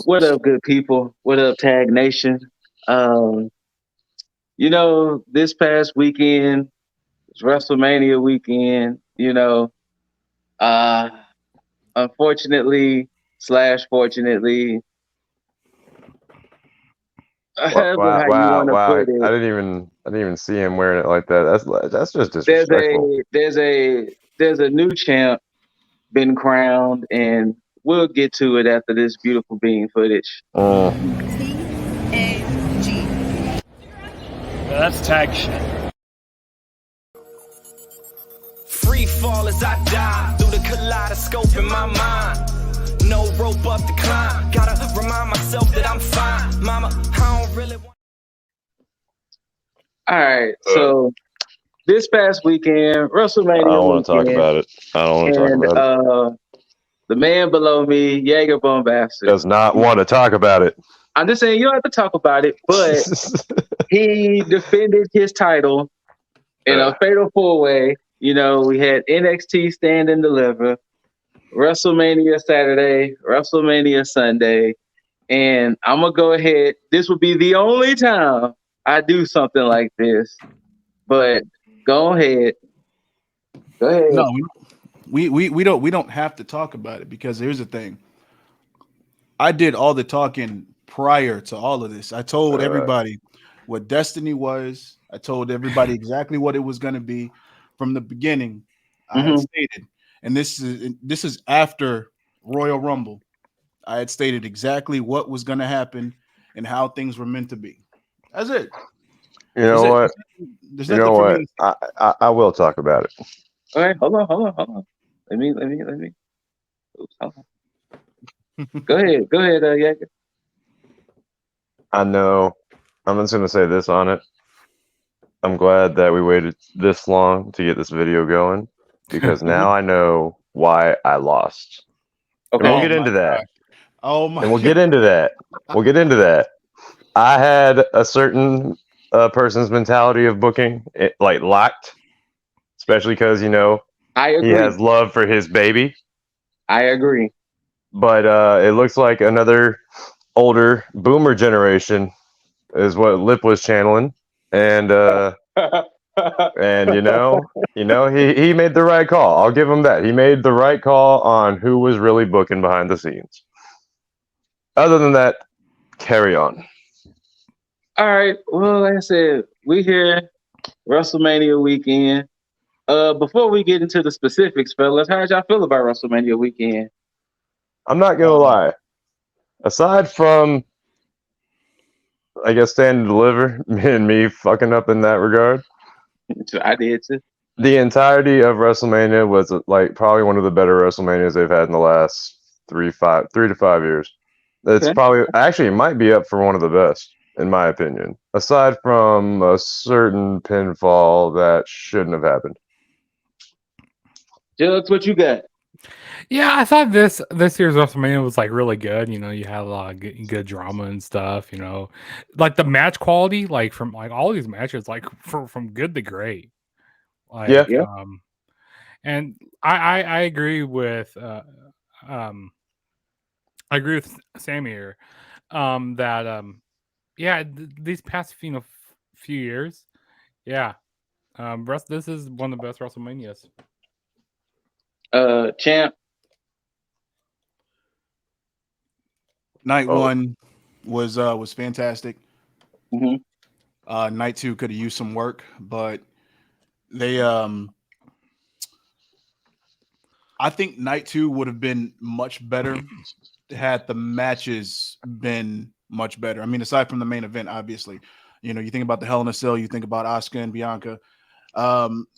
What up, good people? What up, Tag Nation? Um, this past weekend was WrestleMania weekend. Uh, unfortunately slash fortunately, Wow, however wow, how you wow, want to wow. put it. I didn't even see him wearing it like that. That's just There's disrespectful. a there's a there's a new champ been crowned, and we'll get to it after this beautiful bean footage. Mm. T.A.G. That's tag shit. Free fall as I die through the kaleidoscope in my mind. No rope up to climb. Gotta remind myself that I'm fine. Mama, I don't really want. All right, so this past weekend, I WrestleMania don't want to talk weekend, about it. I don't want to talk and about it. the man below me, Jaeger Bombastic. Does not want to talk about it. I'm just saying you don't have to talk about it, but he defended his title in a fatal four-way. We had NXT Stand and Deliver, WrestleMania Saturday, WrestleMania Sunday, and I'm gonna go ahead. This will be the only time I do something like this, but go ahead. Go ahead. No, we don't have to talk about it because here's the thing. I did all the talking prior to all of this. I told everybody what Destiny was. I told everybody exactly what it was going to be from the beginning. I had stated, and this is after Royal Rumble. I had stated exactly what was going to happen and how things were meant to be. That's it. You know what? There's You nothing know for what? me to say. I will talk about it. All right, hold on. Let me. Oops, hold on. Go ahead, Jaeger. I know. I'm just gonna say this on it. I'm glad that we waited this long to get this video going because now I know why I lost. And Okay. we'll get into that. Oh my! And we'll get into that. We'll get into that. I had a certain person's mentality of booking it, like locked, especially because I he agree. has love for his baby. I agree. But it looks like another older boomer generation is what Lip was channeling, and he made the right call. I'll give him that. He made the right call on who was really booking behind the scenes. Other than that, carry on. All right. Well, like I said, we here WrestleMania weekend. Before we get into the specifics, fellas, how did y'all feel about WrestleMania weekend? I'm not gonna lie. Aside from, I guess, Stand and Deliver and me fucking up in that regard, I did too. the entirety of WrestleMania was like probably one of the better WrestleManias they've had in the last 3 to 5 years. It's Okay. probably actually it might be up for one of the best in my opinion. Aside from a certain pinfall that shouldn't have happened. Juggs, what you got? Yeah, I thought this year's WrestleMania was like really good. You had a lot of good drama and stuff. Like the match quality, like from like all these matches, like from good to great. Like, Yeah. Yeah. And I agree with um I agree with Sammy here. That yeah, these past few years, yeah, this is one of the best WrestleManias. Champ. Night one was fantastic. Mm-hmm. Night two could have used some work, but they I think night two would have been much better had the matches been much better. I mean, aside from the main event, obviously, you think about the Hell in a Cell, you think about Asuka and Bianca,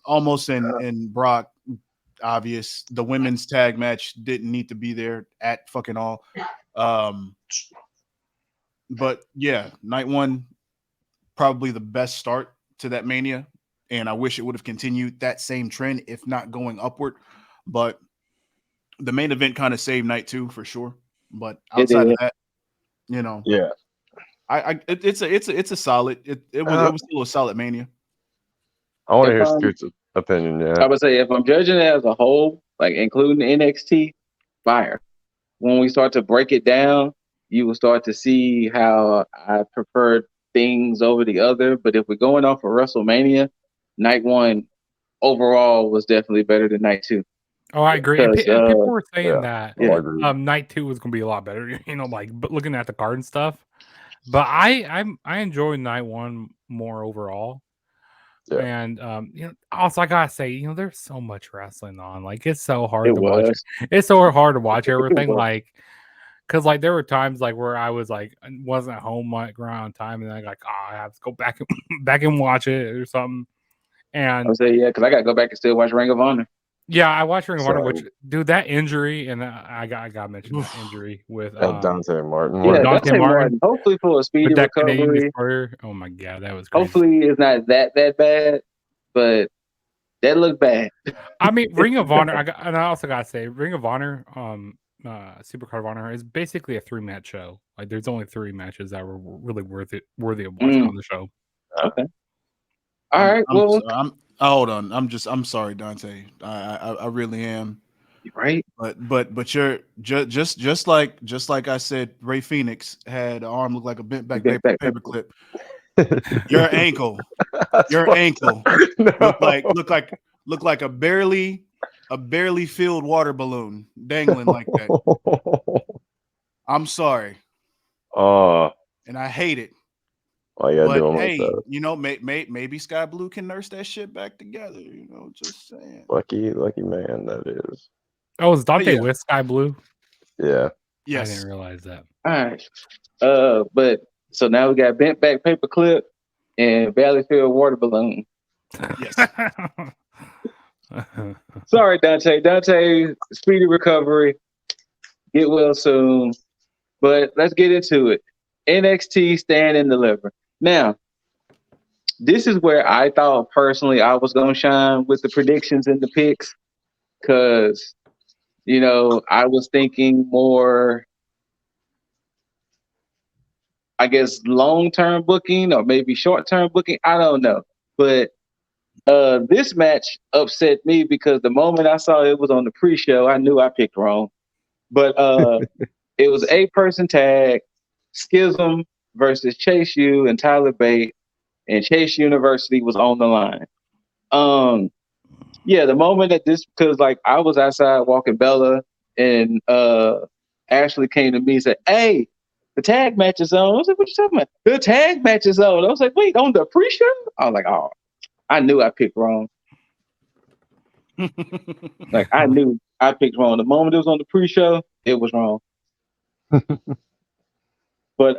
almost in Brock. Obvious, the women's tag match didn't need to be there at fucking all. But yeah, night one probably the best start to that Mania, and I wish it would have continued that same trend, if not going upward. But the main event kind of saved night two for sure. But outside of that, Yeah. it's a solid. It was still a solid Mania. I want to hear Scoot's opinion. I Yeah. would say if I'm judging it as a whole, like including NXT, fire. When we start to break it down, you will start to see how I prefer things over the other. But if we're going off of WrestleMania, night one overall was definitely better than night two. Oh, I agree. And, Because and people were saying that I'll agree. night 2 was gonna be a lot better. But looking at the card and stuff. But I enjoyed night 1 more overall. Yeah. And also I gotta say, there's so much wrestling on. Like it's so hard it to watch. was. It's so hard to watch everything. was. Like, cause like there were times like where I was like wasn't home like around time, and then I have to go back and watch it or something. And I would say yeah, because I got to go back and still watch Ring of Honor. yeah, I watched Ring of Honor, So- which dude, that injury, and I got to mention that injury with Dante Martin. Yeah, Dante Dante Martin. Hopefully for a speedy with that Canadian recovery. Destroyer. Oh my god, that was crazy. Hopefully it's not that bad, but that looked bad. I mean, Ring of Honor. I also gotta say, Ring of Honor, Supercard of Honor is basically a 3-match show. Like, there's only 3 matches that were really worthy of watching on the show. Okay. All right. Well, hold on. I'm sorry, Dante. I really am. Right. But you're just like I said, Ray Phoenix had an arm look like a bent back paper clip. Your ankle No. look like a barely filled water balloon dangling like that. I'm sorry, and I hate it. Why you gotta do But him like hey, that? maybe Sky Blue can nurse that shit back together. Just saying. Lucky man, that is. Oh, is Dante yeah. with Sky Blue? Yeah. Yes. I didn't realize that. All right. But so now we got bent back paper clip and barely filled water balloon. Yes. Sorry, Dante. Dante, speedy recovery. Get well soon. But let's get into it. NXT Stand and Deliver. Now, this is where I thought personally I was going to shine with the predictions and the picks. Because, I was thinking more, I guess, long-term booking or maybe short-term booking. I don't know. But this match upset me because the moment I saw it was on the pre-show, I knew I picked wrong. But it was 8-person tag, Schism versus Chase U and Tyler Bate, and Chase University was on the line. Yeah, the moment that because like I was outside walking Bella, and Ashley came to me and said, "Hey, the tag match is on." I was like, "What you talking about?" The tag match is on. I was like, "Wait, on the pre-show?" I was like, "Oh, I knew I picked wrong." Like I knew I picked wrong. The moment it was on the pre-show, it was wrong. But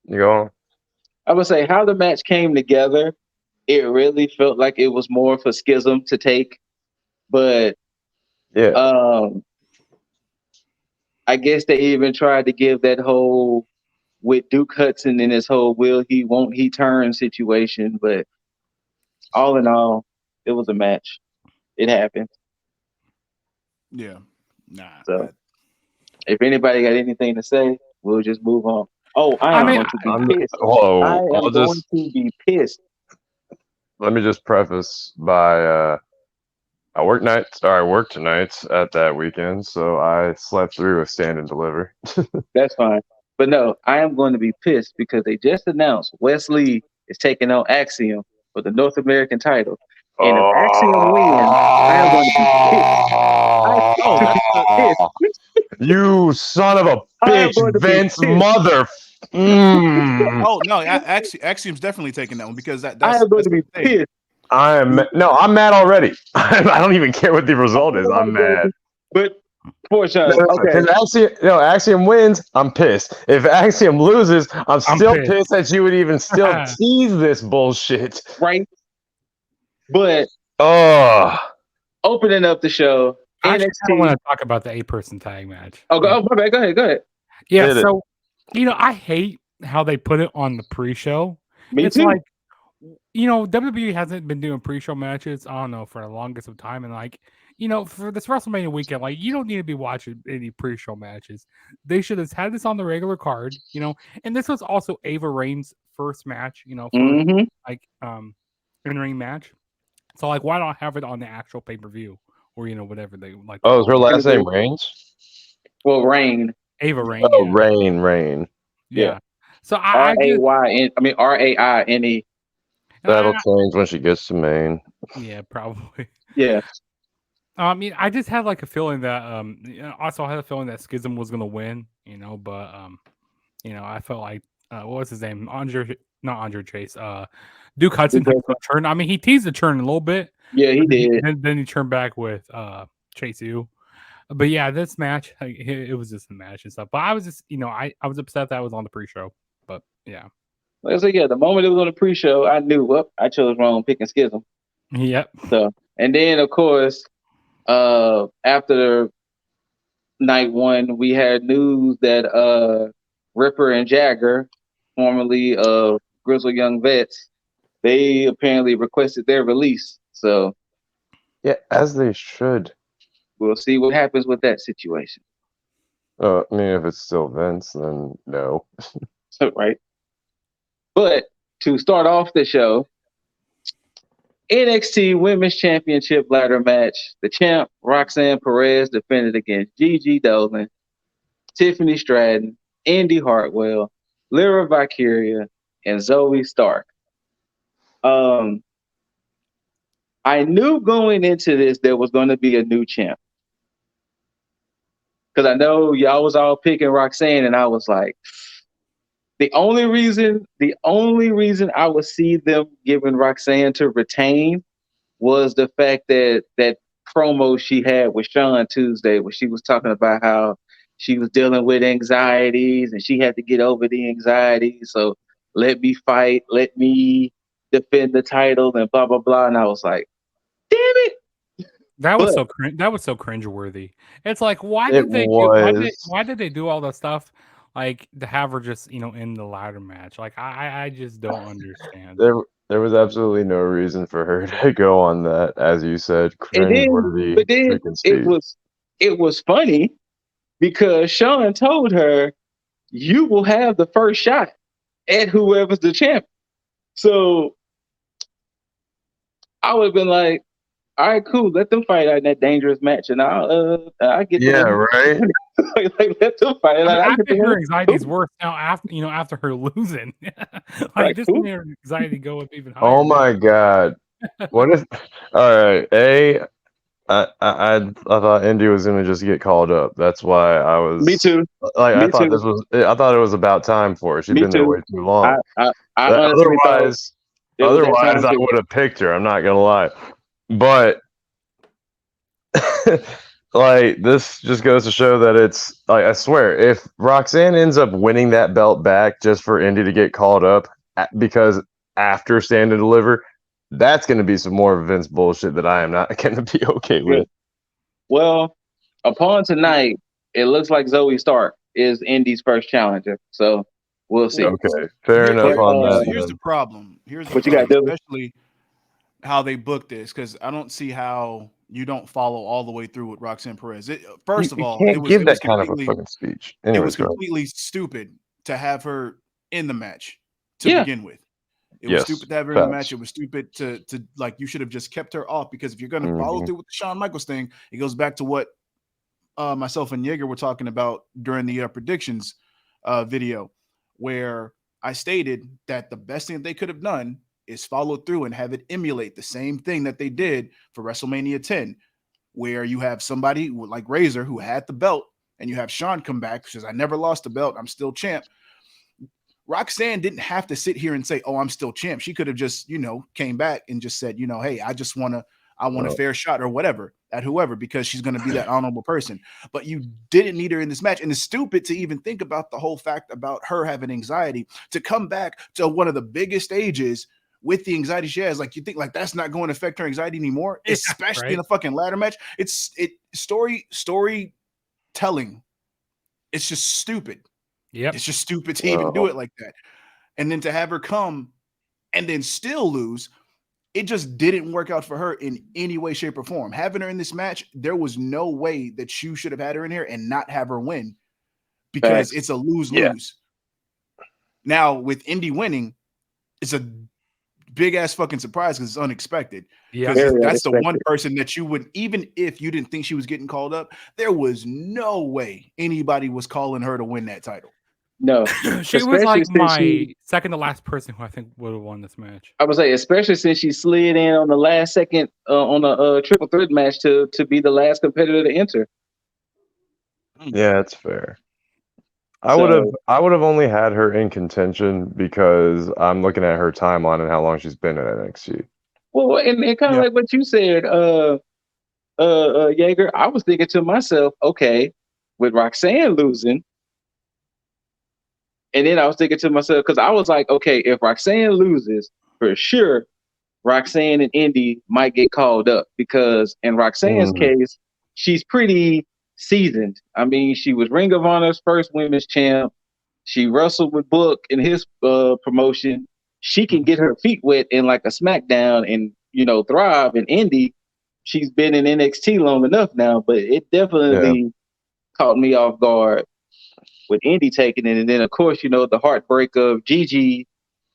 You go on. I would say how the match came together, it really felt like it was more for Schism to take. But Yeah. I guess they even tried to give that whole with Duke Hudson and his whole will he won't he turn situation. But all in all, it was a match. It happened. Yeah. Nah. So if anybody got anything to say, we'll just move on. Oh, I am going to be pissed. I am going to be pissed. Let me just preface by I work tonight at that weekend, so I slept through a Stand and Deliver. That's fine. But no, I am going to be pissed because they just announced Wesley is taking on Axiom for the North American title. And if Axiom wins, I am going to be pissed. You son of a bitch, Vince mother. Oh no, Axiom's definitely taking that one because that's I am going to be pissed. I'm mad already. I don't even care what the result is. I'm mad. But for sure, okay. Axiom wins, I'm pissed. If Axiom loses, I'm still pissed that you would even still tease this bullshit. Right. But opening up the show, NXT. I don't want to talk about the 8-person tag match. Oh, my bad. Go ahead. Yeah, so I hate how they put it on the pre-show. It's too. Like, WWE hasn't been doing pre-show matches, I don't know, for the longest of time. And like, for this WrestleMania weekend, like you don't need to be watching any pre-show matches. They should have had this on the regular card, and this was also Ava Rain's first match, for in-ring match. So like, why not have it on the actual pay-per-view or whatever they like? Oh, is her last name Reigns? Well, Rain. Ava Rain. Oh, Yeah. Rain. Yeah. So RAYNE. That'll change when she gets to Maine. Yeah, probably. Yeah. I mean, I just had like a feeling that also I had a feeling that Schism was gonna win, but I felt like what was his name? Not Andre Chase. Duke Hudson took a turn. I mean, he teased the turn a little bit. Yeah, he did. Then he turned back with Chase U. But yeah, this match, it was just a match and stuff. But I was just, I was upset that I was on the pre-show. But yeah. Like I said, the moment it was on the pre-show, I knew, I chose wrong picking Schism. Yep. So, and then of course, after night one, we had news that Ripper and Jagger, formerly of Grizzled Young Vets, they apparently requested their release. So, yeah, as they should. We'll see what happens with that situation. I mean, if it's still Vince, then no. Right. But to start off the show, NXT Women's Championship ladder match. The champ, Roxanne Perez, defended against Gigi Dolan, Tiffany Stratton, Indy Hartwell, Lyra Valkyria, and Zoe Stark. I knew going into this there was going to be a new champ. Because I know y'all was all picking Roxanne, and I was like, the only reason I would see them giving Roxanne to retain was the fact that promo she had with Sean Tuesday, where she was talking about how she was dealing with anxieties and she had to get over the anxieties. So let me fight, let me defend the title, and blah blah blah. And I was like, damn it. That was so cringeworthy. It's like, why did they do all that stuff like to have her just in the ladder match? Like I just don't understand. There was absolutely no reason for her to go on that, as you said, cringeworthy. But then it was funny because Sean told her, you will have the first shot at whoever's the champ. So I would have been like, all right, cool. Let them fight out in that dangerous match, and I'll get. Yeah, right. like let them fight. Like, I think her anxiety is worse now after her losing. Like this made her anxiety go up even higher. Oh my god! What if? All right, I thought Indy was gonna just get called up. That's why I was. Me too. Like I thought it was about time for her. She'd been there way too long. Otherwise, I would have picked her. I'm not gonna lie. But like this just goes to show that it's like, I swear, if Roxanne ends up winning that belt back just for Indy to get called up because after Stand and Deliver, that's going to be some more Vince bullshit that I am not going to be okay with. Well, upon tonight, it looks like Zoe Stark is Indy's first challenger. So we'll see. Okay, fair enough on that. Here's the problem. What you got to do, especially how they booked this, because I don't see how you don't follow all the way through with Roxanne Perez. First of all, it was that kind of a fucking speech. Anyways, it was completely stupid to have her in the match to begin with. It was stupid to have her in the match. It was stupid to like, you should have just kept her off, because if you're going to follow through with the Shawn Michaels thing, it goes back to what myself and Jaeger were talking about during the predictions video, where I stated that the best thing that they could have done is follow through and have it emulate the same thing that they did for WrestleMania 10, where you have somebody like Razor who had the belt, and you have Shawn come back, says, I never lost the belt, I'm still champ. Roxanne didn't have to sit here and say, oh, I'm still champ. She could have just, came back and just said, hey, I want a fair shot or whatever at whoever, because she's going to be that honorable person. But you didn't need her in this match. And it's stupid to even think about the whole fact about her having anxiety to come back to one of the biggest stages with the anxiety she has. Like, you think like that's not going to affect her anxiety anymore, especially in a fucking ladder match. It's storytelling. It's just stupid. Yeah, it's just stupid to even do it like that. And then to have her come and then still lose, it just didn't work out for her in any way, shape, or form. Having her in this match, there was no way that you should have had her in here and not have her win, because it's a lose-lose. Now with Indy winning, it's a big ass fucking surprise because it's unexpected. Yeah. Because Very that's the one unexpected. person that you would, even if you didn't think she was getting called up, there was no way anybody was calling her to win that title. No, She was especially like since my second to last person who I think would have won this match. I would say, especially since she slid in on the last second on a triple threat match to be the last competitor to enter. Yeah, it's fair. So- I would have only had her in contention because I'm looking at her timeline and how long she's been at NXT. Well, and kind of Yeah. like what you said, Jaeger, I was thinking to myself, okay, with Roxanne losing, and then I was thinking to myself, because I was like, okay, if Roxanne loses, for sure, Roxanne and Indy might get called up because in Roxanne's case, she's pretty seasoned. I mean, she was Ring of Honor's first women's champ. She wrestled with Book in his promotion. She can get her feet wet in like a SmackDown and, you know, thrive. In Indy, she's been in NXT long enough now, but it definitely caught me off guard with Indy taking it. And then, of course, you know, the heartbreak of Gigi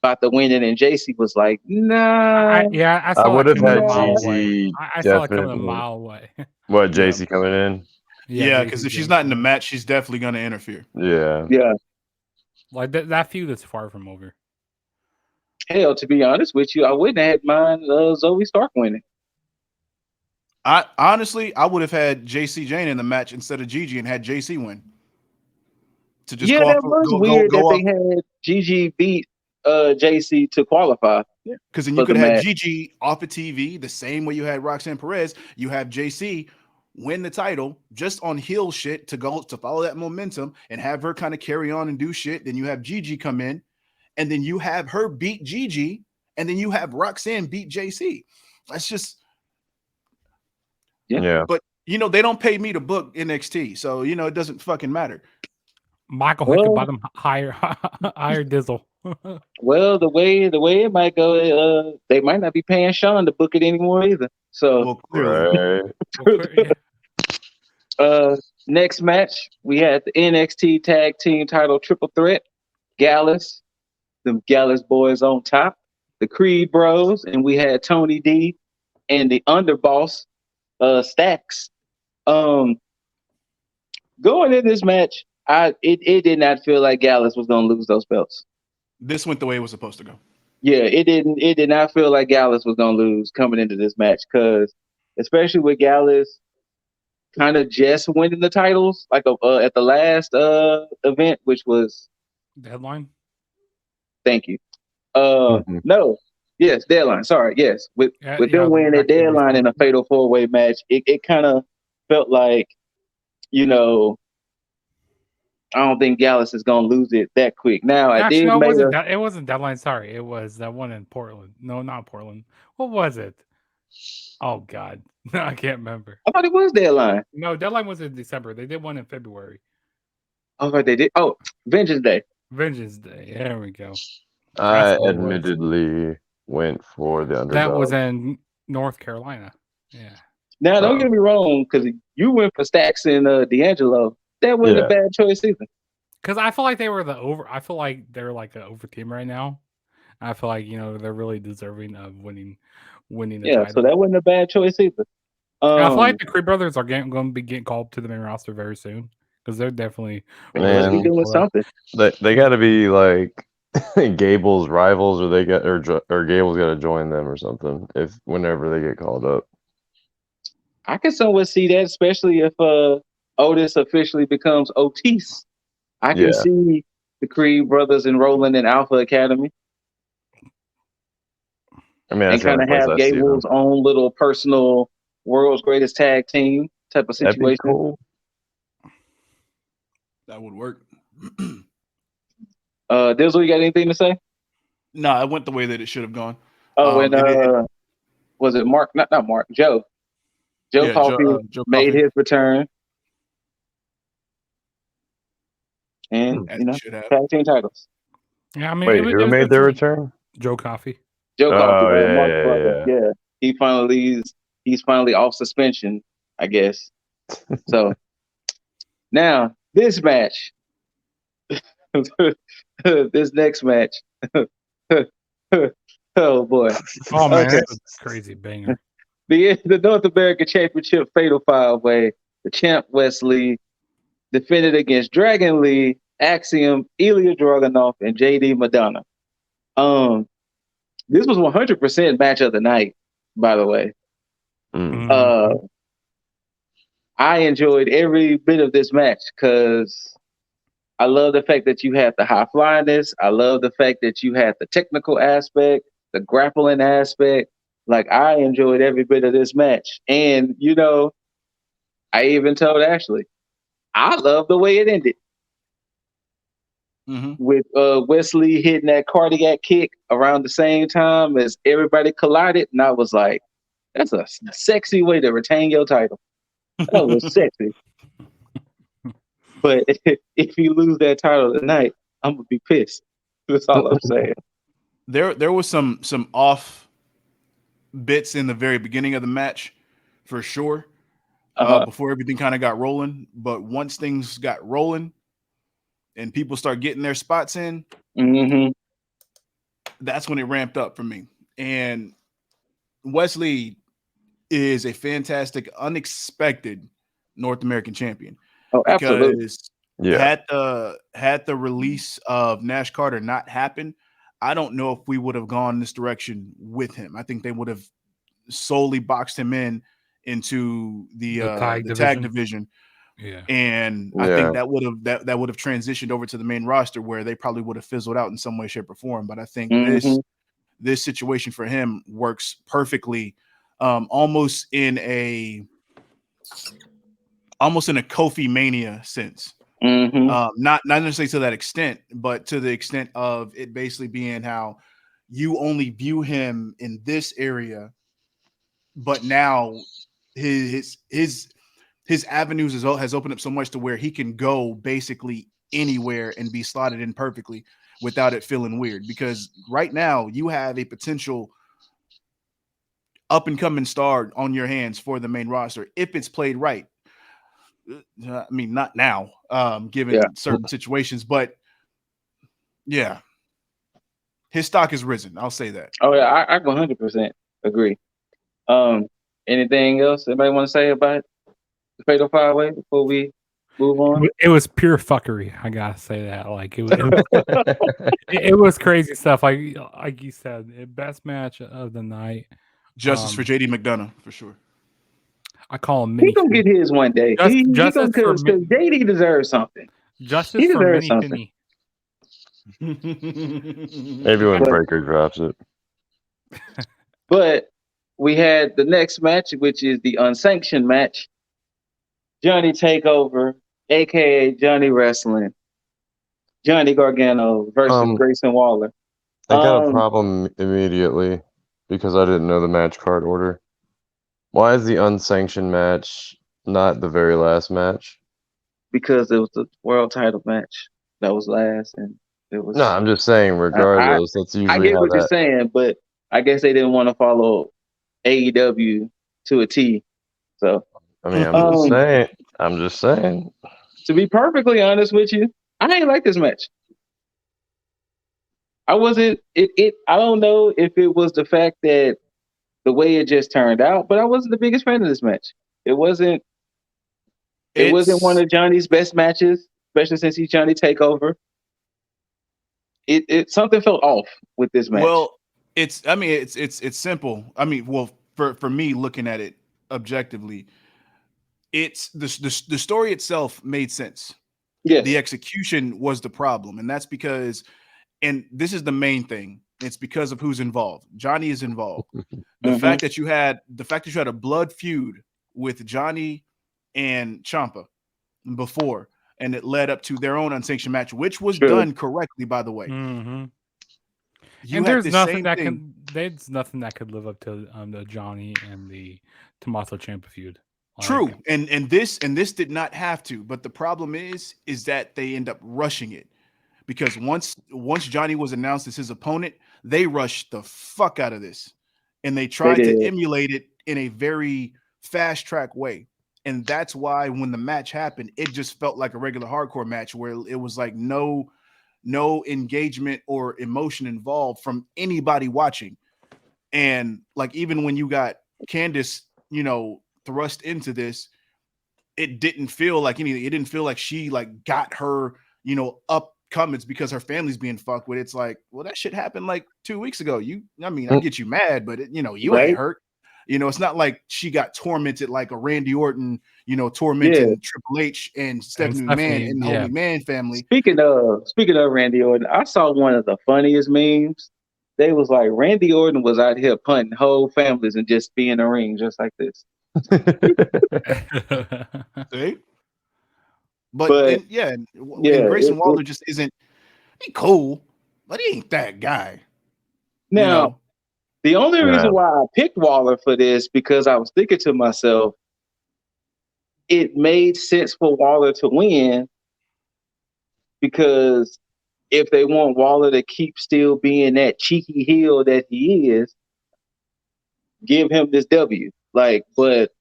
about to win it, and JC was like, nah. I I saw would that have coming had a mile away. Gigi I saw it coming a definitely. mile away. What, JC coming in? Yeah, because JC if she's James not in the coming. match, she's definitely going to interfere. Yeah. Yeah. Like that feud is far from over. Hell, to be honest with you, I wouldn't have had mine Zoe Stark winning. I would have had JC Jane in the match instead of Gigi and had JC win. To just Yeah, go that off, was go weird that off. they had Gigi beat JC to qualify. Because then for you could the have match. Gigi off of TV the same way you had Roxanne Perez. You have JC win the title just on heel shit to follow that momentum and have her kind of carry on and do shit. Then you have Gigi come in, and then you have her beat Gigi, and then you have Roxanne beat JC. That's just Yeah. But you know they don't pay me to book NXT, so you know it doesn't fucking matter. Michael Well- Hickenbottom higher Dizzle. Well, the way it might go, they might not be paying Sean to book it anymore either. So, Well, clearly, Right. next match we had the NXT Tag Team Title Triple Threat: Gallus, the Gallus boys on top, the Creed Bros, and we had Tony D and the Underboss, Stacks. Going in this match, it did not feel like Gallus was going to lose those belts. this went the way it was supposed to go. Yeah, it did not feel like Gallus was going to lose coming into this match, because especially with Gallus kind of just winning the titles like at the last event, which was Deadline. thank you. Mhm. No, yes, Deadline. Sorry, yes, with them winning at Deadline in a Fatal 4-Way match, it kind of felt like, you know, I don't think Gallus is gonna lose it that quick. Now I Actually, did no, make it wasn't Deadline. Sorry, it was that one in Portland. No, not Portland. What was it? Oh God, I can't remember. I thought it was Deadline. No, Deadline was in December. They did one in February. Oh, right, they did. Oh, Vengeance Day. Vengeance Day. There we go. I That's what it was. admittedly went for the underdog. That was in North Carolina. Yeah. Now, don't get me wrong, because you went for Stacks and D'Angelo. That wasn't a bad choice either. Because I feel like they were I feel like they're like an over team right now. I feel like, you know, they're really deserving of winning the title. So that wasn't a bad choice either. And I feel like the Creed brothers are going to be getting called to the main roster very soon, because they're definitely Man, doing something. They got to be like Gable's rivals, or Gable's got to join them or something whenever they get called up. I can somewhat see that, especially if Otis officially becomes Otis. I can see the Creed brothers enrolling in Alpha Academy. I mean, and kind of have Gable's own little personal world's greatest tag team type of situation. That'd be cool. That would work. Dizzle, you got anything to say? No, it went the way that it should have gone. Oh, was it Mark? Not Mark. Joe. Joe Coffey made his return. And, tag team titles. Yeah, I mean, wait, who made their return? Joe Coffey. Joe Coffey. Yeah. He's finally off suspension, I guess. So now this match, this next match, Oh boy. Oh man, Okay. that was a crazy banger. The North American Championship Fatal 5-Way. The champ Wesley defended against Dragon Lee, Axiom, Ilya Dragunov, and JD Madonna. This was 100% match of the night, by the way. Mhm. I enjoyed every bit of this match because I love the fact that you had the high flyerness. I love the fact that you had the technical aspect, the grappling aspect. Like, I enjoyed every bit of this match. And, you know, I even told Ashley, I love the way it ended with Wesley hitting that cardiac kick around the same time as everybody collided. And I was like, that's a sexy way to retain your title. That was sexy. But if you lose that title tonight, I'm going to be pissed. That's all I'm saying. There was some off bits in the very beginning of the match, for sure. Before everything kind of got rolling, but once things got rolling and people start getting their spots in, that's when it ramped up for me. And Wesley is a fantastic, unexpected North American champion. Oh, absolutely. Because had the release of Nash Carter not happened, I don't know if we would have gone this direction with him. I think they would have solely boxed him into the tag division. Yeah. And I think that would have transitioned over to the main roster where they probably would have fizzled out in some way, shape, or form. But I think this situation for him works perfectly, almost in a Kofi Mania sense. Not necessarily to that extent, but to the extent of it basically being how you only view him in this area, but now his avenues has opened up so much to where he can go basically anywhere and be slotted in perfectly without it feeling weird. Because right now you have a potential up and coming star on your hands for the main roster if it's played right. I mean, not now, given certain situations, but yeah, his stock has risen. I'll say that. Oh yeah, I 100% agree. Anything else anybody want to say about the Fatal 5-Way before we move on? It was pure fuckery. I gotta say that. Like it was crazy stuff. Like you said, best match of the night. Justice for JD McDonough for sure. I call him. He gonna get his one day. Justice for JD deserves something. Justice for Mini something. Maybe when Breaker drops it. But we had the next match, which is the unsanctioned match. Johnny Takeover, aka Johnny Wrestling, Johnny Gargano versus Grayson Waller. I got a problem immediately because I didn't know the match card order. Why is the unsanctioned match not the very last match? Because it was the world title match that was last, and it was. No, I'm just saying. Regardless, that's usually. I get what you're saying, but I guess they didn't want to follow AEW to a T. So I mean, I'm just saying. To be perfectly honest with you, I ain't like this match. I wasn't. I don't know if it was the fact that the way it just turned out, but I wasn't the biggest fan of this match. It wasn't one of Johnny's best matches, especially since he's Johnny Takeover. It something felt off with this match. Well, it's simple. I mean, well, for me looking at it objectively, it's the story itself made sense. Yes. The execution was the problem, and that's because, and this is the main thing. It's because of who's involved. Johnny is involved. The fact that you had a blood feud with Johnny and Ciampa before, and it led up to their own unsanctioned match, which was done correctly, by the way. And there's nothing that could live up to the Johnny and the Tommaso Ciampa feud. True, and this did not have to, but the problem is that they end up rushing it. Because once Johnny was announced as his opponent, they rushed the fuck out of this. And they tried to emulate it in a very fast track way. And that's why when the match happened, it just felt like a regular hardcore match where it was like no engagement or emotion involved from anybody watching. And like even when you got Candace, you know, thrust into this, it didn't feel like anything. It didn't feel like she like got her, you know, upcomings because her family's being fucked with. It's like, well, that shit happened like 2 weeks ago. I mean, I get you mad, but you know, you ain't hurt. You know, it's not like she got tormented like a Randy Orton, you know, tormenting Triple H and Stephanie McMahon and the whole McMahon family. Speaking of Randy Orton, I saw one of the funniest memes. They was like, Randy Orton was out here punting whole families and just be in the ring just like this. See? But Grayson Waller just isn't. He cool, but he ain't that guy. Now, you know? The only reason why I picked Waller for this because I was thinking to myself, it made sense for Waller to win because if they want Waller to keep still being that cheeky heel that he is, give him this W. Like, but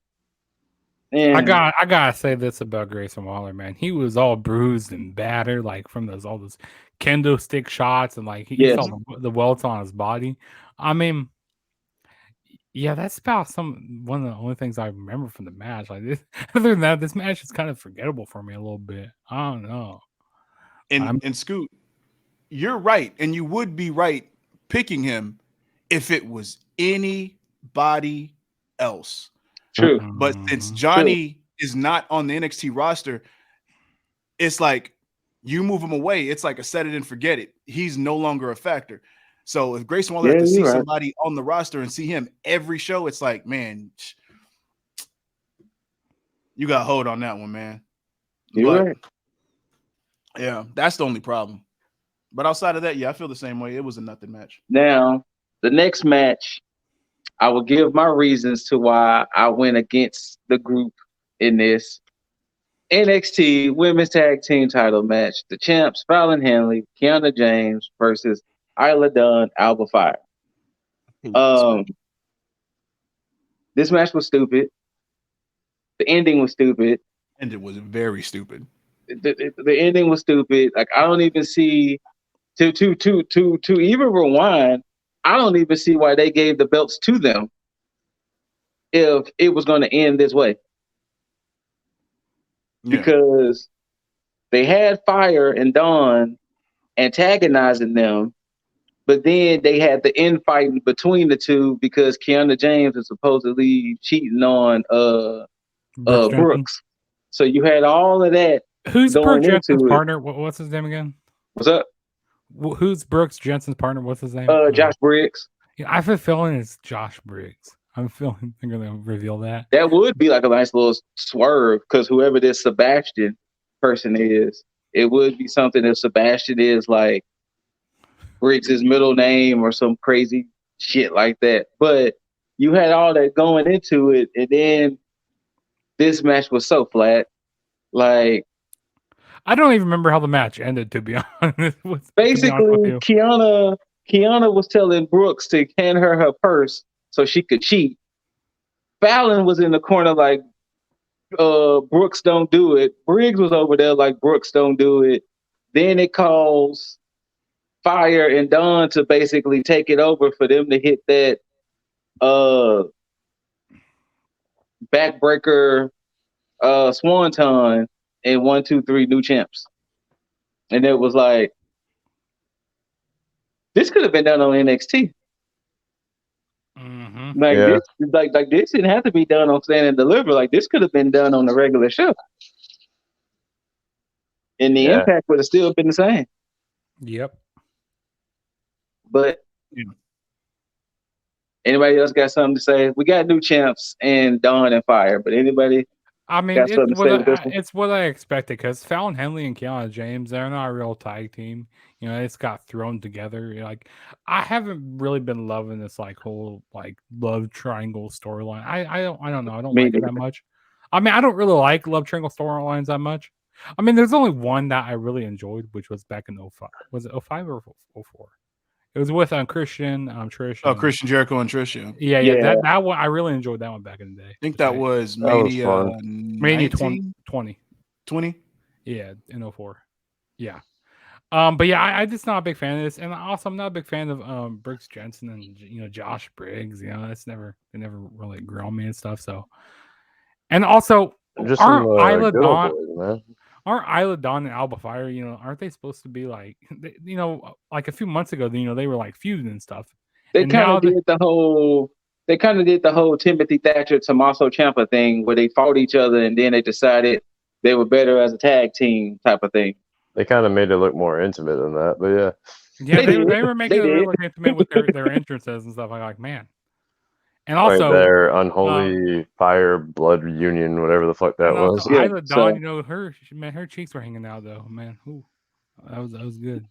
I gotta say this about Grayson Waller, man. He was all bruised and battered, like from all those kendo stick shots, and like he felt the welts on his body. I mean, yeah, that's about one of the only things I remember from the match. Like this, other than that, this match is kind of forgettable for me a little bit. I don't know. And Scoot, you're right, and you would be right picking him if it was anybody else. True. But since Johnny is not on the NXT roster, it's like you move him away. It's like a set it and forget it. He's no longer a factor. So if Grayson Waller had to see somebody on the roster and see him every show, it's like, man, you got hold on that one, man. You're right. Yeah, that's the only problem. But outside of that, yeah, I feel the same way. It was a nothing match. Now, the next match, I will give my reasons to why I went against the group in this NXT Women's Tag Team Title match. The champs, Fallon Henley, Kiana James versus Isla Dawn, Alba Fire. This match was stupid. The ending was stupid. And it was very stupid. The ending was stupid. Like I don't even see to even rewind. I don't even see why they gave the belts to them if it was going to end this way. Yeah. Because they had Fire and Dawn antagonizing them, but then they had the infighting between the two because Kiana James is supposedly cheating on Brooks. So you had all of that. Who's Brooks Jensen's partner? What's his name again? What's up? Who's Brooks Jensen's partner? What's his name? Josh Briggs. Yeah, I have a feeling it's Josh Briggs. I'm feeling they're gonna reveal that. That would be like a nice little swerve because whoever this Sebastian person is, it would be something if Sebastian is like Briggs' middle name or some crazy shit like that. But you had all that going into it, and then this match was so flat. Like I don't even remember how the match ended, to be honest. Basically, Kiana was telling Brooks to hand her purse so she could cheat. Fallon was in the corner like, Brooks don't do it. Briggs was over there like, Brooks don't do it. Then it calls Fire and Dawn to basically take it over for them to hit that backbreaker swanton and 1, 2, 3 new champs. And it was like, this could have been done on NXT. Mm-hmm. This didn't have to be done on Stand and Deliver. Like this could have been done on the regular show. And the impact would have still been the same. Yep. But anybody else got something to say? We got new champs and Dawn and Fire, but anybody I mean, it's what I expected because Fallon Henley and Kiana James, they're not a real tag team. You know, it's got thrown together. Like, I haven't really been loving this like whole like love triangle storyline. I don't know. I don't like it that much. I mean, I don't really like love triangle storylines that much. I mean, there's only one that I really enjoyed, which was back in 05. Was it 05 or 04? It was with Christian, Trish. Oh, Christian Jericho and Trish. Yeah. That one I really enjoyed that one back in the day. I think that was Mania. Mania 20. 20? Yeah, in 04. Yeah. But yeah, I just not a big fan of this, and also I'm not a big fan of Brooks Jensen and Josh Briggs. They never really grew on me and stuff. So, and also Just some aren't Isla good old Dawn boys, man. aren't Isla Dawn and Alba Fire? Aren't they supposed to be like like a few months ago? They were like feuding and stuff, They and kind now of did the whole. They kind of did the whole Timothy Thatcher Tommaso Ciampa thing, where they fought each other, and then they decided they were better as a tag team type of thing. They kind of made it look more intimate than that, but yeah. yeah They they were did. making They it did. really intimate with their entrances and stuff. I'm like, man, and Like also. their unholy fire blood union, whatever the fuck that And also was. Yeah, Isla Dawn, her cheeks were hanging out though, man. Ooh, that was good.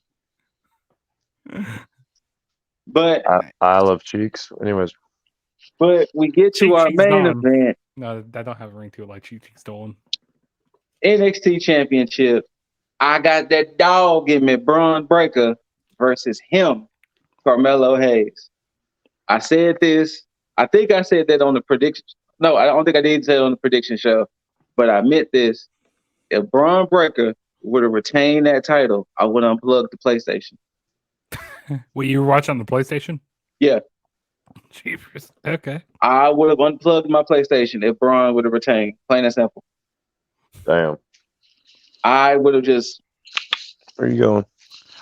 But I love cheeks. Anyways, we get to our Cheeks main Dawn. event, No, that don't have a ring to it like Cheeks stolen. NXT Championship. I got that dog in me, Braun Breaker versus him, Carmelo Hayes. I said this. I think I said that on the prediction. No, I don't think I did say it on the prediction show, but I meant this. If Braun Breaker would have retained that title, I would have unplugged the PlayStation. Wait, you were watching on the PlayStation? Yeah. Jeepers. Okay. I would have unplugged my PlayStation if Braun would have retained. Plain and simple. damn. I would have just. Where you going?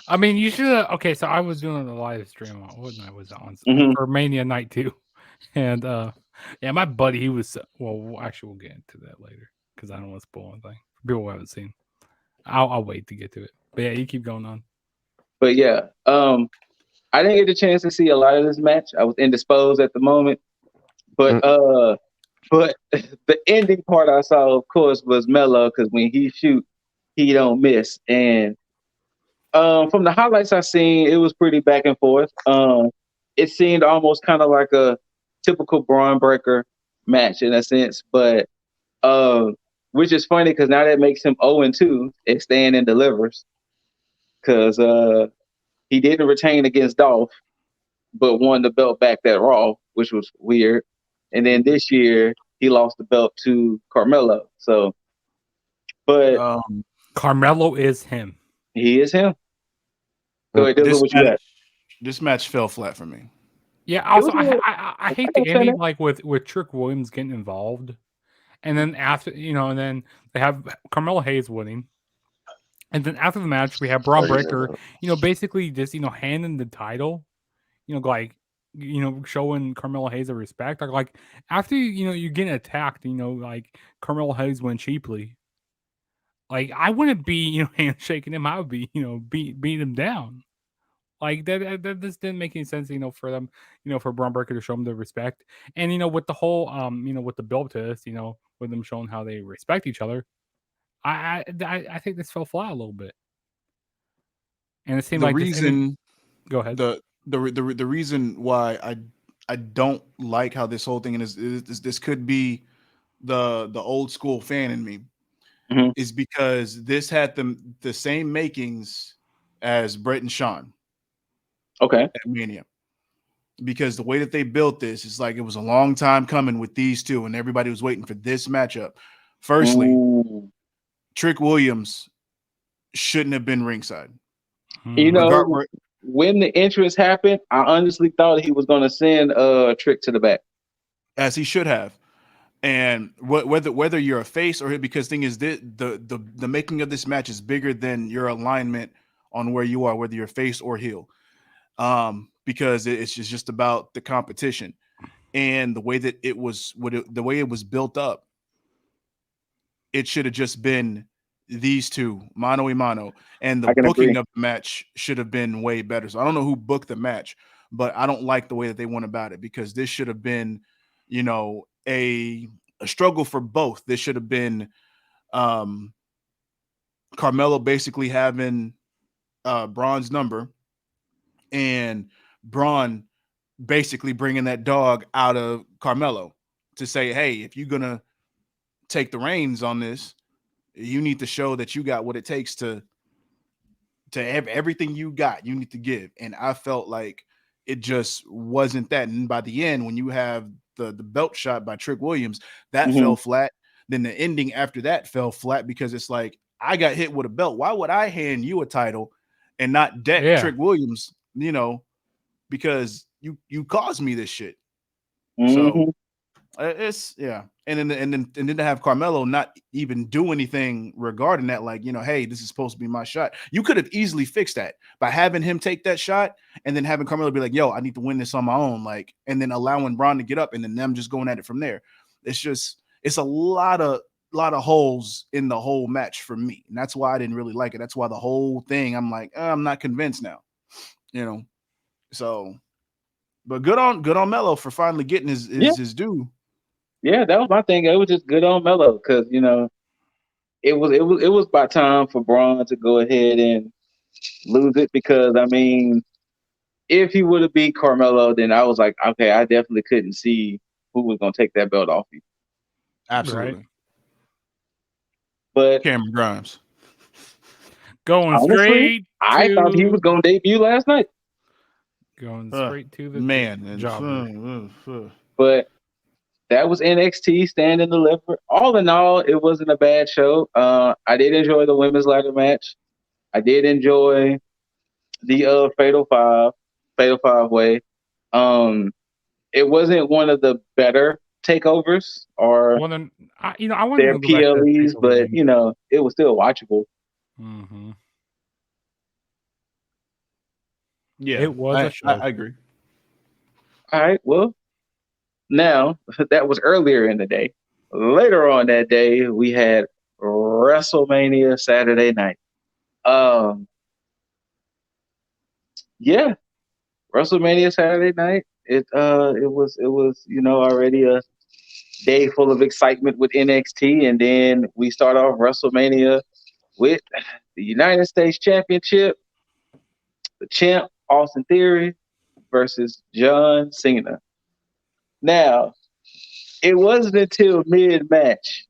I mean, you should have. Okay, so I was doing a live stream on what night was it on for Mania Night 2. And yeah, my buddy, he was actually we'll get into that later because I don't want to spoil anything. For people who haven't seen. I'll wait to get to it. But yeah, you keep going on. But yeah, I didn't get the chance to see a lot of this match. I was indisposed at the moment. But the ending part I saw, of course, was Melo, because when he shoot, he don't miss. And from the highlights I seen, it was pretty back and forth. It seemed almost kind of like a typical Braun Breaker match in a sense, but which is funny because now that makes him 0-2 at Stand and Delivers, because he didn't retain against Dolph, but won the belt back at Raw, which was weird. And then this year he lost the belt to Carmelo. So, but Carmelo is him. he is him. Go ahead, This what you got? This match fell flat for me. Yeah. Also, I hate the ending, like with Trick Williams getting involved, and then after and then they have Carmelo Hayes winning, and then after the match we have Braun Breaker, basically just handing the title, like showing Carmelo Hayes a respect. Like after you're getting attacked, like Carmelo Hayes went cheaply. Like I wouldn't be handshaking him. I would be beating him down. Like that this didn't make any sense, for them, for Braun Breaker to show them the respect. And with the whole with the build to this, with them showing how they respect each other, I think this fell flat a little bit. And it seemed The like reason go ahead. The reason why I don't like how this whole thing is this could be the old school fan in me is because this had the same makings as Brett and Sean. Okay. At Mania. Because the way that they built this is like it was a long time coming with these two, and everybody was waiting for this matchup. Firstly, Trick Williams shouldn't have been ringside. When the entrance happened, I honestly thought he was going to send a Trick to the back, as he should have. And whether you're a face or because thing is the making of this match is bigger than your alignment on where you are, whether you're face or heel. Because it's just about the competition and the way that the way it was built up. It should have just been these two mano a mano, and the booking of the match should have been way better. So I don't know who booked the match, but I don't like the way that they went about it because this should have been, a struggle for both. This should have been Carmelo basically having Braun's number and Braun basically bringing that dog out of Carmelo to say, hey, if you're going to take the reins on this, you need to show that you got what it takes to have everything you got, you need to give. And I felt like it just wasn't that. And by the end, when you have the belt shot by Trick Williams, that fell flat. Then the ending after that fell flat because it's like, I got hit with a belt. Why would I hand you a title and not deck Yeah. Trick Williams, because you caused me this shit. Mhm. So it's and then to have Carmelo not even do anything regarding that, like, hey, this is supposed to be my shot. You could have easily fixed that by having him take that shot and then having Carmelo be like, yo, I need to win this on my own, like, and then allowing Braun to get up and then them just going at it from there. It's a lot of holes in the whole match for me, and that's why I didn't really like it. That's why the whole thing, I'm like, I'm not convinced now, so. But good on Melo for finally getting his due. Yeah, that was my thing. It was just good on Melo because it was about time for Braun to go ahead and lose it, because I mean, if he would have beat Carmelo, then I was like, okay, I definitely couldn't see who was gonna take that belt off you. Absolutely. Right. But Cameron Grimes Going honestly, straight. I thought he was gonna debut last night. Going straight to the man. job. But that was NXT Stand and Deliver. All in all, it wasn't a bad show. I did enjoy the women's ladder match. I did enjoy the Fatal Five Way. It wasn't one of the better takeovers or Well, then, I wanted their to go back to the PLEs, takeover but again. it was still watchable. Mm-hmm. Yeah, It was a show. I agree. All right, well, now that was earlier in the day. Later on that day, we had WrestleMania Saturday night. Yeah, WrestleMania Saturday night. It was already a day full of excitement with NXT, and then we start off WrestleMania with the United States Championship, the champ Austin Theory versus John Cena. Now, it wasn't until mid-match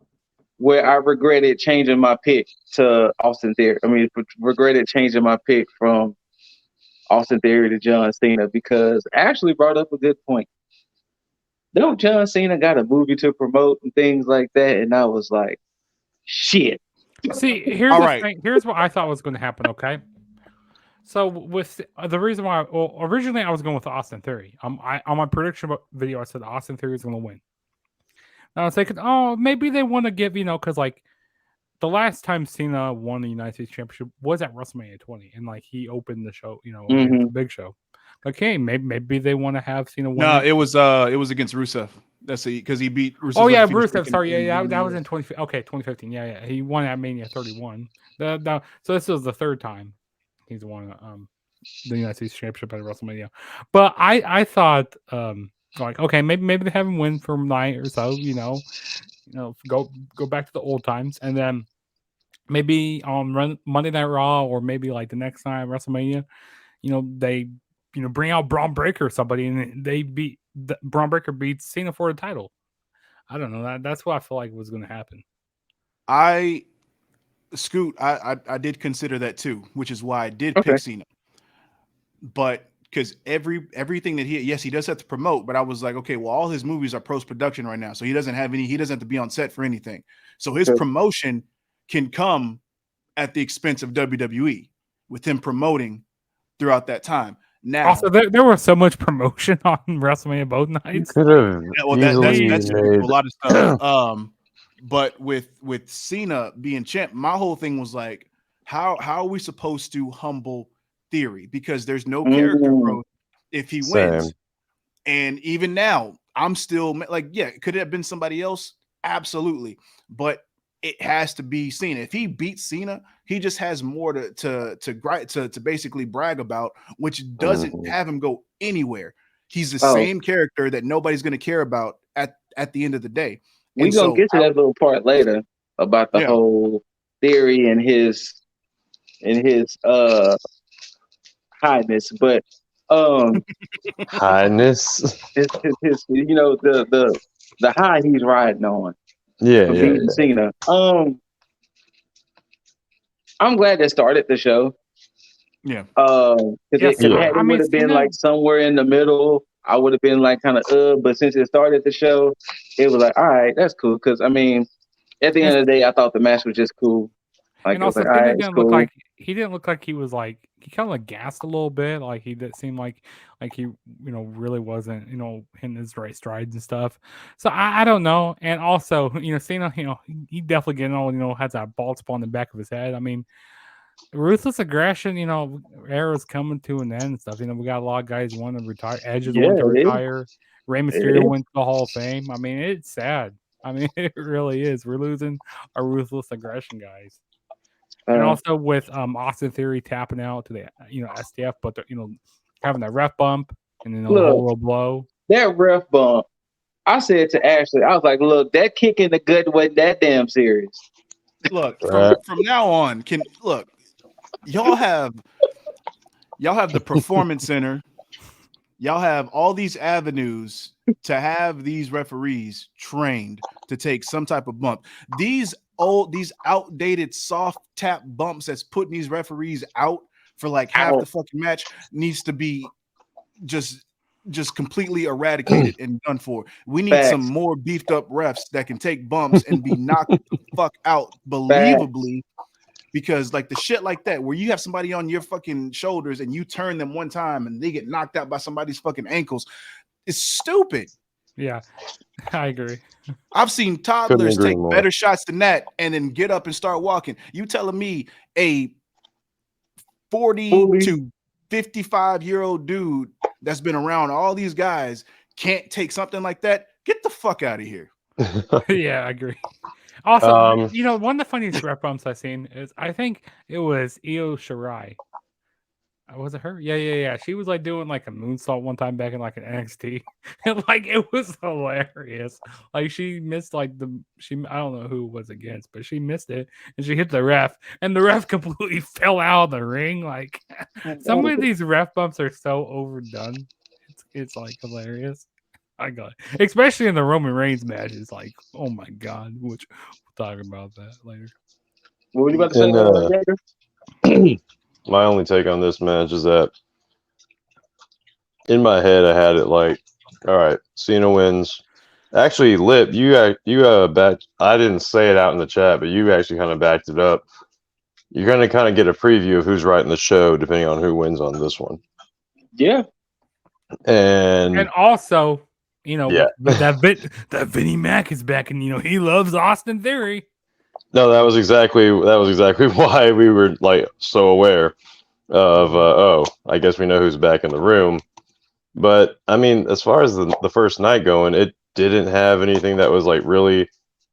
where I regretted changing my pick to Austin Theory. I mean, regretted changing my pick from Austin Theory to John Cena, because Ashley brought up a good point. Don't John Cena got a movie to promote and things like that? And I was like, shit. See, here's the thing. Here's what I thought was going to happen. Okay, so with the reason why, originally I was going with Austin Theory. On my prediction video, I said Austin Theory is going to win. And I was thinking, maybe they want to give, because like the last time Cena won the United States Championship was at WrestleMania 20, and like he opened the show, against the Big Show. Okay, maybe they want to have Cena win. No, it was against Rusev. That's because he beat Rusev. Oh yeah, Rusev. Sorry, that was in 2015. Yeah, he won at Mania 31. So this was the third time he's won the United States Championship at WrestleMania. But I thought like, okay, maybe they have him win for a night or so. Go back to the old times, and then maybe on Monday Night Raw, or maybe like the next night WrestleMania, they bring out Braun Breaker or somebody, and they beat Braun Breaker beats Cena for the title. I don't know. That's what I feel like was going to happen. Scoot, I did consider that too, which is why I did pick Cena. But because everything that he does have to promote, but I was like, okay, well, all his movies are post-production right now, so he doesn't have to be on set for anything. So his promotion can come at the expense of WWE with him promoting throughout that time. Now, also, there was so much promotion on WrestleMania both nights. Could have that's a lot of stuff. But with Cena being champ, my whole thing was like, how are we supposed to humble Theory? Because there's no character growth if he wins. And even now, I'm still like, yeah, could it have been somebody else? Absolutely. But it has to be Cena. If he beats Cena, he just has more to basically brag about, which doesn't have him go anywhere. He's the same character that nobody's going to care about at the end of the day. We're going to get to that little part later about the whole Theory and his highness, but highness, his the high he's riding on. Beating Cena. I'm glad they started the show. Yeah. It would have been like somewhere in the middle. I would have been like kind of but since it started the show, it was like, all right, that's cool. Because I mean, at the end of the day, I thought the match was just cool. Like, and also, Cena didn't look like he didn't look like he was like he kind of like gassed a little bit. Like he did seem like he really wasn't in his right strides and stuff. So I don't know. And also Cena he definitely has that bald spot on the back of his head. I mean, ruthless aggression era's coming to an end and stuff. We got a lot of guys want to retire. Edge is want to retire. Rey Mysterio went to the Hall of Fame. I mean, it's sad. I mean, it really is. We're losing our ruthless aggression guys. And also with Austin Theory tapping out to the STF, but having that ref bump and then the whole blow. That ref bump, I said to Ashley, I was like, "Look, that kick in the gut wasn't that damn serious." Look, from now on, y'all have the performance center. Y'all have all these avenues to have these referees trained to take some type of bump. These outdated soft tap bumps that's putting these referees out for like half the fucking match needs to be just completely eradicated and done for. We need some more beefed up refs that can take bumps and be knocked the fuck out believably. Because like the shit like that, where you have somebody on your fucking shoulders and you turn them one time and they get knocked out by somebody's fucking ankles, it's stupid. Yeah, I agree. I've seen toddlers take better shots than that and then get up and start walking. You telling me a 40 to 55-year-old dude that's been around all these guys can't take something like that? Get the fuck out of here. Yeah, I agree. Also, one of the funniest ref bumps I've seen is I think it was Io Shirai. Was it her? Yeah. She was like doing like a moonsault one time back in like an NXT, and like it was hilarious. Like she missed like I don't know who it was against, but she missed it and she hit the ref, and the ref completely fell out of the ring. Like some of these ref bumps are so overdone. It's like hilarious. I got it. Especially in the Roman Reigns matches. Like, oh my god, which we'll talk about that later. What were you about to say? My only take on this match is that in my head I had it like, all right, Cena wins. Actually, Lip, you backed. I didn't say it out in the chat, but you actually kind of backed it up. You're going to kind of get a preview of who's writing the show depending on who wins on this one. Yeah, and also, that Vinnie Mac is back, and he loves Austin Theory. No, that was exactly why we were like so aware of. I guess we know who's back in the room. But I mean, as far as the first night going, it didn't have anything that was like really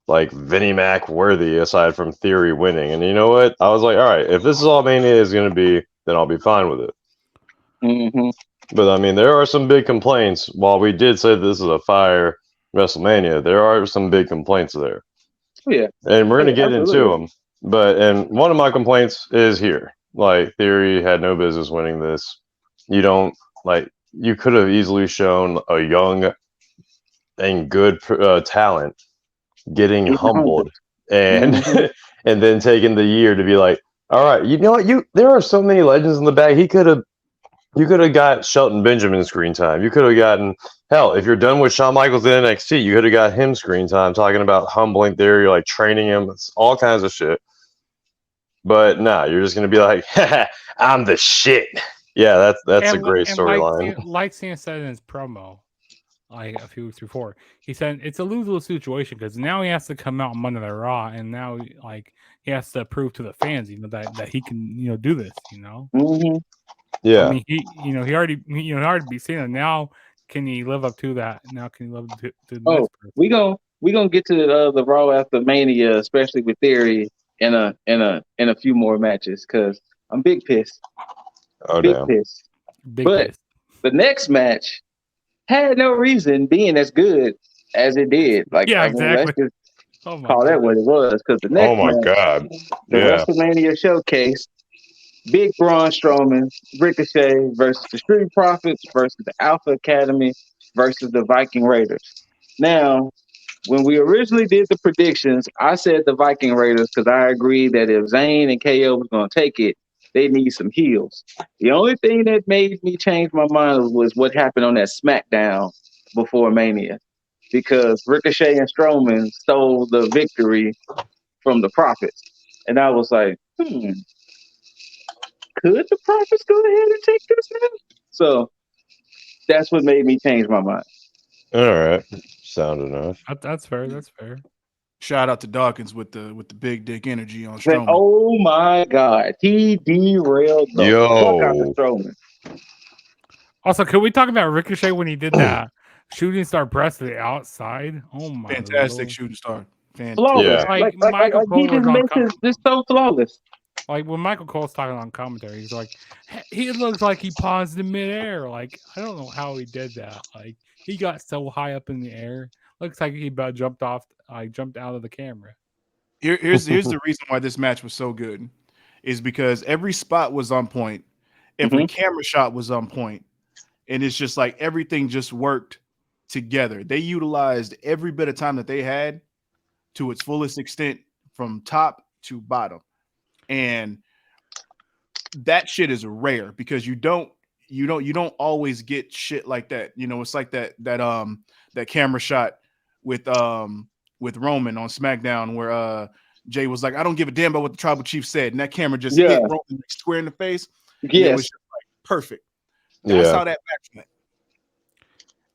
like Vinnie Mac worthy aside from Theory winning. And you know what? I was like, all right, if this is all Mania is going to be, then I'll be fine with it. Mm-hmm. But I mean, there are some big complaints. While we did say this is a fire WrestleMania, there are some big complaints there. Yeah, and we're gonna get into them. And one of my complaints is here. Like Theory had no business winning this. You could have easily shown a young and good talent getting humbled and and then taking the year to be like, all right, you know what? There are so many legends in the back. You could have got Shelton Benjamin screen time. You could have gotten, hell, if you're done with Shawn Michaels in NXT, you could have got him screen time, talking about humbling Theory, like training him, all kinds of shit. But nah, you're just going to be like, I'm the shit. Yeah, that's a great storyline. Like Cena said in his promo, like a few weeks before, he said it's a lose-lose situation because now he has to come out on Monday Night Raw, and now like he has to prove to the fans, that he can, do this, Mm-hmm. Yeah, I mean, he already beat Cena. Now, can he live up to that? Now, can he live up to the next person? we gonna get to the Raw after Mania, especially with Theory in a few more matches, because I'm big pissed. Big pissed. But the next match had no reason being as good as it did. Like, exactly. Let's just call that what it was, because the next match, the WrestleMania showcase. Big Braun Strowman, Ricochet versus the Street Profits versus the Alpha Academy versus the Viking Raiders. Now, when we originally did the predictions, I said the Viking Raiders because I agreed that if Zayn and KO was going to take it, they need some heels. The only thing that made me change my mind was what happened on that SmackDown before Mania, because Ricochet and Strowman stole the victory from the Profits. And I was like, could the Prophets go ahead and take this now? So that's what made me change my mind. All right, sound enough. That's fair. That's fair. Shout out to Dawkins with the big dick energy on And, Strowman. oh my God, he derailed the fuck out of Strowman. Also, could we talk about Ricochet when he did that shooting star press to the outside? Oh my Fantastic Lord. shooting star. Fantastic. Flawless. Yeah. Like, Like Michael he Cole just was on makes this so flawless. like when Michael Cole's talking on commentary, he's like, he looks like he paused in midair. Like, I don't know how he did that. Like, he got so high up in the air. Looks like he about jumped out of the camera. Here's the reason why this match was so good, is because every spot was on point, every camera shot was on point, and it's just like everything just worked together. They utilized every bit of time that they had to its fullest extent from top to bottom, and that shit is rare because you don't always get shit like that. You know, it's like that camera shot with Roman on SmackDown where Jay was like, I don't give a damn about what the tribal chief said, and that camera just hit Roman like square in the face. Yes, it was just like perfect. That's how that match went.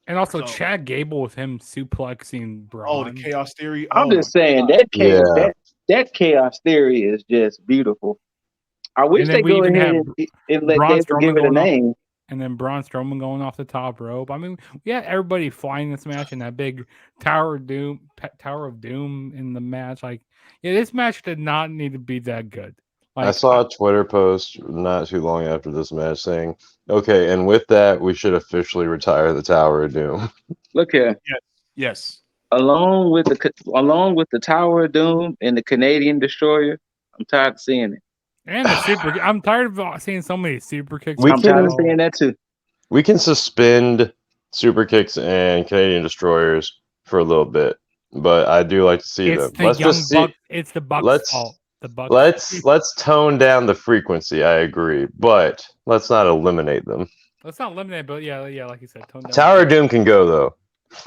And also Chad Gable with him suplexing Braun. Oh, the Chaos Theory. I'm just saying that Chaos Theory is just beautiful. I wish they go ahead and let Gable give it a name. And then Braun Strowman going off the top rope. I mean, we had everybody flying this match and that big Tower of Doom in the match. Like, yeah, this match did not need to be that good. Like, I saw a Twitter post not too long after this match saying, okay, and with that, we should officially retire the Tower of Doom. Look here. Yes. Along with the Tower of Doom and the Canadian Destroyer, I'm tired of seeing it. And the super, I'm tired of seeing so many super kicks. I'm tired of seeing that too. We can suspend super kicks and Canadian Destroyers for a little bit, but I do like to see them. It's the Bucks' fault. The Bucks. Let's tone down the frequency. I agree, but let's not eliminate them. Let's not eliminate, but yeah, like you said, tone down. Tower of Doom can go though.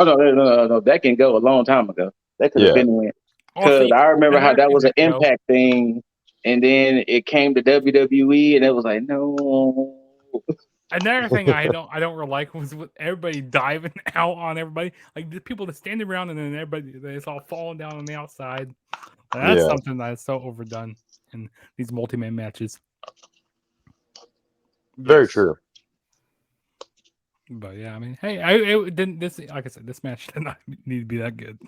Oh no, that can go a long time ago. That could have been win. Because I remember how that was an Impact thing. And then it came to WWE, and it was like, no. Another thing I don't really like was with everybody diving out on everybody, like the people that stand around, and then it's all falling down on the outside. That's something that's so overdone in these multi-man matches. Very true. But yeah, I mean, hey, it didn't. This, like I said, this match did not need to be that good.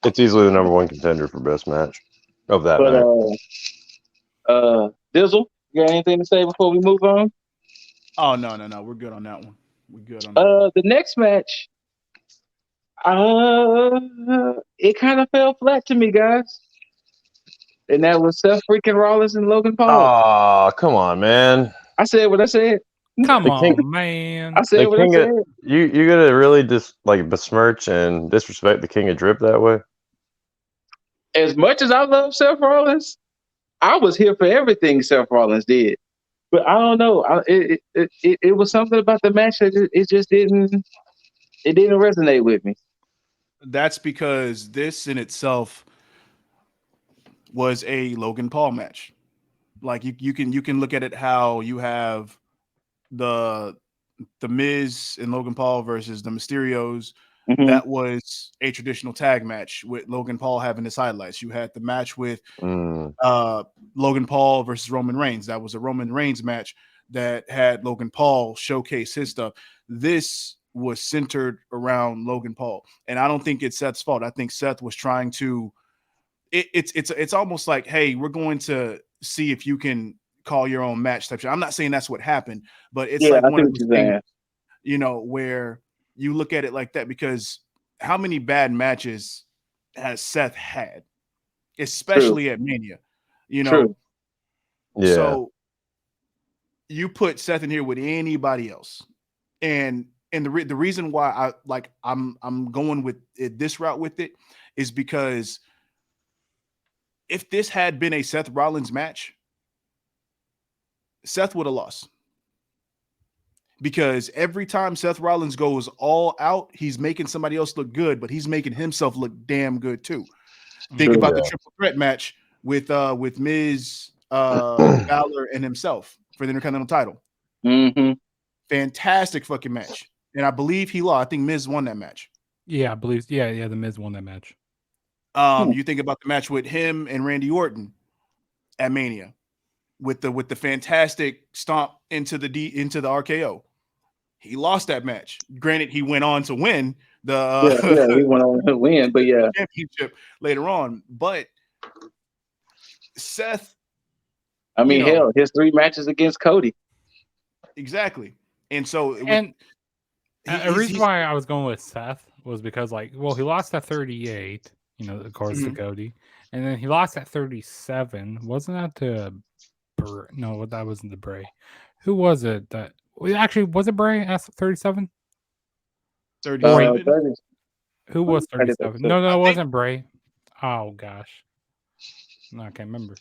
It's easily the number one contender for best match of that night. Dizzle, you got anything to say before we move on? Oh no, we're good on that one. We're good on that. The next match, it kind of fell flat to me, guys. And that was Seth freaking Rollins and Logan Paul. Oh, come on, man! I said what I said. Come on, man! I said what I said. You gonna really just like besmirch and disrespect the King of Drip that way? As much as I love Seth Rollins, I was here for everything Seth Rollins did, but I don't know. It was something about the match that it just didn't resonate with me. That's because this in itself was a Logan Paul match. Like you can look at it how you have the Miz and Logan Paul versus the Mysterios. Mm-hmm. That was a traditional tag match with Logan Paul having his highlights. You had the match with Logan Paul versus Roman Reigns. That was a Roman Reigns match that had Logan Paul showcase his stuff. This was centered around Logan Paul, and I don't think it's Seth's fault. I think Seth was trying to. It's almost like, hey, we're going to see if you can call your own match type shit. I'm not saying that's what happened, but it's like one of those things, where you look at it like that, because how many bad matches has Seth had, especially at Mania, True. Yeah. So you put Seth in here with anybody else, and the reason why I'm going with this route with it is because if this had been a Seth Rollins match, Seth would have lost. Because every time Seth Rollins goes all out, he's making somebody else look good, but he's making himself look damn good too. Think about the triple threat match with Miz, Balor, and himself. for the Intercontinental title. Mm-hmm. Fantastic fucking match. And I believe he lost. I think Miz won that match. Yeah, I believe. Yeah, the Miz won that match. You think about the match with him and Randy Orton at Mania with the fantastic stomp into the RKO. He lost that match. Granted, he went on to win the he went on to win, but yeah, championship later on. But Seth, I mean, hell, his 3 matches against Cody. Exactly, and so a reason why I was going with Seth was because, like, well, he lost at 38, of course, to Cody, and then he lost at 37. Wasn't that to no, that wasn't the Bray. Who was it that actually was it Bray at 37? 37. Who was 37? No, it wasn't Bray. Oh gosh, no, I can't remember.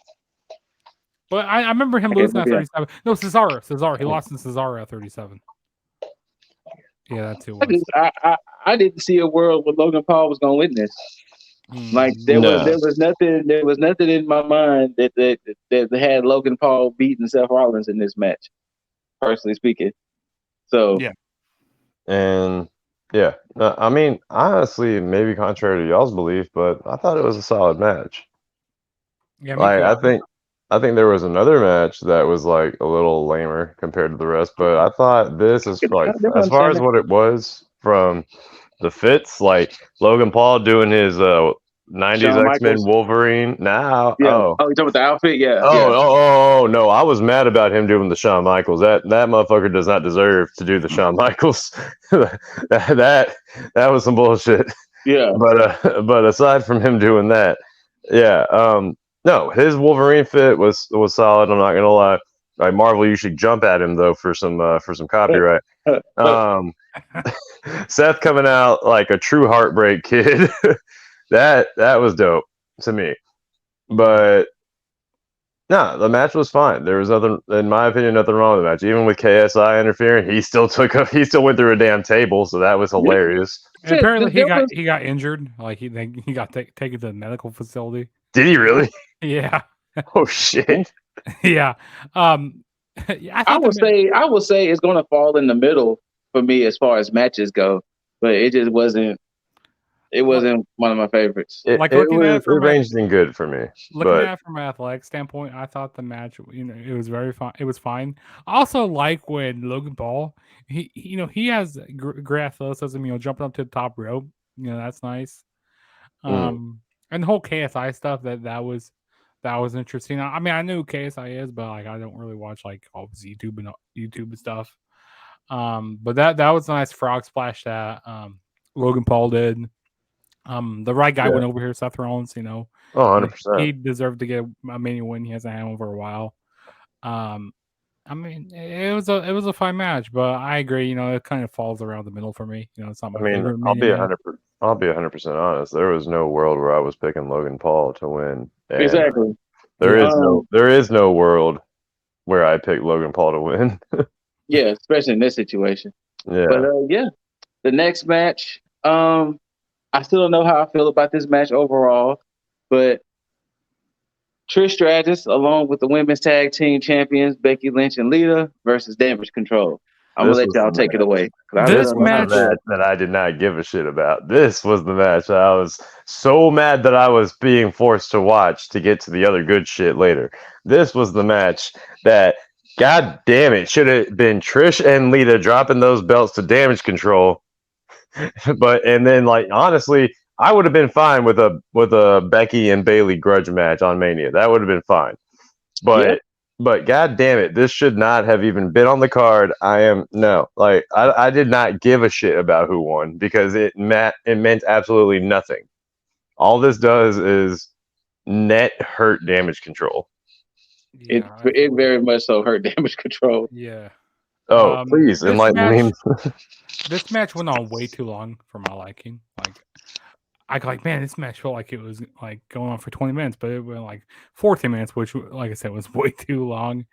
But I remember him losing at 37. No, Cesaro. He lost to Cesaro at 37. Yeah, that's who it was. I didn't see a world where Logan Paul was going to win this. Like there was nothing in my mind that had Logan Paul beating Seth Rollins in this match, personally speaking. So yeah, and yeah, I mean, honestly, maybe contrary to y'all's belief, but I thought it was a solid match. Yeah, like I think there was another match that was like a little lamer compared to the rest, but I thought this is like as far as what it was from the fits, like Logan Paul doing his 90s X-Men Wolverine. Now, you talking about the outfit? Yeah. Oh, no, I was mad about him doing the Shawn Michaels. That motherfucker does not deserve to do the Shawn Michaels. that was some bullshit. Yeah. But aside from him doing that, yeah, no, his Wolverine fit was solid. I'm not gonna lie. Right, Marvel, you should jump at him though for some copyright. Seth coming out like a true heartbreak kid. that was dope to me. But no, the match was fine. There was nothing, in my opinion, nothing wrong with the match. Even with KSI interfering, he still went through a damn table, so that was hilarious. And apparently, he got injured. Like he got taken to the medical facility. Did he really? Yeah. Oh shit. Yeah. I would say it's going to fall in the middle for me as far as matches go, but it just wasn't. It wasn't one of my favorites. It ranged in good for me. Looking at it from an athletic standpoint, I thought the match, it was very fine. It was fine. I also like when Logan Paul, he has great athleticism. Jumping up to the top rope, that's nice. And the whole KSI stuff that was interesting. I mean, I knew who KSI is, but like I don't really watch like all his YouTube and stuff. But that was a nice frog splash that Logan Paul did. The right guy went over here, Seth Rollins. 100%. He deserved to get a Mania win. He hasn't had one for a while. I mean, it was a fine match, but I agree. It kind of falls around the middle for me. It's not my favorite. I'll be 100% honest. There was no world where I was picking Logan Paul to win. And exactly. There is no world where I picked Logan Paul to win. Yeah, especially in this situation. Yeah. But the next match, I still don't know how I feel about this match overall, but Trish Stratus, along with the women's tag team champions Becky Lynch and Lita versus Damage Control. I'm gonna let y'all take it away. This match that I did not give a shit about. This was the match I was so mad that I was being forced to watch to get to the other good shit later. This was the match that, god damn it, should have been Trish and Lita dropping those belts to Damage Control. And then like honestly, I would have been fine with a Becky and Bayley grudge match on Mania. That would have been fine. But god damn it, this should not have even been on the card. I did not give a shit about who won because it meant absolutely nothing. All this does is net hurt Damage Control. Yeah, it very much so hurt Damage Control. Yeah. Oh, please enlighten me. This match went on way too long for my liking. Man, this match felt like it was like going on for 20 minutes, but it went like 14 minutes, which, like I said, was way too long.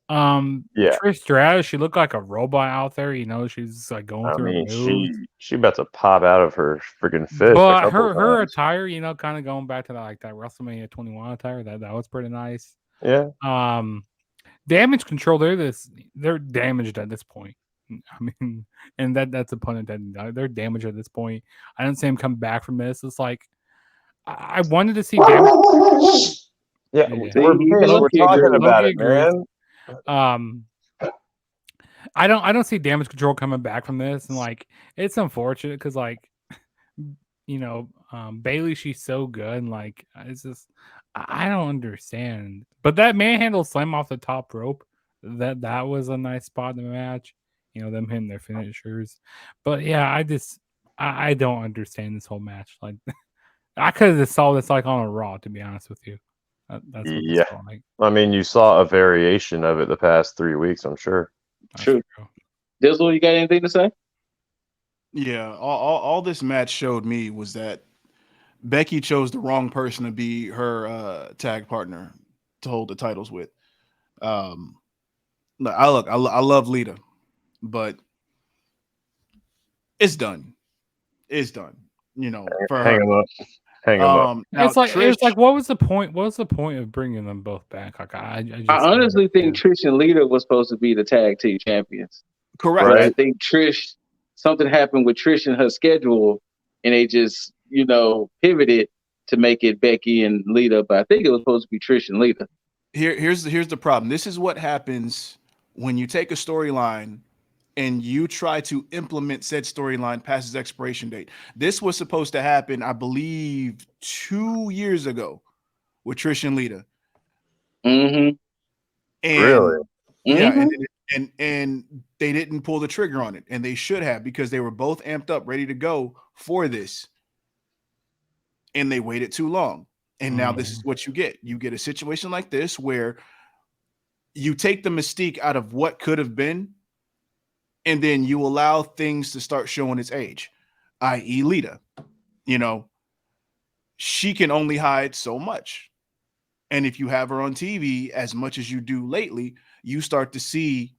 Trish Stratus, she looked like a robot out there. She's like going through her moves. She about to pop out of her freaking fist. But her attire, kind of going back to that WrestleMania 21 attire, that was pretty nice. Yeah. Damage Control, they're damaged at this point. I mean, and that's a pun intended. They're damaged at this point. I don't see him come back from this. It's like I wanted to see damage. Yeah, Yeah. we're talking about it, man. I don't see Damage Control coming back from this, and like it's unfortunate because like Bailey, she's so good, and like it's just I don't understand. But that manhandle slam off the top rope, that was a nice spot in the match. Them hitting their finishers. But yeah, I don't understand this whole match. Like I could have just saw this like on a Raw, to be honest with you. That's what this felt like. I mean, you saw a variation of it the past 3 weeks, I'm sure. True. Dizzle, you got anything to say? Yeah, all this match showed me was that Becky chose the wrong person to be her tag partner to hold the titles with. I love Lita, but it's done. It's done. For Hang her. him up. Hang him up. Now, it's like what was the point? What was the point of bringing them both back? Like I honestly think Trish and Lita was supposed to be the tag team champions. Correct. But I think something happened with Trish and her schedule, and they just pivoted to make it Becky and Lita. But I think it was supposed to be Trish and Lita. Here's the problem. This is what happens when you take a storyline and you try to implement said storyline past its expiration date. This was supposed to happen, I believe, 2 years ago with Trish and Lita. Mm-hmm. And, really? Yeah, mm-hmm. and they didn't pull the trigger on it, and they should have, because they were both amped up, ready to go for this, and they waited too long. And now this is what you get. You get a situation like this where you take the mystique out of what could have been, and then you allow things to start showing its age, i.e. Lita. She can only hide so much. And if you have her on TV as much as you do lately, you start to see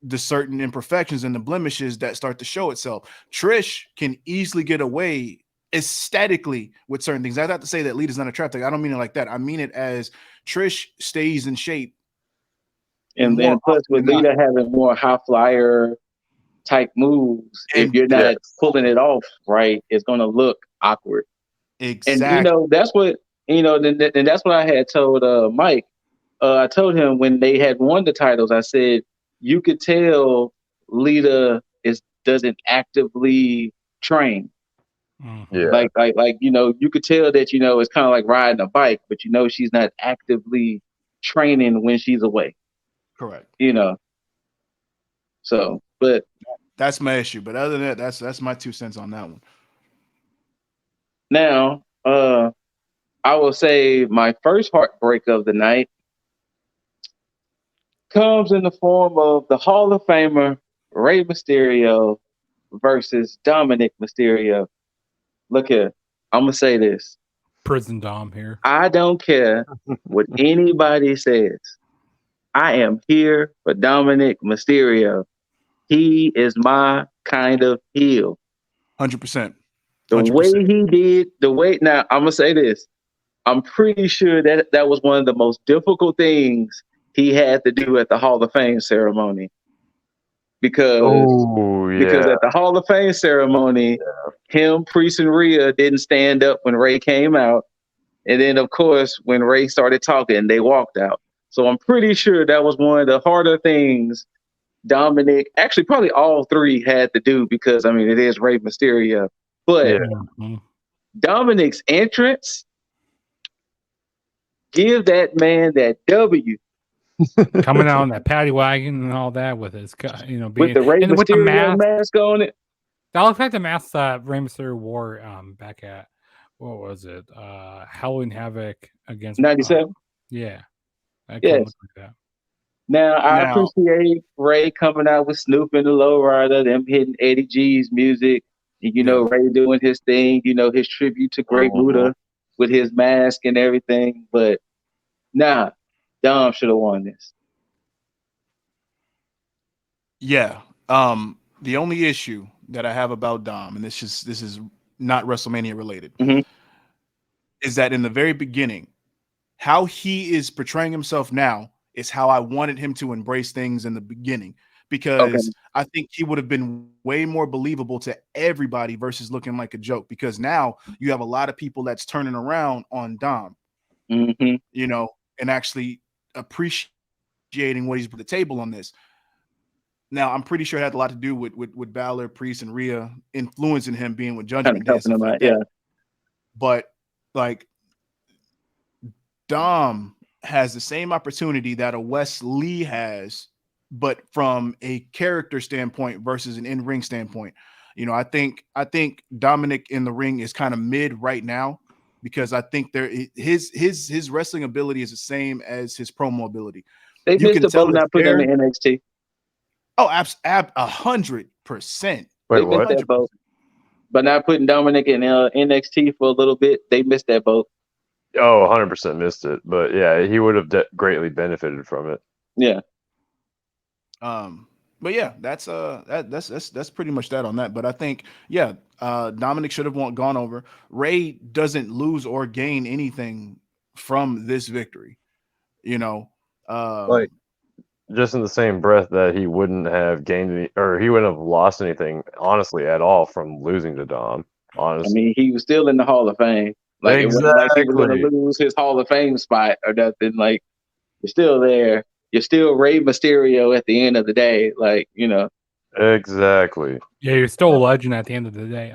the certain imperfections and the blemishes that start to show itself. Trish can easily get away aesthetically with certain things. I have to say that Lita's not attractive. I don't mean it like that. I mean it as Trish stays in shape. And then plus with Lita having more high flyer type moves, if you're not pulling it off right, it's going to look awkward. Exactly. And that's what and that's what I had told Mike. I told him when they had won the titles, I said you could tell Lita doesn't actively train. Yeah. Like you could tell that it's kind of like riding a bike, but she's not actively training when she's away. Correct. So, but that's my issue. But other than that, that's my 2 cents on that one. Now, I will say my first heartbreak of the night comes in the form of the Hall of Famer Rey Mysterio versus Dominic Mysterio. Look here, I'm gonna say this. Prison Dom here. I don't care what anybody says. I am here for Dominic Mysterio. He is my kind of heel. 100%. The way he did, now I'm gonna say this. I'm pretty sure that was one of the most difficult things he had to do at the Hall of Fame ceremony. Because at the Hall of Fame ceremony, him, Priest, and Rhea didn't stand up when Ray came out. And then, of course, when Ray started talking, they walked out. So I'm pretty sure that was one of the harder things Dominic, actually probably all three, had to do, because, I mean, it is Rey Mysterio. But Dominic's entrance, give that man that W. Coming out on that paddy wagon and all that with his, being, with the Rey Mysterio mask on it. That looks like the mask that Rey Mysterio wore back at, what was it? Halloween Havoc against 97. Yeah. Yes. Look like that. Now, I appreciate Ray coming out with Snoop and the Lowrider, them hitting Eddie G's music, and, Ray doing his thing, his tribute to Great Muta with his mask and everything. But Dom should have won this. Yeah. The only issue that I have about Dom, and this is not WrestleMania related, is that in the very beginning, how he is portraying himself now is how I wanted him to embrace things in the beginning, Okay. because I think he would have been way more believable to everybody versus looking like a joke, because now you have a lot of people that's turning around on Dom, Mm-hmm. you know, and actually appreciating what he's put the table on this. Now, I'm pretty sure it had a lot to do with Balor, Priest, and Rhea influencing him being with Kind Judgment of Day and helping stuff them like out. that. Yeah. But like Dom has the same opportunity that a Wes Lee has, but from a character standpoint versus an in-ring standpoint. You know, I think Dominic in the ring is kind of mid right now, because I think his wrestling ability is the same as his promo ability. They You missed can the tell boat not it's putting them there. in NXT. Oh, 100%. Wait, They missed what? that boat. But not putting Dominic in NXT for a little bit, they missed that boat. Oh, 100% missed it. But yeah, he would have greatly benefited from it. Yeah. But yeah, that's pretty much that on that. But I think, yeah, Dominic should have gone over. Ray doesn't lose or gain anything from this victory, you know. Like, just in the same breath that he wouldn't have gained any, or he wouldn't have lost anything, honestly, at all from losing to Dom. I Honestly, mean, he was still in the Hall of Fame. Like, it wasn't like he was going exactly. to lose his Hall of Fame spot or nothing. Like, you're still there. You're still Rey Mysterio at the end of the day. Like, you know. Exactly. Yeah, you're still a legend at the end of the day.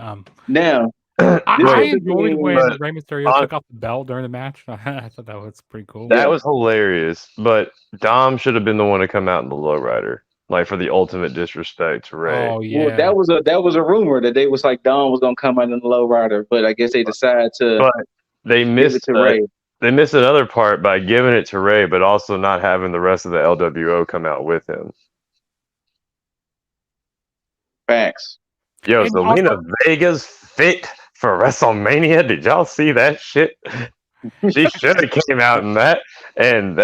Now, I is the enjoyed thing, when but Rey Mysterio took off the belt during the match. I thought that was pretty cool. That was hilarious. But Dom should have been the one to come out in the lowrider, like for the ultimate disrespect to Ray. Oh well, yeah, that was a rumor that they was like Dom was going to come out in the low rider, but I guess they decided to But they give it missed to Ray. They missed another part by giving it to Ray, but also not having the rest of the LWO come out with him. Facts. Yo, And Zelina also- Vega's fit for WrestleMania. Did y'all see that shit? She should have came out in that, and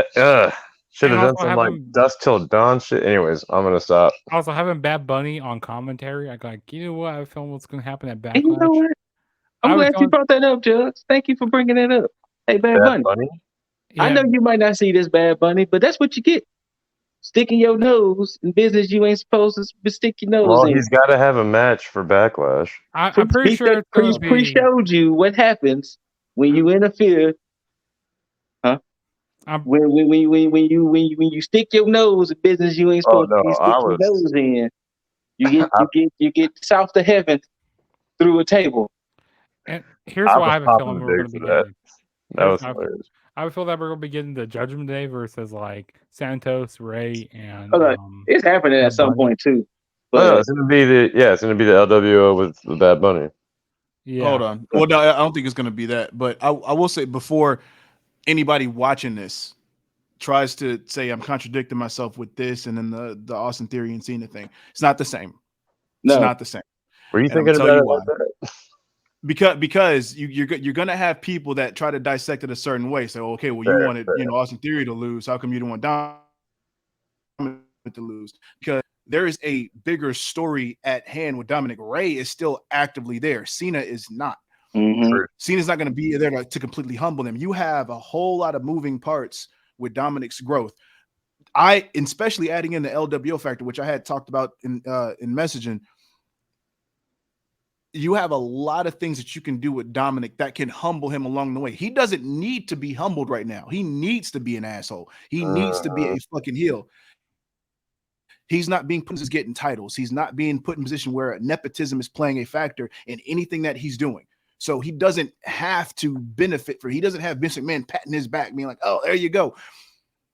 should have And done also some like having- Dusk Till Dawn shit. Anyways, I'm gonna stop. Also, having Bad Bunny on commentary, I like, you know what? I feel what's going to happen at Backlash. And you know what? I'm glad you brought that up, Juggs. Thank you for bringing that up. Hey, Bad Bunny. I know you might not see this, Bad Bunny, but that's what you get. Sticking your nose in business you ain't supposed to stick your nose Well, in. he's got to have a match for Backlash. I'm pretty sure it's going to be. Pre-showed you what happens when you interfere. Huh? When you stick your nose in business you ain't supposed to be sticking your nose in. You get south to heaven through a table. And here's why I have a feeling we're going to be getting. That was hilarious. I feel that we're going to be getting the Judgment Day versus like Santos, Ray, and it's happening at some point too. But it's gonna be the LWO with the Bad Bunny. Yeah. Hold on. Well, no, I don't think it's gonna be that. But I will say, before anybody watching this tries to say I'm contradicting myself with this and then the Austin Theory and Cena thing, it's not the same. It's not the same. Were you thinking about it like that? Because you're gonna have people that try to dissect it a certain way. So okay, well, you wanted Austin Theory to lose. How come you don't want Dominic to lose? Because there is a bigger story at hand with Dominic. Ray is still actively there. Cena is not. Mm-hmm. Cena's not going to be there to completely humble him. You have a whole lot of moving parts with Dominic's growth. Especially adding in the LWO factor, which I had talked about in messaging. You have a lot of things that you can do with Dominic that can humble him along the way. He doesn't need to be humbled right now. He needs to be an asshole. He needs to be a fucking heel. He's not being put as getting titles. He's not being put in a position where nepotism is playing a factor in anything that he's doing. So he doesn't have to benefit he doesn't have Vince McMahon patting his back, being like, oh, there you go.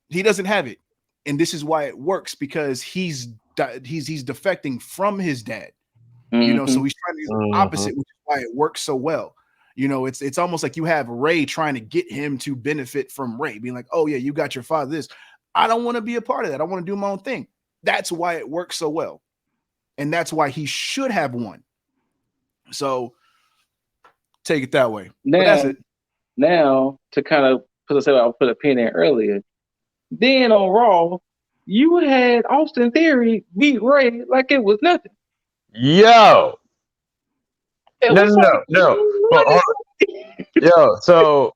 He doesn't have it. And this is why it works, because he's defecting from his dad. You know, so he's trying to do the opposite, which is why it works so well. You know, it's almost like you have Ray trying to get him to benefit from Ray, being like, oh yeah, you got your father this. I don't want to be a part of that. I want to do my own thing. That's why it works so well. And that's why he should have won. So take it that way. Now, but that's it. Now to kind of put a pin in earlier. Then on Raw, you had Austin Theory beat Ray like it was nothing. Yo. No. Yo, so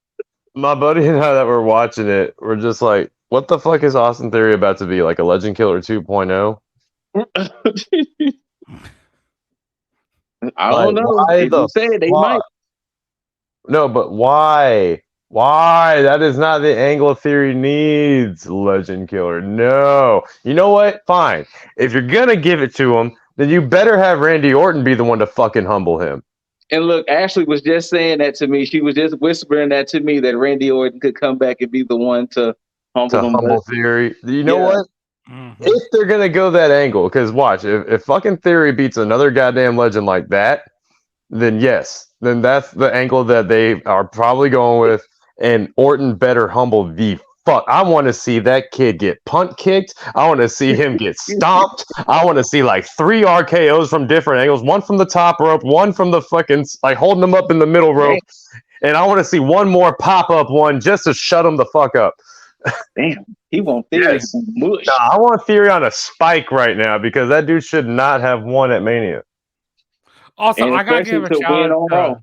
my buddy and I that were watching it were just like, What the fuck is Austin Theory about to be? Like a Legend Killer 2.0? I Like, don't know. why If you the say they fuck? might. No, but why? Why? That is not the angle Theory needs, Legend Killer. No. You know what? Fine. If you're gonna give it to him, then you better have Randy Orton be the one to fucking humble him. And look, Ashley was just saying that to me. She was just whispering that to me that Randy Orton could come back and be the one to humble him. Humble Theory. You know Yeah. what? If they're gonna go that angle, because watch, if fucking Theory beats another goddamn legend like that, then yes, then that's the angle that they are probably going with. And Orton better humble the fuck. I want to see that kid get punt kicked. I want to see him get stomped. I want to see like 3 RKOs from different angles, one from the top rope, one from the fucking like holding him up in the middle rope, and I want to see one more pop up one just to shut him the fuck up. Damn, he won't Theory Yes. mush. Nah, I want Theory on a spike right now because that dude should not have won at Mania. Also, And I gotta especially give a to shout win out on Raw.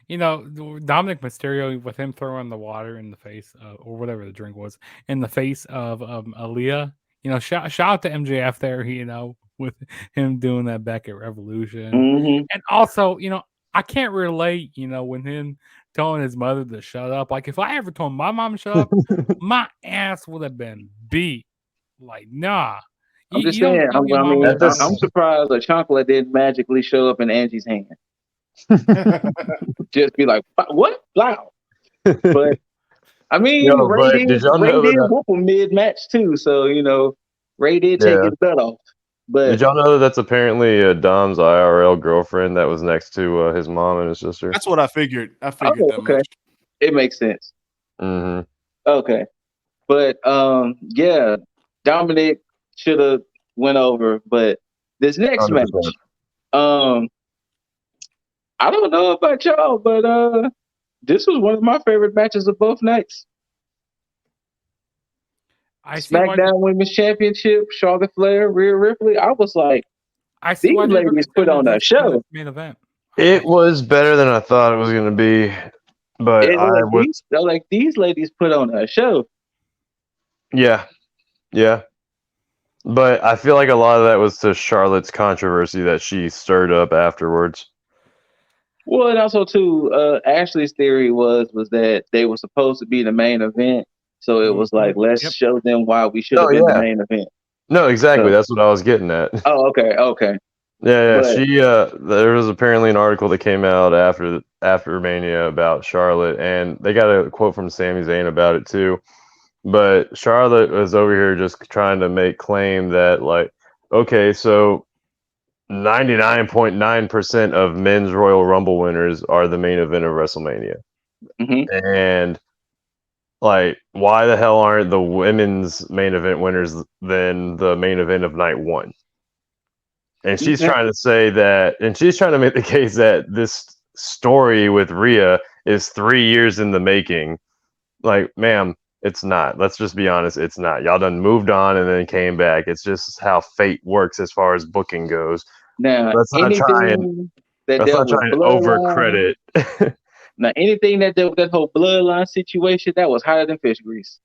you know, Dominic Mysterio with him throwing the water in the face or whatever the drink was in the face of Aaliyah. You know, shout out to MJF there. You know, with him doing that back at Revolution, and also, you know, I can't relate. You know, when him telling his mother to shut up. Like if I ever told my mom to shut up, my ass would have been beat. Like nah. I'm just saying. I'm surprised a chocolate didn't magically show up in Angie's hand. Just be like, what? Wow. But I mean, Ray did whoop him mid-match too. So you know, Ray did take his bet off. But did y'all know that that's apparently Dom's IRL girlfriend that was next to his mom and his sister? That's what I figured. That much. It makes sense. Mm-hmm. Okay, but yeah, Dominic should have went over, but this next 100%. match, I don't know about y'all, but this was one of my favorite matches of both nights. SmackDown Women's Championship, Charlotte Flair, Rhea Ripley. I was like, these ladies put on a show. Main event. It was better than I thought it was going to be, but these ladies put on a show. Yeah, but I feel like a lot of that was to Charlotte's controversy that she stirred up afterwards. Well, and also too, Ashley's theory was that they were supposed to be the main event, so it was like let's show them why we should have been the main event. No, exactly. That's what I was getting at. Oh, okay. Yeah. She there was apparently an article that came out after Mania about Charlotte, and they got a quote from Sami Zayn about it too. But Charlotte was over here just trying to make claim that like, okay, so 99.9% of men's Royal Rumble winners are the main event of WrestleMania. And like, why the hell aren't the women's main event winners then the main event of night one? And she's trying to say that, and she's trying to make the case that this story with Rhea is 3 years in the making. Like, ma'am, it's not. Let's just be honest. It's not. Y'all done moved on and then came back. It's just how fate works as far as booking goes. Now, let's not try and over credit. Now, anything that dealt with that whole bloodline situation, that was hotter than fish grease.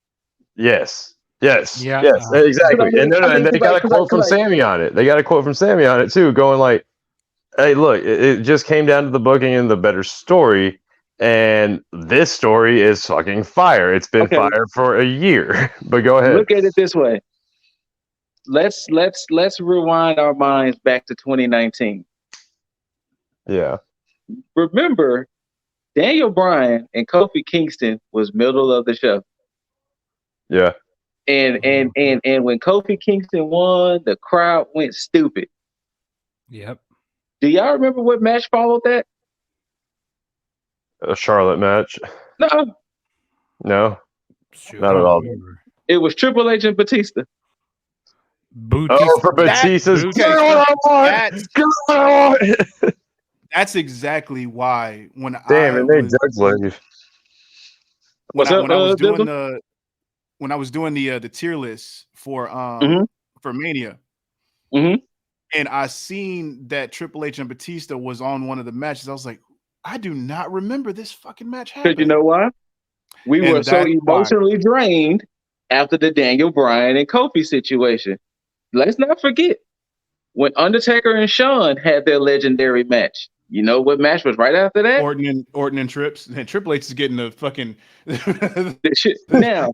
Yes, exactly. And they got a quote from Sami on it. They got a quote from Sami on it too, going like, "Hey, look, it just came down to the booking and the better story." And this story is fucking fire. It's been fire for a year. But go ahead. Look at it this way. Let's rewind our minds back to 2019. Yeah. Remember, Daniel Bryan and Kofi Kingston was middle of the show. Yeah. And when Kofi Kingston won, the crowd went stupid. Yep. Do y'all remember what match followed that? A Charlotte match? No. Not at all. It was Triple H and Batista. Oh, for Batista's That's exactly why when I was doing the tier list for Mania, and I seen that Triple H and Batista was on one of the matches, I was like, I do not remember this fucking match happening. Because you know why? We were so emotionally drained after the Daniel Bryan and Kofi situation. Let's not forget when Undertaker and Shawn had their legendary match. You know what match was right after that? Orton and Trips. And Triple H is getting the fucking Now,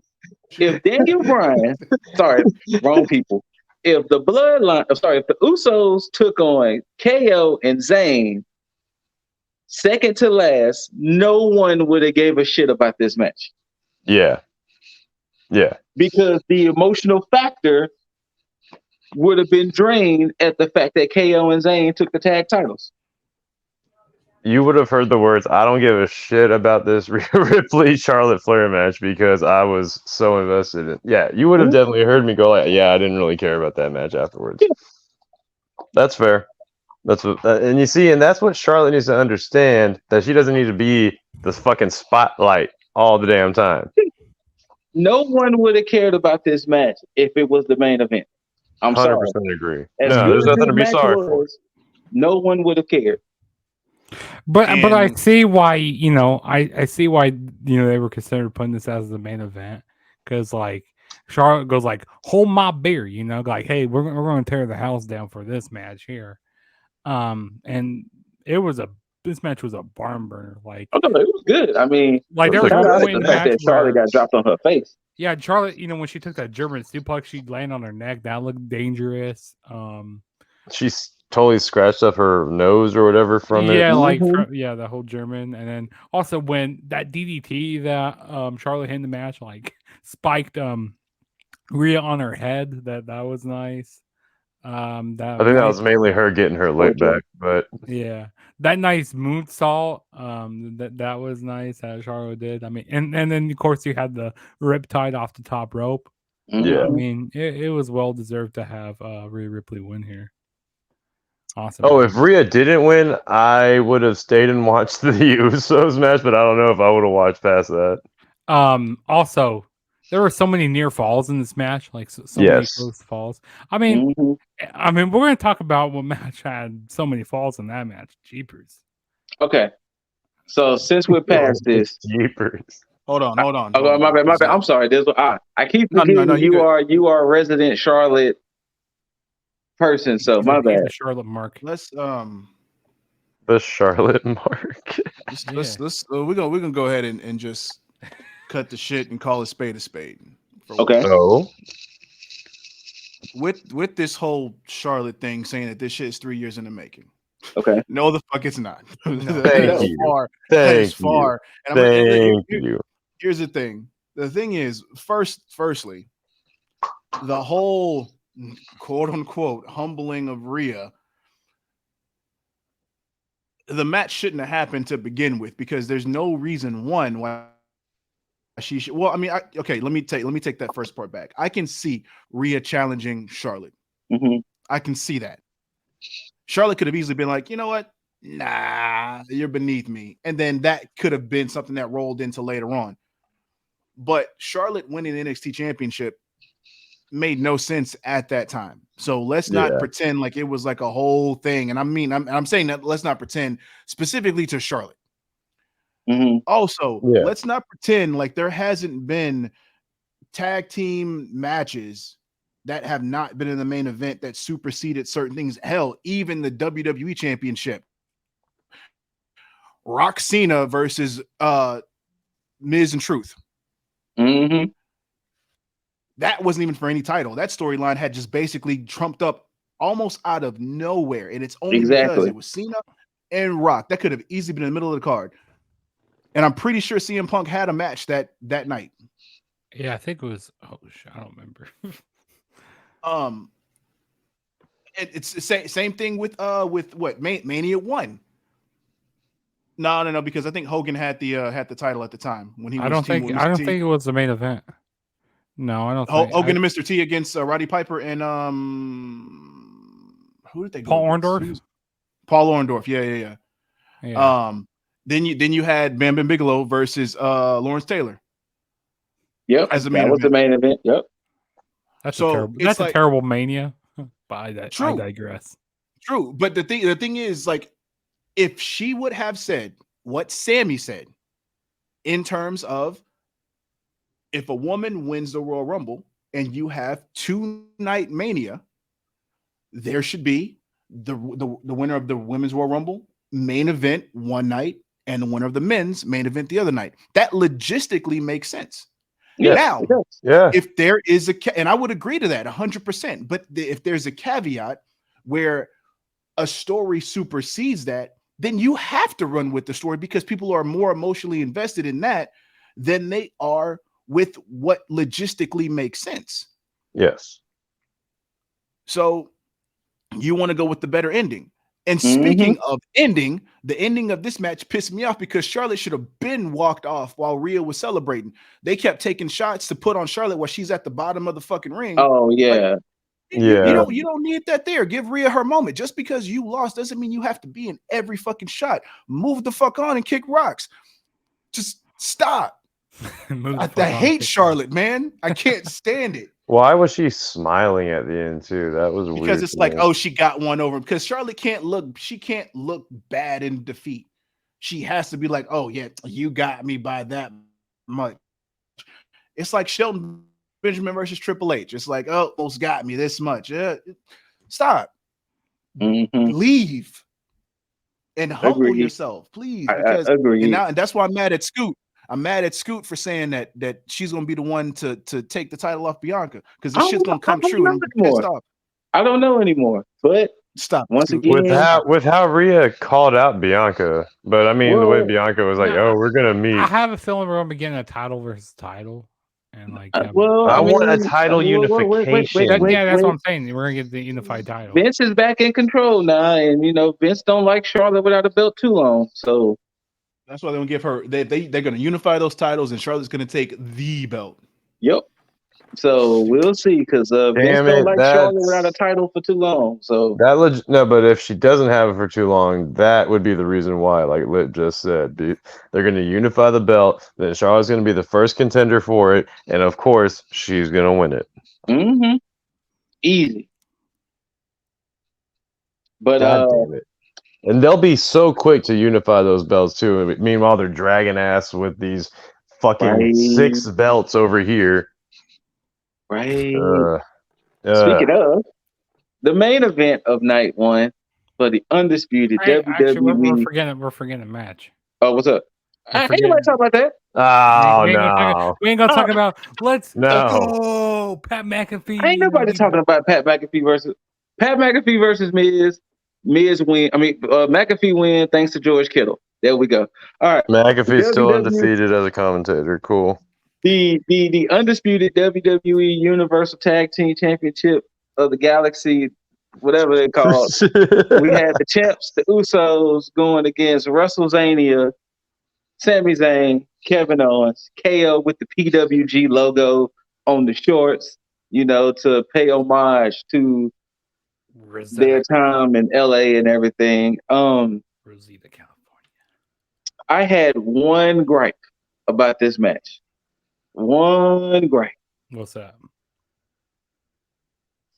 if Daniel Bryan, sorry, wrong people. If the bloodline, if the Usos took on KO and Zayn, second to last, no one would have gave a shit about this match. Yeah. Because the emotional factor would have been drained at the fact that KO and Zayn took the tag titles. You would have heard the words, I don't give a shit about this Ripley Charlotte Flair match because I was so invested in. Yeah, you would have definitely heard me go like, yeah, I didn't really care about that match afterwards. Yeah. That's fair. That's what, and you see, and that's what Charlotte needs to understand, that she doesn't need to be this fucking spotlight all the damn time. No one would have cared about this match if it was the main event. I'm 100% sorry. Agree. As no, there's nothing to be sorry for. No one would have cared. But I see why, I see why, they were considered putting this as the main event, because like Charlotte goes like, hold my beer, like, hey, we're going to tear the house down for this match here. And this match was a barn burner. Like, oh, no, it was good. I mean, like there was one point in the match that Charlotte got dropped on her face. Yeah, Charlotte, when she took that German suplex, she'd land on her neck. That looked dangerous. She's totally scratched up her nose or whatever from it. Yeah, like the whole German, and then also when that DDT that Charlotte hit in the match, like spiked Rhea on her head. That was nice. I think that was mainly her getting her leg back, but yeah, that nice moonsault. That was nice that Charlotte did. I mean, and then of course you had the riptide off the top rope. Yeah, I mean it was well deserved to have Rhea Ripley win here. Awesome. Oh, if Rhea didn't win, I would have stayed and watched the Usos match, but I don't know if I would have watched past that. Also, there were so many near falls in this match, like so many close falls. I mean, we're going to talk about what match had so many falls in that match. Jeepers. Okay, so since we're past this, Jeepers. Hold on. Oh, my bad. I'm sorry. I keep forgetting you are a resident Charlotte person, so my bad. The Charlotte mark. Let's the Charlotte mark. Let's we're gonna go ahead and just cut the shit and call a spade a spade. Okay. So with this whole Charlotte thing, saying that this shit is 3 years in the making. Okay. No, the fuck it's not. Thank you. Thank you. Here's the thing. The thing is, firstly, the whole quote unquote humbling of Rhea. The match shouldn't have happened to begin with, because there's no reason why she should. Well, I mean, okay, let me take that first part back. I can see Rhea challenging Charlotte. Mm-hmm. I can see that. Charlotte could have easily been like, you know what? Nah, you're beneath me. And then that could have been something that rolled into later on. But Charlotte winning the NXT championship made no sense at that time. So let's not pretend like it was like a whole thing. And I mean, I'm saying that let's not pretend specifically to Charlotte. Mm-hmm. Also, let's not pretend like there hasn't been tag team matches that have not been in the main event that superseded certain things. Hell, even the WWE championship. Rock Cena versus Miz and Truth. Mm-hmm. That wasn't even for any title. That storyline had just basically trumped up almost out of nowhere. And it's only because it was Cena and Rock. That could have easily been in the middle of the card. And I'm pretty sure CM Punk had a match that night. Yeah, I think it was. Oh shit, I don't remember. It's the same thing with what Mania 1. No, because I think Hogan had the title at the time when he was. I don't think it was the main event. No, I don't think Hogan and Mr. T against Roddy Piper and who did they go? Paul Orndorff. Paul Orndorff, yeah. Then you had Bam Bam Bigelow versus Lawrence Taylor. Yep, as the main event. Yep. That's a terrible Mania. I digress. True, but the thing is, like, if she would have said what Sammy said in terms of if a woman wins the Royal Rumble and you have 2-night Mania, there should be the winner of the women's Royal Rumble main event one night and the winner of the men's main event the other night. That logistically makes sense. Yeah. Now, Yeah. if there is and I would agree to that 100%, but if there's a caveat where a story supersedes that, then you have to run with the story because people are more emotionally invested in that than they are with what logistically makes sense. Yes. So you want to go with the better ending. And speaking of ending, the ending of this match pissed me off because Charlotte should have been walked off while Rhea was celebrating. They kept taking shots to put on Charlotte while she's at the bottom of the fucking ring. Oh yeah. Like, you don't need that there. Give Rhea her moment. Just because you lost doesn't mean you have to be in every fucking shot. Move the fuck on and kick rocks. Just stop. I hate Charlotte, man. I can't stand it. Why was she smiling at the end too? That was weird. Because it's like, oh, she got one over. Because Charlotte can't look bad in defeat. She has to be like, oh yeah, you got me by that much. It's like Shelton Benjamin versus Triple H. It's like, oh, almost got me this much. Stop. Leave and humble yourself, please. Because I agree. And that's why I'm mad at Scoot. I'm mad at Scoot for saying that she's gonna be the one to take the title off Bianca because this shit's gonna come true. And I'm pissed off. I don't know anymore, but stop once again with how Rhea called out Bianca, but I mean the way Bianca was like, "Oh, we're gonna meet." I have a feeling we're gonna be getting a title versus title, and like, I want a title unification. Yeah, that's what I'm saying. We're gonna get the unified title. Vince is back in control now, and Vince don't like Charlotte without a belt too long, so. That's why they're gonna give her. They're gonna unify those titles, and Charlotte's gonna take the belt. Yep. So we'll see, because Vince don't like Charlotte without a title for too long. So no, but if she doesn't have it for too long, that would be the reason why. Like Lit just said, they're gonna unify the belt. Then Charlotte's gonna be the first contender for it, and of course, she's gonna win it. Easy. But God damn it. And they'll be so quick to unify those belts too. Meanwhile, they're dragging ass with these fucking 6 belts over here. Right. Speaking of, the main event of night 1 for the undisputed WWE. Actually, we're forgetting a match. Oh, what's up? Ain't nobody talk about that. Oh no, we ain't gonna talk about. Let's go, Pat McAfee. Ain't nobody talking about Pat McAfee versus Miz. Miz win. I mean, McAfee win thanks to George Kittle. There we go. All right. McAfee's still undefeated as a commentator. Cool. The undisputed WWE Universal Tag Team Championship of the Galaxy, whatever they call it. We had the champs, the Usos, going against WrestleMania, Sami Zayn, Kevin Owens, KO with the PWG logo on the shorts, to pay homage to their time in LA and everything. Rosita, California. I had one gripe about this match. One gripe. What's that?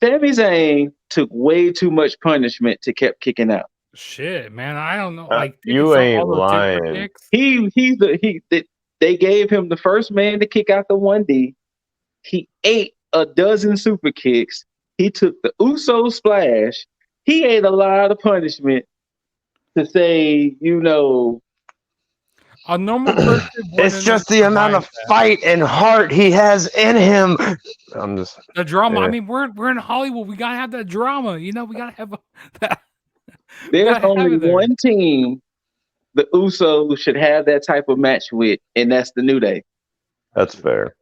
Sami Zayn took way too much punishment to kept kicking out. Shit, man, I don't know. Like you ain't lying. They gave him the first man to kick out the 1D. He ate a dozen super kicks. He took the Uso splash. He ate a lot of punishment to say, a normal person. It's just the amount of fight and heart he has in him. I'm just the drama. Yeah. I mean, we're in Hollywood. We gotta have that drama. We gotta have that. There's only one team the Usos should have that type of match with, and that's the New Day. That's fair.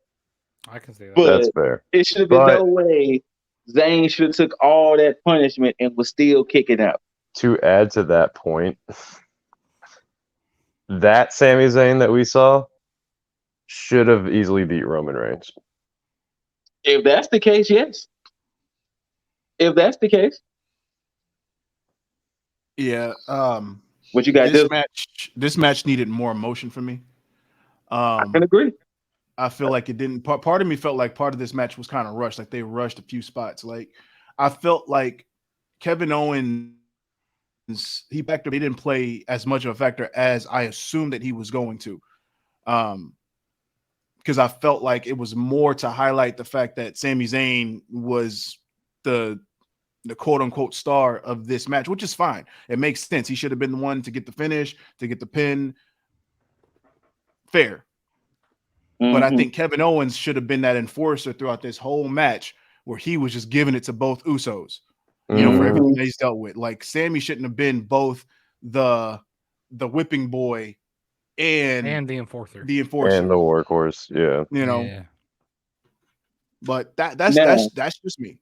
I can see that. But that's fair. It should have been no way Zayn should have took all that punishment and was still kicking out. To add to that point, that Sami Zayn that we saw should have easily beat Roman Reigns. If that's the case, yes. If that's the case. Yeah. What you guys do? This match needed more emotion for me. I can agree. I feel like it didn't. Part of me felt like part of this match was kind of rushed. Like they rushed a few spots. Like I felt like Kevin Owens, he didn't play as much of a factor as I assumed that he was going to. Because because I felt like it was more to highlight the fact that Sami Zayn was the quote unquote star of this match, which is fine. It makes sense. He should have been the one to get the finish, to get the pin. Fair. But I think Kevin Owens should have been that enforcer throughout this whole match where he was just giving it to both Usos, you know, for everything that he's dealt with. Like Sammy shouldn't have been both the whipping boy and the enforcer. And the workhorse. Yeah. You know. Yeah. But that's just me.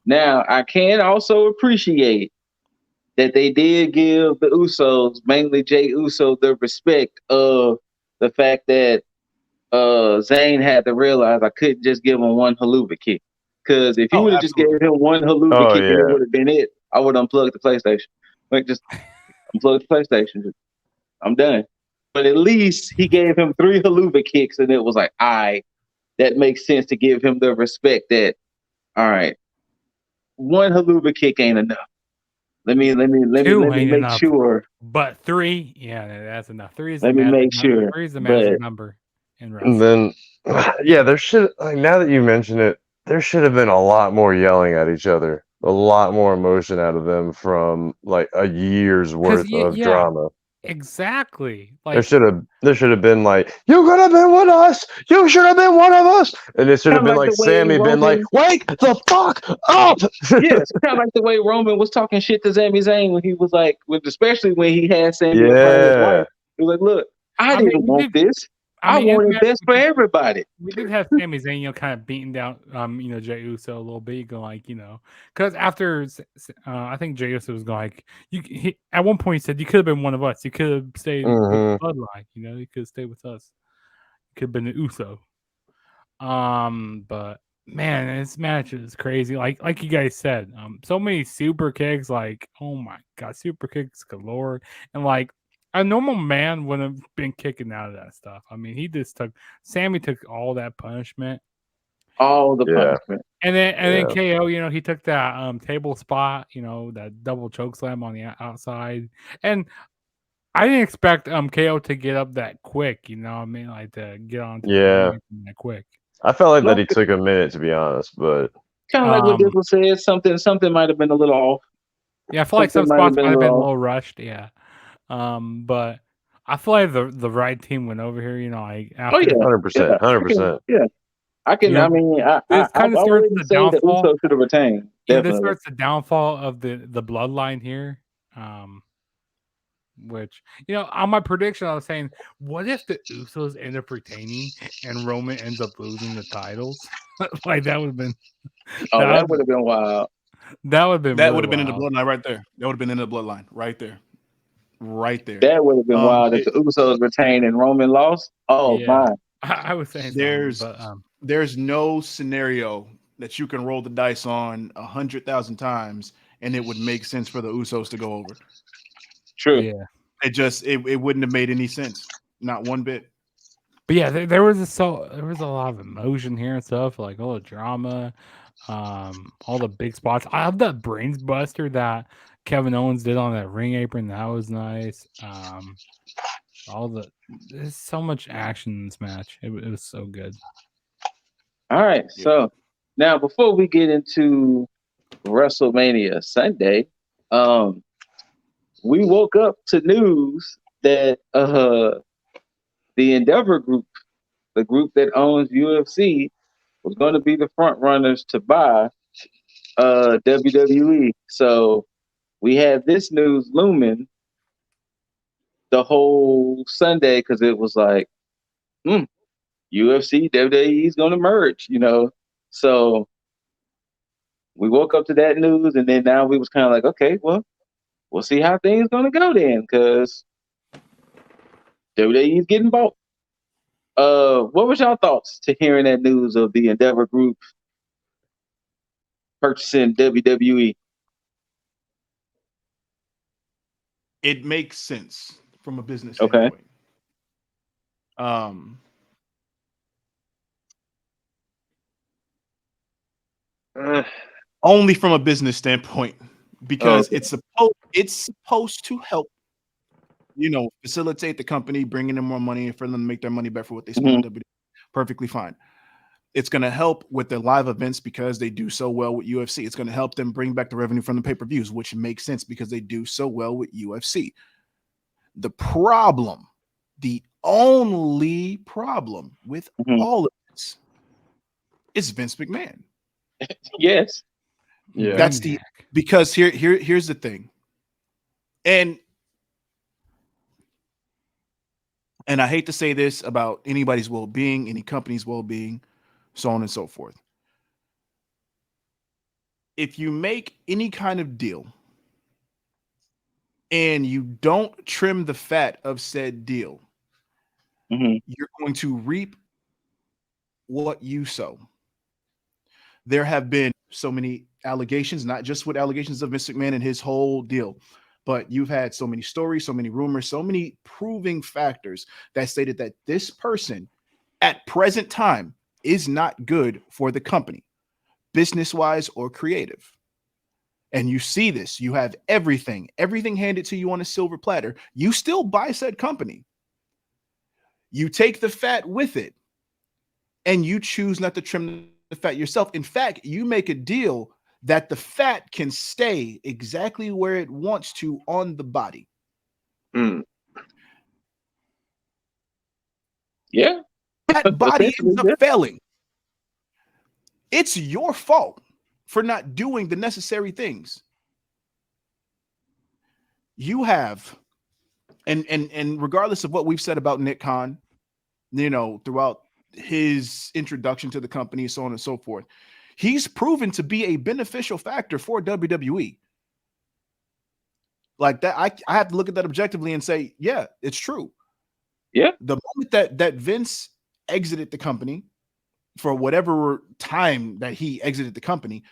Now I can also appreciate that they did give the Usos, mainly Jey Uso, the respect of the fact that Zayn had to realize I couldn't just give him one haluva kick. Because if he would have just gave him one haluva kick and it would have been it, I would unplug the PlayStation. Like, just unplug the PlayStation. I'm done. But at least he gave him 3 haluva kicks, and it was like, that makes sense to give him the respect that, all right, one haluva kick ain't enough. Let me make sure. But 3, yeah, that's enough. 3 is let me make sure. 3 is the magic number in wrestling. And then, yeah, there should, like, now that you mention it, there should have been a lot more yelling at each other, a lot more emotion out of them from like a year's worth of drama. Exactly. Like, there should have been like, you could have been with us. You should have been one of us. And it should have been like Sammy been like, wake the fuck up. Yes, kind of like the way Roman was talking shit to Sami Zayn when he was like, especially when he had Sammy in front of his wife. He was like, look, I didn't want this. I wanted best for everybody. We did have Sami Zayn, kind of beating down, Jey Uso a little bit, going like, because after I think Jey Uso was going like, at one point he said, you could have been one of us. You could have stayed with the bloodline. You could have stayed with us. You could have been an Uso. But man, this match is crazy. Like you guys said, so many super kicks. Like, oh my god, super kicks galore, and like. A normal man wouldn't have been kicking out of that stuff. I mean, Sammy took all that punishment. All the punishment. And then KO, he took that table spot, that double choke slam on the outside. And I didn't expect KO to get up that quick, like to get on that quick. I felt like that he took a minute, to be honest, but kind of like what Dizzle said, something might have been a little off. Yeah, I feel like some spots might have been a little rushed, yeah. But I feel like the right team went over here, like after 100%. Yeah. I can I kind of starts the downfall. Uso should have retained. This starts the downfall of the bloodline here. Which, on my prediction, I was saying, what if the Usos end up retaining and Roman ends up losing the titles? Like that would have been that would have been wild. That would have been in the bloodline right there. That would have been in the bloodline right there. Right there. That would have been wild if the Usos retained and Roman lost. Oh my! I was saying there's no scenario that you can roll the dice on 100,000 times and it would make sense for the Usos to go over. True. Yeah. It wouldn't have made any sense. Not one bit. But yeah, there was a lot of emotion here and stuff, like all the drama, all the big spots. I love that brains buster that Kevin Owens did on that ring apron. That was nice. There's so much action in this match. It was so good. All right. So now before we get into WrestleMania Sunday, we woke up to news that the Endeavor Group, the group that owns UFC, was going to be the front runners to buy WWE. So we had this news looming the whole Sunday because it was like, UFC, WWE is going to merge, So we woke up to that news, and then now we was kind of like, okay, well, we'll see how things going to go then because WWE is getting bought. What was y'all thoughts to hearing that news of the Endeavor Group purchasing WWE? It makes sense from a business standpoint. Only from a business standpoint, because it's supposed to help, facilitate the company, bringing in more money for them to make their money back for what they spend on WWE. Perfectly fine. It's going to help with their live events because they do so well with UFC. It's going to help them bring back the revenue from the pay-per-views, which makes sense because they do so well with UFC. The problem, the only problem with all of this is Vince McMahon. Yes. Yeah. That's because here's the thing. And I hate to say this about anybody's well-being, any company's well-being, so on and so forth. If you make any kind of deal and you don't trim the fat of said deal, you're going to reap what you sow. There have been so many allegations, not just with allegations of Vince McMahon and his whole deal, but you've had so many stories, so many rumors, so many proving factors that stated that this person at present time is not good for the company, business-wise or creative. And you see this, you have everything handed to you on a silver platter. You still buy said company. You take the fat with it and you choose not to trim the fat yourself. In fact, you make a deal that the fat can stay exactly where it wants to on the body. Yeah. That body ends up failing. It's your fault for not doing the necessary things. You have, and regardless of what we've said about Nick Khan, throughout his introduction to the company, so on and so forth, he's proven to be a beneficial factor for WWE. Like that, I have to look at that objectively and say, yeah, it's true. Yeah. The moment that Vince exited the company, for whatever time that he exited the company,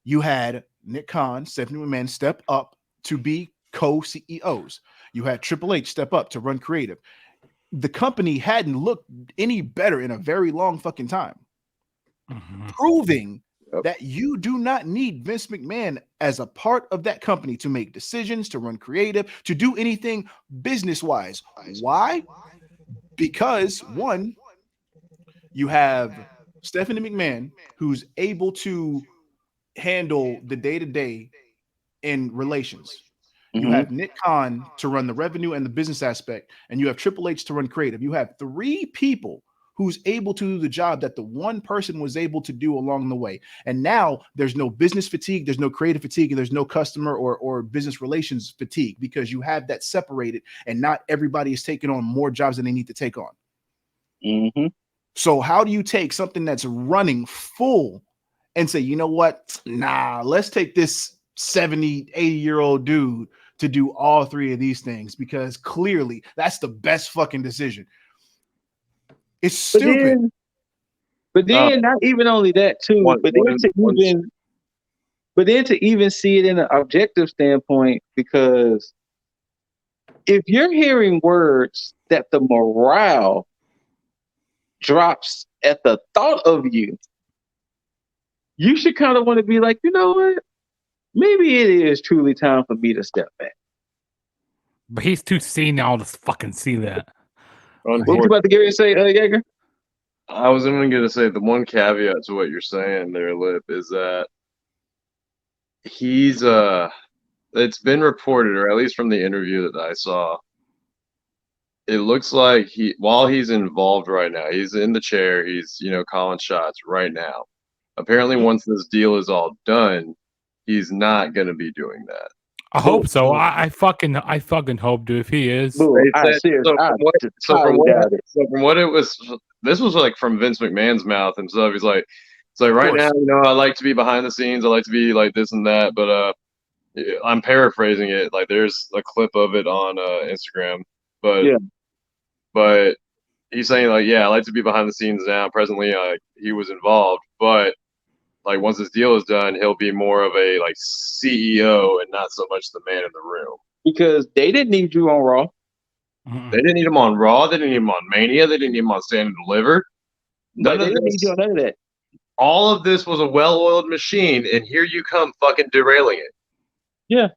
you had Nick Khan, Stephanie McMahon step up to be co-CEOs. You had Triple H step up to run creative. The company hadn't looked any better in a very long fucking time. Proving that you do not need Vince McMahon as a part of that company to make decisions, to run creative, to do anything business-wise. Why? Because one, you have Stephanie McMahon, who's able to handle the day-to-day in relations. You have Nick Khan to run the revenue and the business aspect, and you have Triple H to run creative. You have three people who's able to do the job that the one person was able to do along the way. And now there's no business fatigue, there's no creative fatigue, and there's no customer or business relations fatigue because you have that separated, and not everybody is taking on more jobs than they need to take on. So how do you take something that's running full and say, you know what? Nah, let's take this 70, 80-year-old dude to do all three of these things because clearly that's the best fucking decision. It's stupid. But then not even only that too, but then to even see it in an objective standpoint, because if you're hearing words that the morale drops at the thought of you, you should kind of want to be like, you know what? Maybe it is truly time for me to step back. But he's too senile to fucking see that. What you about to get ready to say, Jaeger? I was only going to say the one caveat to what you're saying there, Lip, is that he's it's been reported, or at least from the interview that I saw, it looks like while he's involved right now, he's in the chair, he's calling shots right now. Apparently, once this deal is all done, he's not going to be doing that. I hope so. I fucking hope, dude. If he is, from what it was, this was like from Vince McMahon's mouth himself. He's like, it's like right now, I like to be behind the scenes. I like to be like this and that. But I'm paraphrasing it. Like there's a clip of it on Instagram. But he's saying like, yeah, I like to be behind the scenes now. Presently, he was involved, but like once this deal is done, he'll be more of a like CEO and not so much the man in the room. Because they didn't need you on Raw. They didn't need him on Raw. They didn't need him on Mania. They didn't need him on Stand and Deliver. None of that. All of this was a well-oiled machine, and here you come fucking derailing it. Yeah.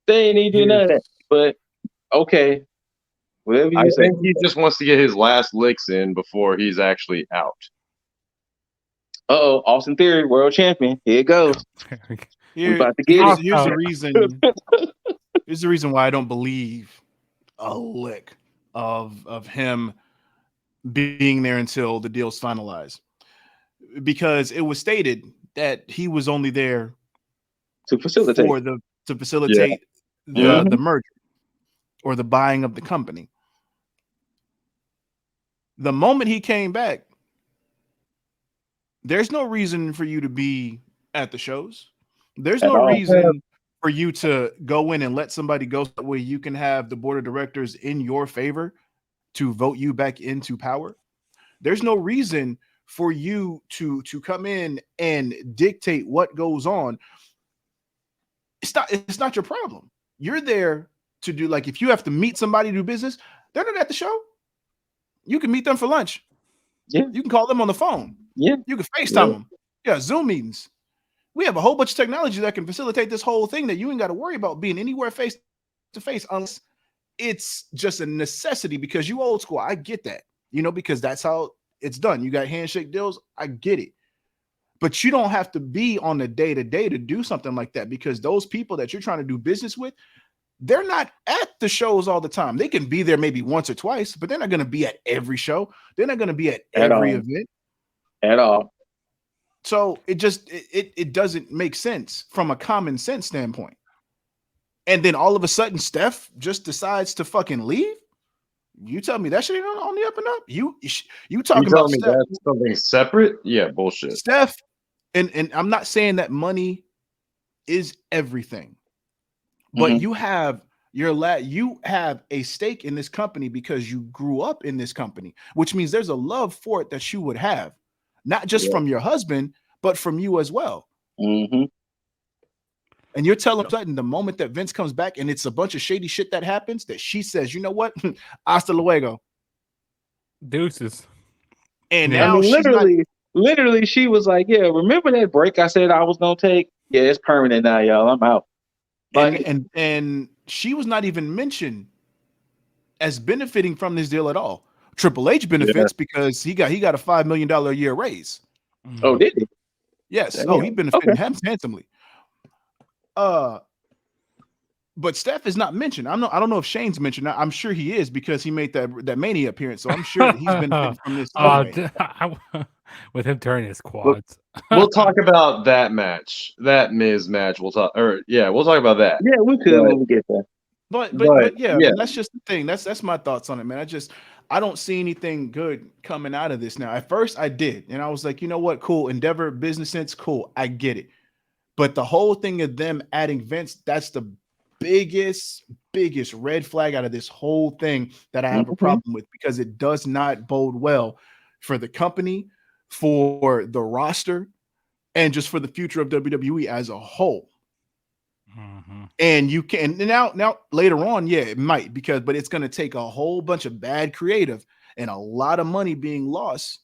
They ain't need you none of that. But okay. Whatever you I say. think he just wants to get his last licks in before he's actually out. Austin Theory, world champion. Here it goes. We about to get it. Here's the reason. Here's the reason why I don't believe a lick of him being there until the deal's finalized, because it was stated that he was only there to facilitate the merger or the buying of the company. The moment he came back, there's no reason for you to be at the shows. There's no reason for you to go in and let somebody go where you can have the board of directors in your favor to vote you back into power. There's no reason for you to come in and dictate what goes on. It's not your problem. You're there to do, like, if you have to meet somebody to do business, they're not at the show. You can meet them for lunch. Yeah. You can call them on the phone. Yeah. You can FaceTime them. Yeah, Zoom meetings. We have a whole bunch of technology that can facilitate this whole thing that you ain't got to worry about being anywhere face to face unless it's just a necessity because you old school. I get that, because that's how it's done. You got handshake deals. I get it. But you don't have to be on the day-to-day to do something like that, because those people that you're trying to do business with, they're not at the shows all the time. They can be there maybe once or twice, but they're not going to be at every show. They're not going to be at every event. At all. So it just it doesn't make sense from a common sense standpoint. And then all of a sudden, Steph just decides to fucking leave. You tell me that shit ain't on the up and up. You talking about me Steph, that's something separate? Yeah, bullshit. Steph, and I'm not saying that money is everything, but you have you have a stake in this company because you grew up in this company, which means there's a love for it that you would have, not just from your husband, but from you as well. Mm-hmm. And you're telling sudden the moment that Vince comes back and it's a bunch of shady shit that happens, that she says, you know what? Hasta luego. Deuces. And now literally, she was like, yeah, remember that break I said I was going to take? Yeah, it's permanent now, y'all. I'm out. And she was not even mentioned as benefiting from this deal at all. Triple H benefits because he got a $5 million a year raise. Oh, did he? Yes. Damn. Oh, he benefited handsomely. But Steph is not mentioned. I don't know if Shane's mentioned. I'm sure he is because he made that Mania appearance. So I'm sure that he's benefiting from this. With him turning his quads. We'll talk about that match, that Miz match. We'll talk about that. Yeah, we could when we get there. But yeah, that's just the thing. That's my thoughts on it, man. I don't see anything good coming out of this now. At first, I did, and I was like, you know what, cool, Endeavor, business sense, cool, I get it. But the whole thing of them adding Vince, that's the biggest red flag out of this whole thing that I have a problem with, because it does not bode well for the company, for the roster, and just for the future of WWE as a whole. And you can now later on, it might, but it's going to take a whole bunch of bad creative and a lot of money being lost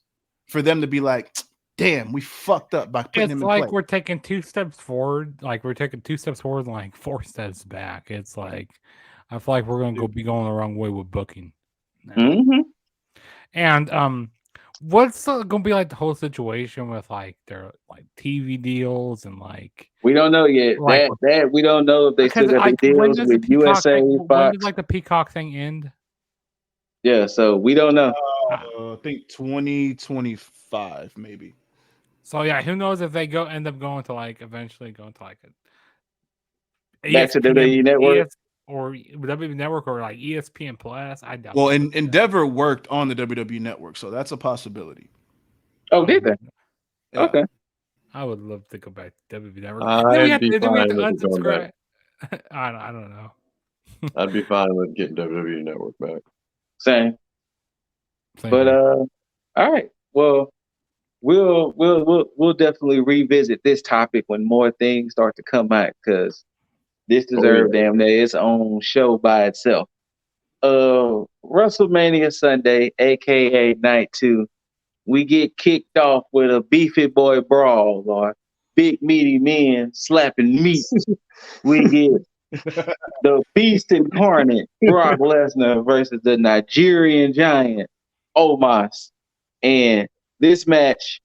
for them to be like, damn, we fucked up by putting him in play. It's like we're taking 2 steps forward, and like 4 steps back. It's like I feel like we're going to be going the wrong way with booking. And what's going to be like the whole situation with like their like TV deals and like we don't know yet. That we don't know if they still got the deals with USA, Fox. When did like the Peacock thing end? Yeah, so we don't know. I think 2025 maybe. So yeah, who knows if they end up going to like eventually going to like a back to WWE Network or WWE Network or like ESPN Plus. I doubt. Well, Endeavor worked on the WWE Network, so that's a possibility. Oh, did they? Yeah. Okay. I would love to go back to WWE Network. I'd we have be to fine with unsubscribe. I don't know. I'd be fine with getting WWE Network back. Same. But all right. Well, we'll definitely revisit this topic when more things start to come out, because this deserves damn near its own show by itself. WrestleMania Sunday, aka Night 2, we get kicked off with a beefy boy brawl, or big meaty men slapping meat. We get the Beast Incarnate, Brock Lesnar versus the Nigerian Giant, Omos. And this match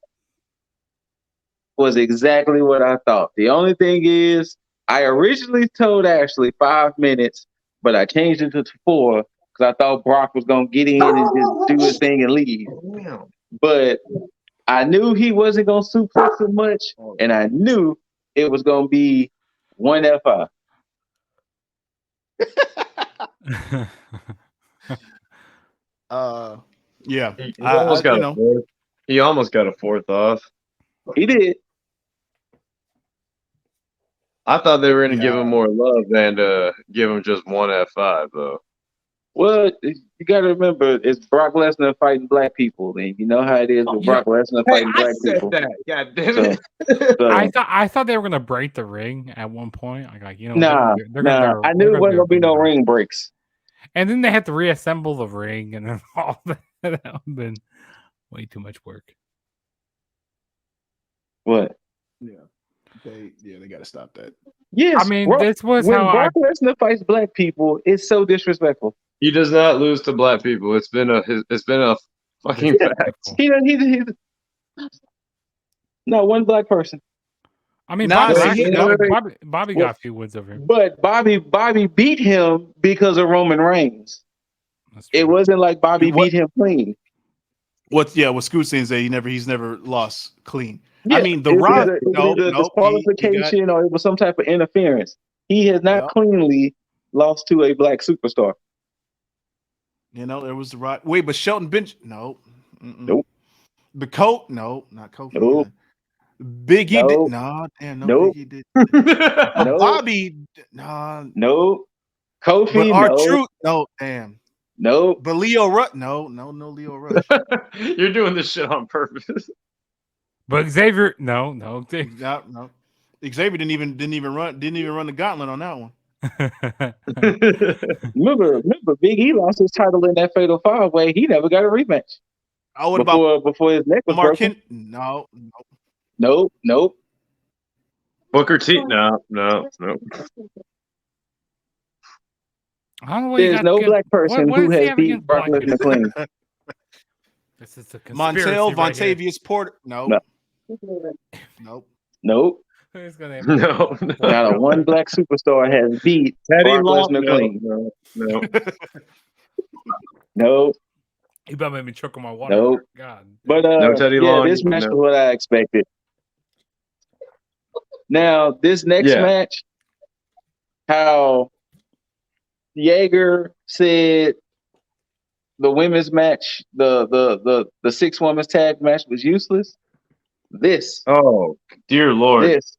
was exactly what I thought. The only thing is, I originally told Ashley 5 minutes, but I changed it to 4 because I thought Brock was going to get in and just do his thing and leave. But I knew he wasn't going to suplex him much, and I knew it was going to be one F5. Yeah. He almost got a 4th off. He did. I thought they were going to give him more love than give him just one F5, though. Well, you got to remember, it's Brock Lesnar fighting black people, and you know how it is with Brock Lesnar fighting black people. That. God damn it! I thought they were gonna break the ring at one point. Like Nah. I knew it wasn't gonna be no ring breaks. And then they had to reassemble the ring, and then all that would have been way too much work. What? Yeah. They got to stop that. Yes. I mean, this was when how Brock Lesnar fights black people, it's so disrespectful. He does not lose to black people. It's been a fucking fact. He not one black person. I mean, Nah, Bobby got a few wins over him. But Bobby beat him because of Roman Reigns. It wasn't like Bobby beat him clean. What Scoot saying is that he's never lost clean. Yeah, I mean, the Rock, disqualification or it was some type of interference. He has not cleanly lost to a black superstar. There was the Rock. Wait, but Shelton Bench? No. Nope. The Colt? No, not Colt. Nope. Big E did. No, damn, no. Nope. Big E did. Nope. Bobby? No. Nope. Kofi? But no. R-Truth? No, damn. Nope. But Leo Rush? No, Leo Rush. You're doing this shit on purpose. But Xavier? No. No. Xavier didn't even run the gauntlet on that one. remember, Big E lost his title in that Fatal 5-Way. He never got a rematch. Before his neck was broken? No. Nope. Booker T? No. I don't know what There's no black person who has beat Brock Lesnar clean. This is a conspiracy. Vontavious Porter? No. Nope. Nope. No. Not a one black superstar has beat Brock Lesnar clean. No. Nope. You about to make me choke on my water. Nope. God. But no Teddy Long. This match was what I expected. Now, this next match, how Jaeger said the women's match, the 6 women's tag match was useless. Oh, dear Lord. This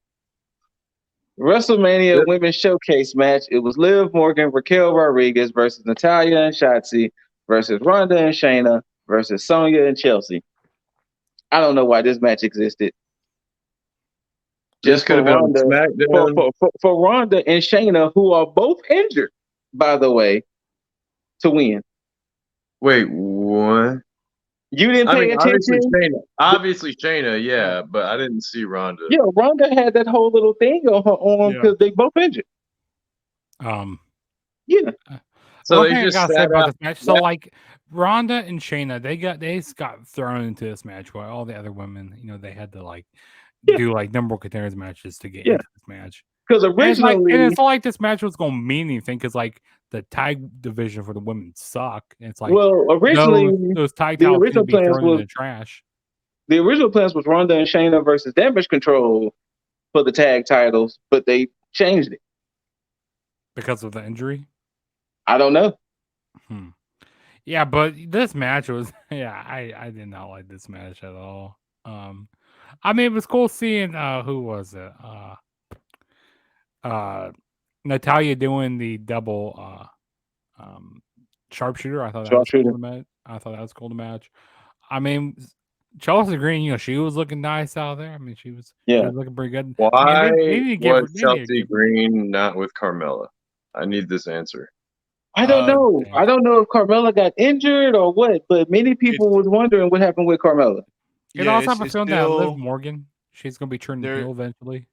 WrestleMania Women's Showcase match. It was Liv Morgan, Raquel Rodriguez versus Natalya and Shotzi versus Ronda and Shayna versus Sonya and Chelsea. I don't know why this match existed. Just could have been SmackDown. For Ronda and Shayna, who are both injured, by the way, to win. Wait, what? You didn't pay attention? Obviously Shayna, yeah, but I didn't see Ronda. Yeah, Ronda had that whole little thing on her arm because they both injured. Yeah. So they just got about this match. So like Ronda and Shayna, they got thrown into this match while all the other women, they had to do number one contenders matches to get into this match. Because originally, and it's not like this match was going to mean anything because the tag division for the women suck. And it's originally those tag titles original be plans thrown in the trash. The original plans was Ronda and Shayna versus Damage Control for the tag titles, but they changed it because of the injury. I don't know. Yeah, but this match was I did not like this match at all. I mean, it was cool seeing who was it? Natalya doing the double sharpshooter. I thought that was cool to match. I thought that was cool to match. I mean, Chelsea Green, she was looking nice out there. I mean, she was looking pretty good. Why was Chelsea Green not with Carmella? I need this answer. I don't know. I don't know if Carmella got injured or what, but many people was wondering what happened with Carmella. It also have a feeling that Liv Morgan, she's going to be turned heel eventually.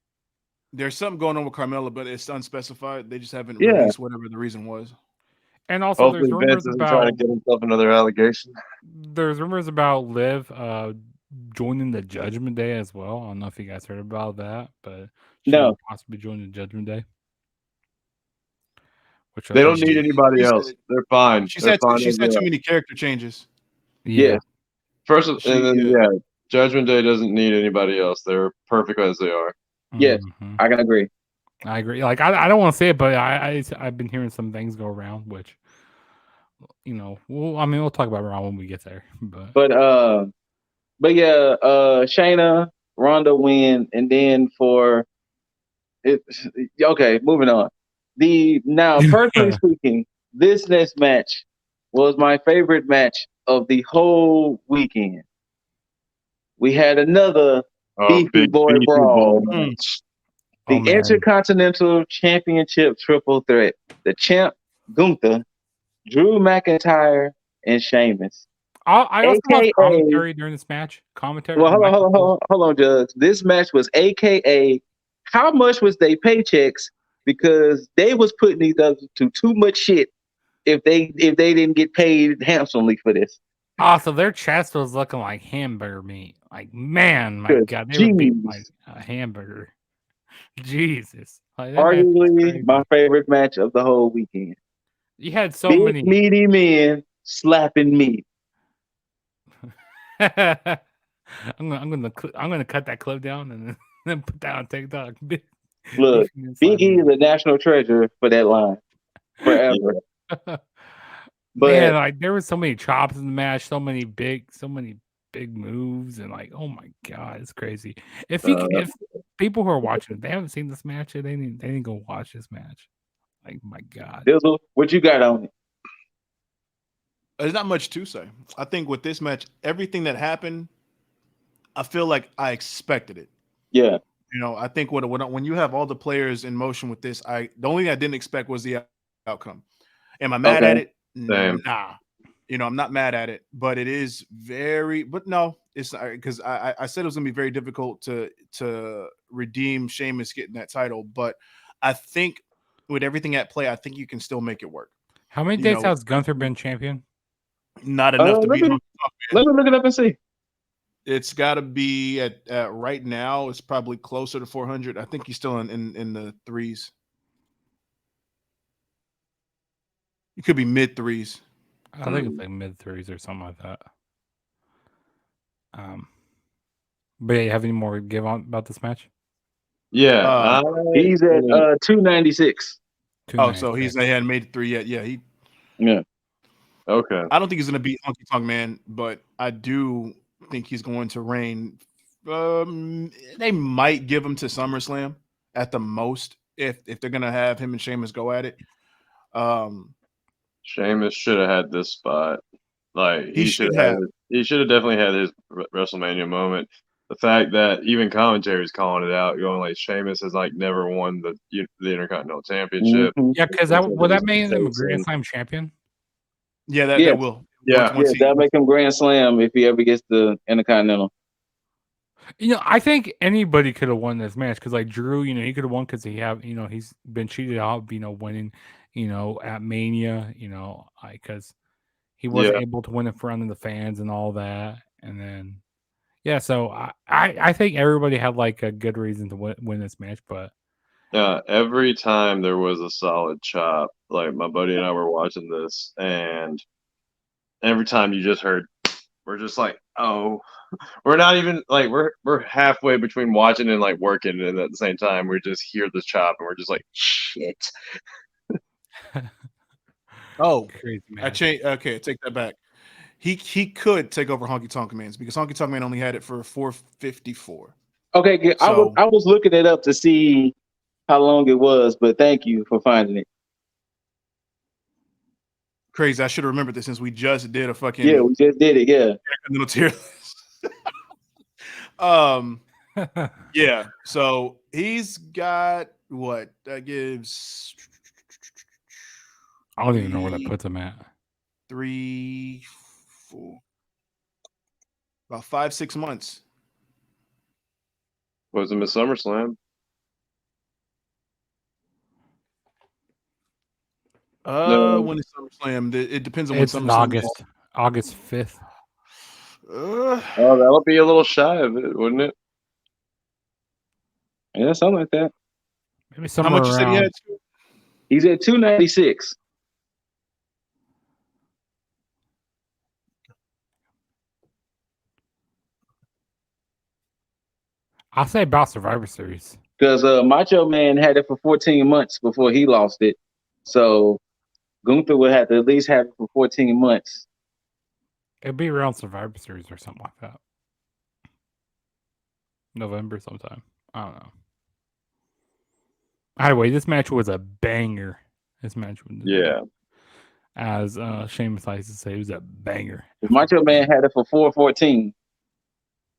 There's something going on with Carmella, but it's unspecified. They just haven't Yeah. released whatever the reason was. And also, Hopefully, there's rumors Vince isn't trying about to get himself another allegation. Liv joining the Judgment Day as well. I don't know if you guys heard about that, but she No. will possibly join the Judgment Day. Which They don't need anybody else. They're fine. She's They're had fine. she's had too many character changes. Yeah. First, She- and then yeah. Judgment Day doesn't need anybody else. They're perfect as they are. Yes, Mhm. I can agree. I agree. Like I don't want to say it, but I've been hearing some things go around, which we'll talk about around when we get there. But Yeah, Shayna, Ronda win, and then for it. Okay, moving on. Personally speaking, this next match was my favorite match of the whole weekend. We had another beefy boy brawl. match. The man. Intercontinental Championship triple threat. The champ, Gunther, Drew McIntyre, and Sheamus. I also watched AKA commentary during this match. Commentary. Well, hold on, Judge. This match was AKA how much was they paychecks because they was putting each other to too much shit if they didn't get paid handsomely for this. So their chest was looking like hamburger meat. Like, man, my Good God, they would be jeez. like a hamburger. Jesus. Like, that match was Arguably crazy. my favorite match of the whole weekend. You had so Big many. meaty men slapping meat. I'm gonna cut that clip down and then put that on TikTok. Look, Big E is a national treasure for that line forever. Man, like there was so many chops in the match, so many big moves, and like, oh my God, it's crazy. If people who are watching it, they haven't seen this match, they need to go watch this match. Like, my God. Dizzle, what you got on it? There's not much to say. I think with this match, everything that happened, I feel like I expected it. Yeah. I think when you have all the players in motion with this, the only thing I didn't expect was the outcome. Am I mad at it? Same. Nah. I'm not mad at it, but it is but no, it's not, because I said it was gonna be very difficult to redeem Sheamus getting that title, but I think with everything at play, I think you can still make it work. How many days has Gunther been champion? Not enough to beat him. Let me look it up and see. It's got to be at right now. It's probably closer to 400. I think he's still in the threes. It could be mid threes. I think it's like mid threes or something like that. But yeah, you have any more to give on about this match? Yeah, he's at 296. Oh, so he hadn't made it 3 yet. Yeah. Okay. I don't think he's going to beat Honky Tonk Man, but I do think he's going to reign. They might give him to SummerSlam at the most if they're going to have him and Sheamus go at it. Sheamus should have had this spot. Like he should have. He should have definitely had his WrestleMania moment. The fact that even commentary is calling it out, going like Sheamus has like never won the Intercontinental Championship. Mm-hmm. Yeah, because will that make him a Grand Slam champion? Yeah, that will. Yeah, that'll make him Grand Slam if he ever gets the Intercontinental. I think anybody could have won this match because, like Drew, he could have won because he's been cheated out, winning, at Mania, because he wasn't able to win in front of the fans and all that, and then so I think everybody had like a good reason to win this match, but every time there was a solid chop, like my buddy and I were watching this, and every time you just heard, we're just like, oh. We're not even like we're halfway between watching and like working, and at the same time we just hear this chop and we're just like shit. Oh, crazy man! Okay, take that back. He could take over Honky Tonk Man's because Honky Tonk Man only had it for 454. Okay, so, I was looking it up to see how long it was, but thank you for finding it. Crazy! I should have remembered this since we just did a fucking we just did it. Yeah. Yeah. So he's got what that gives. I don't even know where that puts him at. 3, 4, about 5-6 months. Was him at SummerSlam? No. When is SummerSlam? It depends on It's when in SummerSlam is. August 5th. Oh, that'll be a little shy of it, wouldn't it? Yeah, something like that. Maybe How somewhere much you said he around. had? He's at 296. I'll say about Survivor Series. Because Macho Man had it for 14 months before he lost it. So Gunther would have to at least have it for 14 months. It'd be around Survivor Series or something like that. November sometime. I don't know. Anyway, this match was a banger. This match was as Sheamus likes to say, it was a banger. Macho Man had it for 414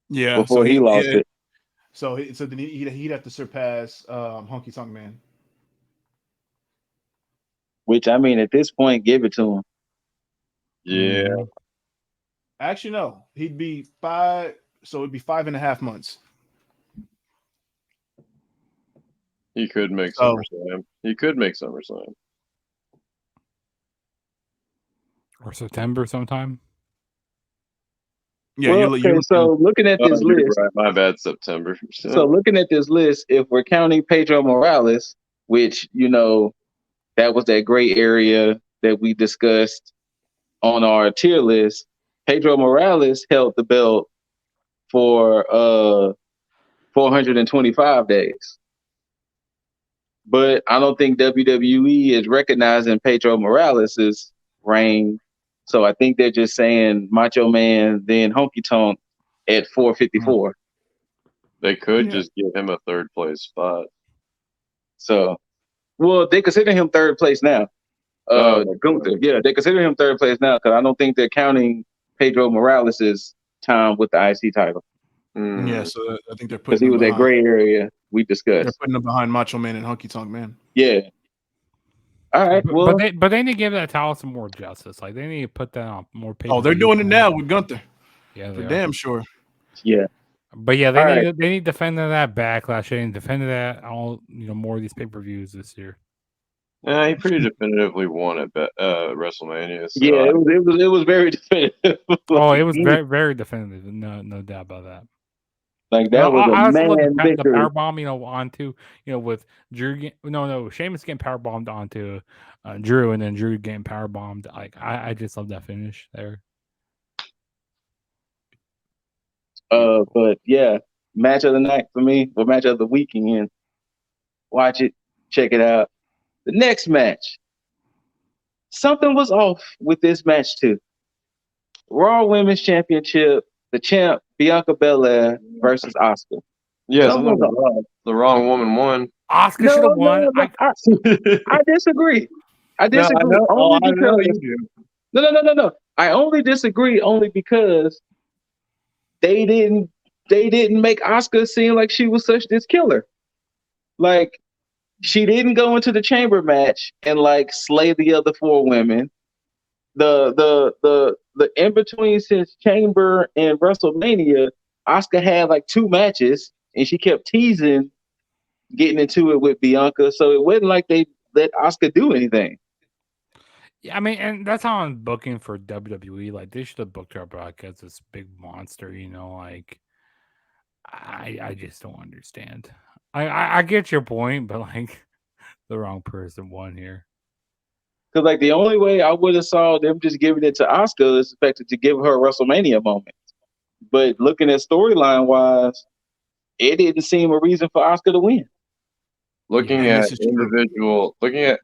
Yeah, before he lost it. So then he'd have to surpass Honky Tonk Man. Which, I mean, at this point, give it to him. Yeah. Actually, no. He'd be 5. So it'd be 5.5 months. He could make SummerSlam. He could make SummerSlam. Or September sometime. Yeah, well, you're so looking at this list, right. My bad, September. So looking at this list, if we're counting Pedro Morales, which, you know, that was that gray area that we discussed on our tier list, Pedro Morales held the belt for 425 days. But I don't think WWE is recognizing Pedro Morales' reign. So I think they're just saying Macho Man, then Honky Tonk at 454. They could just give him a third place spot. So, well, they consider him third place now. Gunther, yeah, they consider him third place now because I don't think they're counting Pedro Morales' time with the IC title. Yeah, so I think they're putting because he was that gray area we discussed. They're putting him behind Macho Man and Honky Tonk Man. Yeah. All right. Well, but they need to give that title some more justice. Like they need to put that on more paper. Oh, they're doing it now with Gunther. Yeah, for damn sure. Yeah. But yeah, they need to defend that backlash. They need to defend that all more of these pay-per-views this year. Yeah, he pretty definitively won at WrestleMania. So yeah, it was very definitive. Oh, it was very, very definitive. No doubt about that. Like that was a man victory. The power bomb, onto with Drew. Sheamus getting power bombed onto Drew, and then Drew getting power bombed. Like I just love that finish there. But yeah, match of the night for me, or match of the weekend. Watch it, check it out. The next match, something was off with this match too. Raw Women's Championship, the champ Bianca Belair versus Asuka. Yeah, the wrong woman won. Asuka should have won. I disagree. I disagree. No. I only disagree only because they didn't make Asuka seem like she was such this killer. Like she didn't go into the chamber match and like slay the other four women. The in between since Chamber and WrestleMania, Asuka had like 2 matches and she kept teasing getting into it with Bianca. So it wasn't like they let Asuka do anything. Yeah, I mean, and that's how I'm booking for WWE. Like they should have booked her back as this big monster, like I just don't understand. I get your point, but like the wrong person won here. Because like the only way I would have saw them just giving it to Asuka is expected to give her a WrestleMania moment. But looking at storyline wise, it didn't seem a reason for Asuka to win. Looking at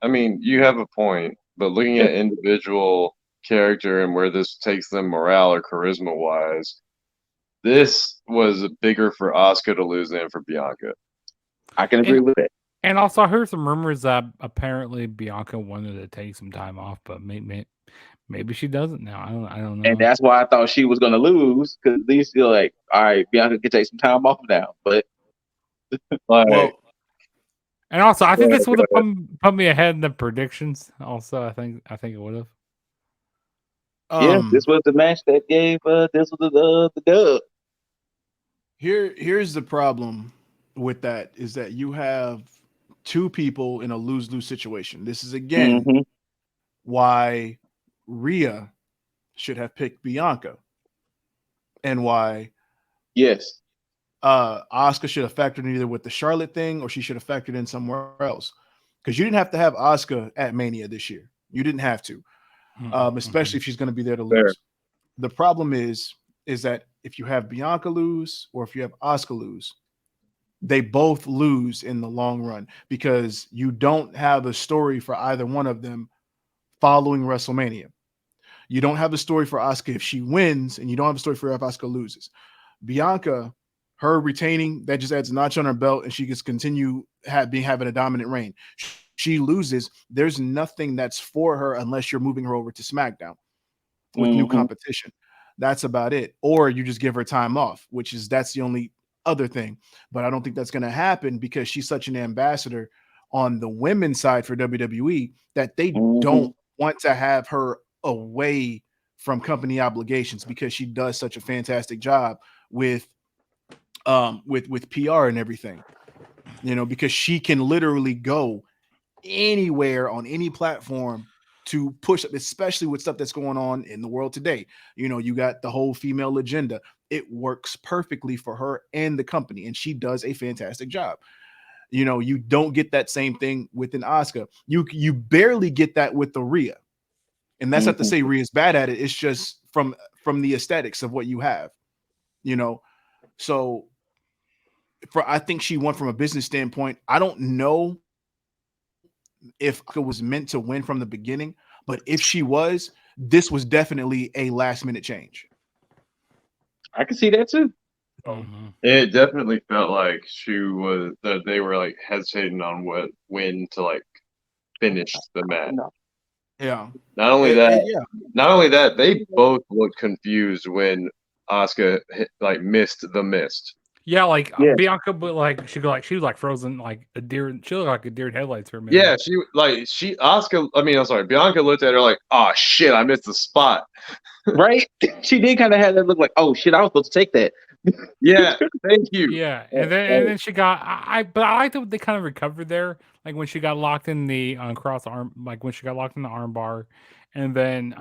I mean, you have a point, but looking at individual character and where this takes them morale or charisma wise, this was bigger for Asuka to lose than for Bianca. I can agree with that. And also, I heard some rumors that apparently Bianca wanted to take some time off, but maybe she doesn't now. I don't know. And that's why I thought she was going to lose, because at least you're like, all right, Bianca can take some time off now. But and also, I think this would have put me ahead in the predictions. Also, I think it would have. Yeah, this was the match that gave this was the dub. Here's the problem with that is that you have 2 people in a lose-lose situation. This is again why Rhea should have picked Bianca, and why Yes. Asuka should have factored in either with the Charlotte thing or she should have factored in somewhere else. Because you didn't have to have Asuka at Mania this year. You didn't have to, especially if she's going to be there to lose. Fair. The problem is that if you have Bianca lose or if you have Asuka lose, they both lose in the long run because you don't have a story for either one of them following WrestleMania. You don't have a story for Asuka if she wins, and you don't have a story for her if Asuka loses. Bianca, her retaining, that just adds a notch on her belt, and she gets continue having a dominant reign. She loses, there's nothing that's for her unless you're moving her over to SmackDown with new competition. That's about it. Or you just give her time off, that's the only other thing. But I don't think that's going to happen because she's such an ambassador on the women's side for WWE that they don't want to have her away from company obligations because she does such a fantastic job with PR and everything, because she can literally go anywhere on any platform to push up, especially with stuff that's going on in the world today. You got the whole female agenda. It works perfectly for her and the company, and she does a fantastic job. You don't get that same thing with an Asuka. You barely get that with the Rhea. And that's not to say Rhea's bad at it. It's just from the aesthetics of what you have, So I think she won from a business standpoint. I don't know if it was meant to win from the beginning, but if she was, this was definitely a last minute change. I can see that too. It definitely felt like they were like hesitating on when to like finish the match. Yeah. Not only that, they both looked confused when Asuka missed the mist. Yeah, Bianca, but she was like frozen, like a deer. She looked like a deer in headlights for a minute. Yeah, Bianca looked at her like, "Oh shit, I missed the spot." Right? She did kind of have that look like, "Oh shit, I was supposed to take that." Yeah, thank you. Yeah, and then she got. But I like that they kind of recovered there, like when she got locked in the cross arm, like when she got locked in the arm bar, and then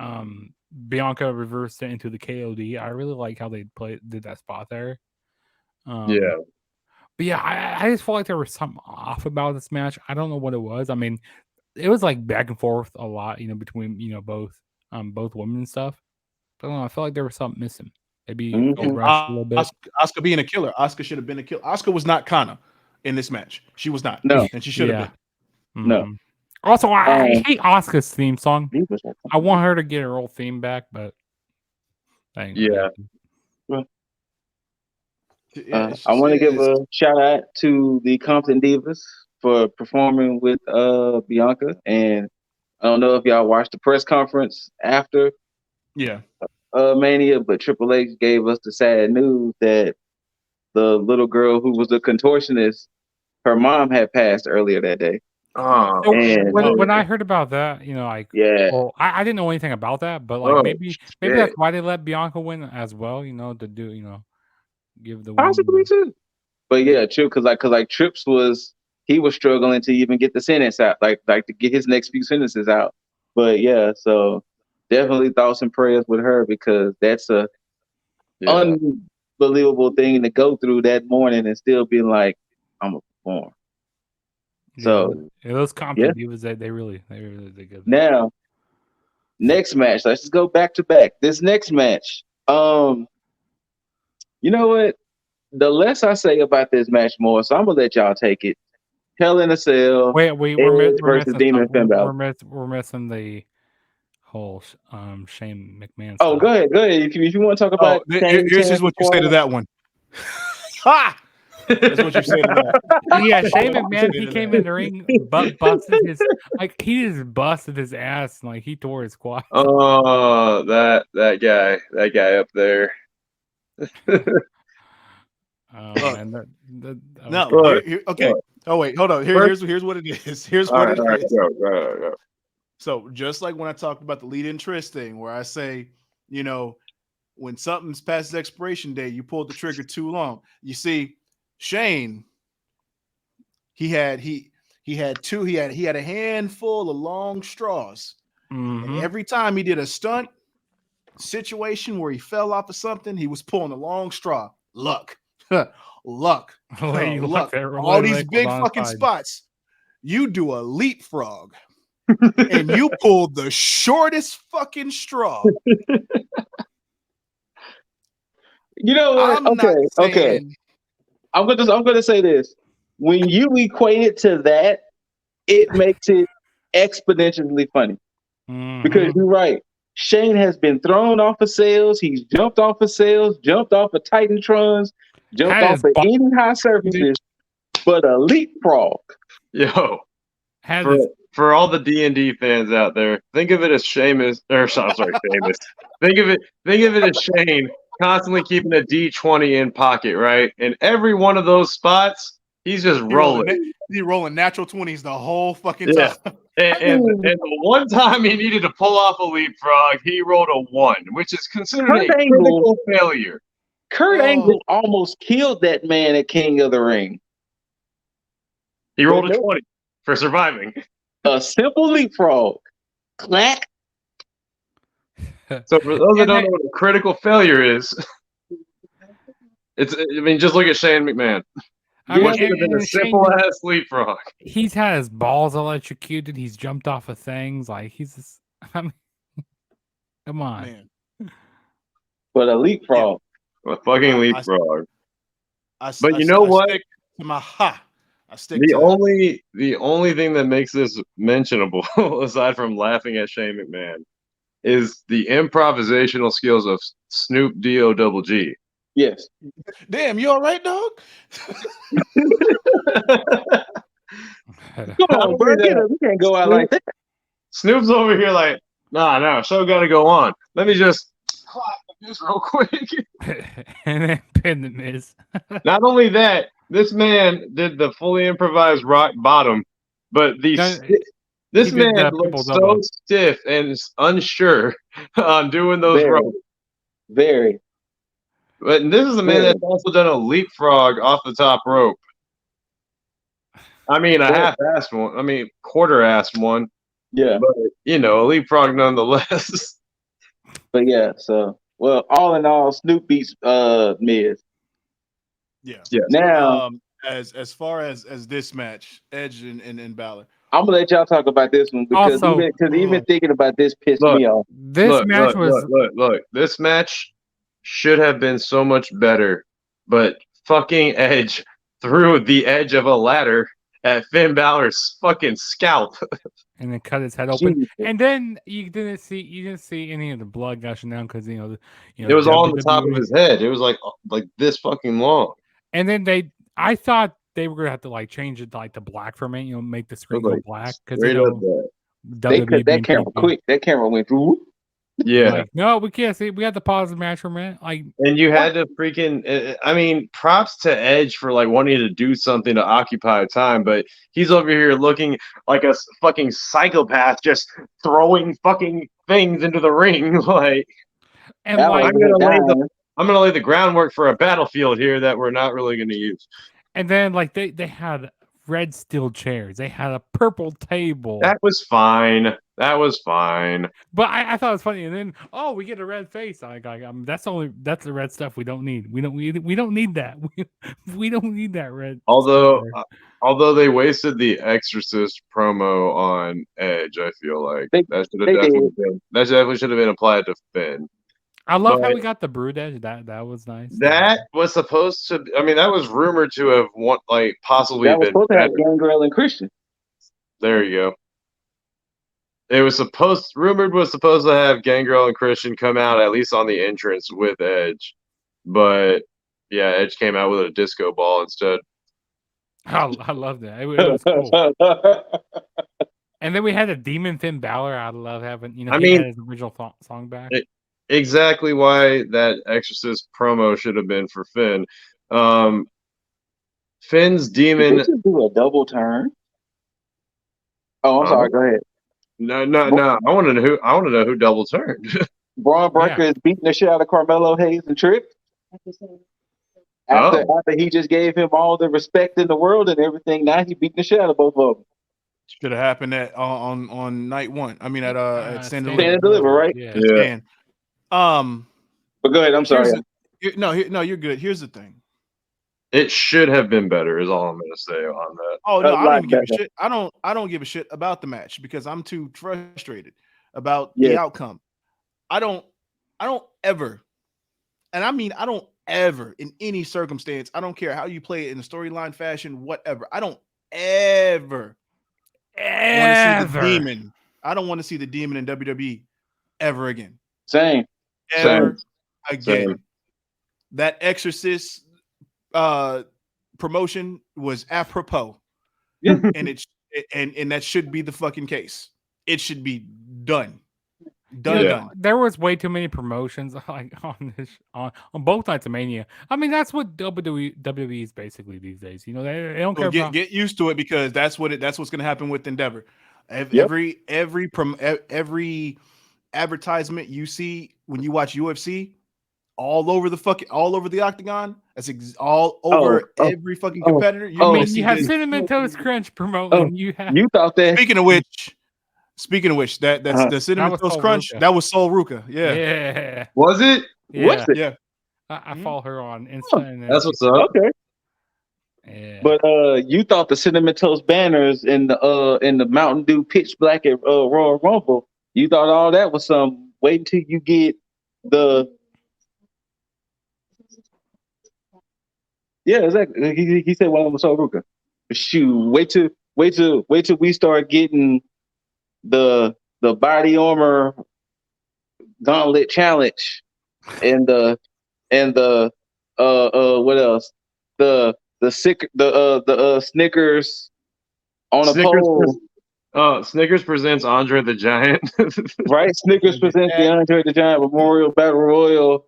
Bianca reversed it into the KOD. I really like how they did that spot there. Yeah. But yeah, I just felt like there was something off about this match. I don't know what it was. I mean, it was like back and forth a lot, between both women and stuff. But I don't know, I felt like there was something missing. Maybe rushed a little bit. Asuka being a killer. Asuka should have been a killer. Asuka was not Kana in this match. She was not. No, and she should have been. No. Also, I hate Asuka's theme song. I want her to get her old theme back, but yeah. I want to give a shout out to the Compton Divas for performing with Bianca, and I don't know if y'all watched the press conference after Mania, but Triple H gave us the sad news that the little girl who was the contortionist, her mom had passed earlier that day. So when I heard about that, well, I didn't know anything about that, but maybe that's why they let Bianca win as well, to do, give the possibly too. But yeah, true, because Trips was struggling to even get the sentence out, like to get his next few sentences out. But yeah, so definitely thoughts and prayers with her because that's a unbelievable thing to go through that morning and still being like, I'm gonna perform. So those Compton Divas, they really did good. Now, next match. Let's just go back to back. This next match. You know what? The less I say about this match, more. So I'm gonna let y'all take it. Hell in a Cell. Wait, we're versus Demon Finn Balor. We're missing the whole Shane McMahon. Oh, go ahead. If you want to talk about, here's what you say to that one. Ha! That's what you say to that. Yeah, Shane McMahon. He came in the ring, busted his he just busted his ass, and he tore his quad. Oh, that guy up there. Okay. Oh wait, hold on. Here's what it is. Here's what it is. Go. So just like when I talked about the lead-in Trish thing, where I say, when something's past its expiration date, you pulled the trigger too long. You see, Shane, he had a handful of long straws, And every time he did a stunt situation where he fell off of something, he was pulling a long straw. Luck. Luck. Luck. All these big fucking spots. You do a leapfrog. And you pulled the shortest fucking straw. You know what? Okay. I'm gonna say this. When you equate it to that, it makes it exponentially funny. Because you're right. Shane has been thrown off of sails. He's jumped off of sails, jumped off of Titantrons, jumped off of any high surfaces, but a leapfrog. Yo, for all the D&D fans out there, think of it as Seamus, or I'm sorry, Seamus. Think of it as Shane constantly keeping a D20 in pocket, right? And every one of those spots, he's just rolling. He's rolling natural 20s the whole fucking time. And the one time he needed to pull off a leapfrog, he rolled a 1, which is considered a critical failure. Kurt Angle almost killed that man at King of the Ring. He rolled a 20 for surviving. A simple leapfrog. Clack. So for those that don't know what a critical failure is, just look at Shane McMahon. It should have been a simple-ass leapfrog. He's had his balls electrocuted. He's jumped off of things. Like, he's just... I mean, come on. Man. But a leapfrog. A fucking leapfrog. But you know what? The only thing that makes this mentionable, aside from laughing at Shane McMahon, is the improvisational skills of Snoop D-O-double-G. Yes. Damn, you all right, dog? Come on, bro. We can't go out like that. Snoop's over here like, no, show got to go on. Let me just clap this real quick. And then pin the Miz. Not only that, this man did the fully improvised rock bottom, but this man looks so stiff and unsure on doing those ropes. Very. But this is a man that's also done a leapfrog off the top rope. I mean, a half-assed one. I mean, quarter-assed one. Yeah. But, a leapfrog nonetheless. But yeah, so, well, all in all, Snoop beats Miz. Yeah. Now, as far as this match, Edge and Balor. I'm gonna let y'all talk about this one because even thinking about this pissed me off. This match should have been so much better, but fucking Edge threw the edge of a ladder at Finn Balor's fucking scalp, and then cut his head open. Jesus. And then you didn't see any of the blood gushing down because it was all on the top of his head. It was like this fucking long. And then I thought they were gonna have to like change it to like the black for me, make the screen go black because they cut that camera quick. That camera went through. Yeah. Like, no, we can't see. We have to pause the match for a minute. And you had to freaking. I mean, props to Edge for wanting to do something to occupy time, but he's over here looking like a fucking psychopath, just throwing fucking things into the ring. I'm gonna lay the groundwork for a battlefield here that we're not really gonna use. And then they had red steel chairs. They had a purple table. That was fine. But I thought it was funny. And then we get a red face. That's the red stuff we don't need. We don't need that. We don't need that red. Although they wasted the Exorcist promo on Edge, I feel like that definitely should have been applied to Finn. I love how we got the Brood Edge. That was nice. That was supposed to. I mean, that was rumored to have possibly that was been supposed to have Gangrel and Christian. There you go. It was supposed to have Gangrel and Christian come out at least on the entrance with Edge, but yeah, Edge came out with a disco ball instead. I love that. It was cool. And then we had a Demon Finn Balor. I love having he had his original song back. Exactly why that Exorcist promo should have been for Finn. Finn's demon. Did you do a double turn? Oh, I'm sorry. Go ahead. No. I want to know who double turned. Braun Breaker is beating the shit out of Carmelo Hayes and Trick. After he just gave him all the respect in the world and everything, now he's beating the shit out of both of them. Should have happened on night one. I mean, at Stand and Stand and Deliver, right? Yeah. Stand. But go ahead. I'm sorry. No, you're good. Here's the thing. It should have been better. Is all I'm going to say on that. Oh no, A I lot don't even give a better. shit. I don't give a shit about the match because I'm too frustrated about Yeah. the outcome. I don't ever, and I mean I don't ever in any circumstance. I don't care how you play it in a storyline fashion, whatever. I don't ever want to see the demon. I don't want to see the demon in WWE ever again. Same. Ever again. Same. That Exorcist promotion was apropos. Yeah. And that should be the fucking case. It should be done. Done. There was way too many promotions like on both nights of Mania. I mean, that's what WWE is basically these days. You know, they don't care about. Get used to it because that's what's going to happen with Endeavor. Every advertisement you see when you watch UFC, all over the octagon. That's all over every fucking competitor. I mean, you have Cinnamon Toast Crunch promoting. You thought that. Speaking of which, that's the Cinnamon Toast Crunch. That was Sol Ruka. Yeah. Was it? Yeah. Was it? Yeah. I follow her on Insta. That's what's up. Okay. Yeah. But you thought the Cinnamon Toast banners in the Mountain Dew pitch black at Royal Rumble, you thought all that was some. Wait until you get the. Yeah, exactly. He said one of them was Sol Ruka. Shoot, wait till we start getting the body armor gauntlet challenge and the what else? The Snickers on a pole. Snickers presents Andre the Giant. Right? Snickers presents the Andre the Giant Memorial Battle Royal.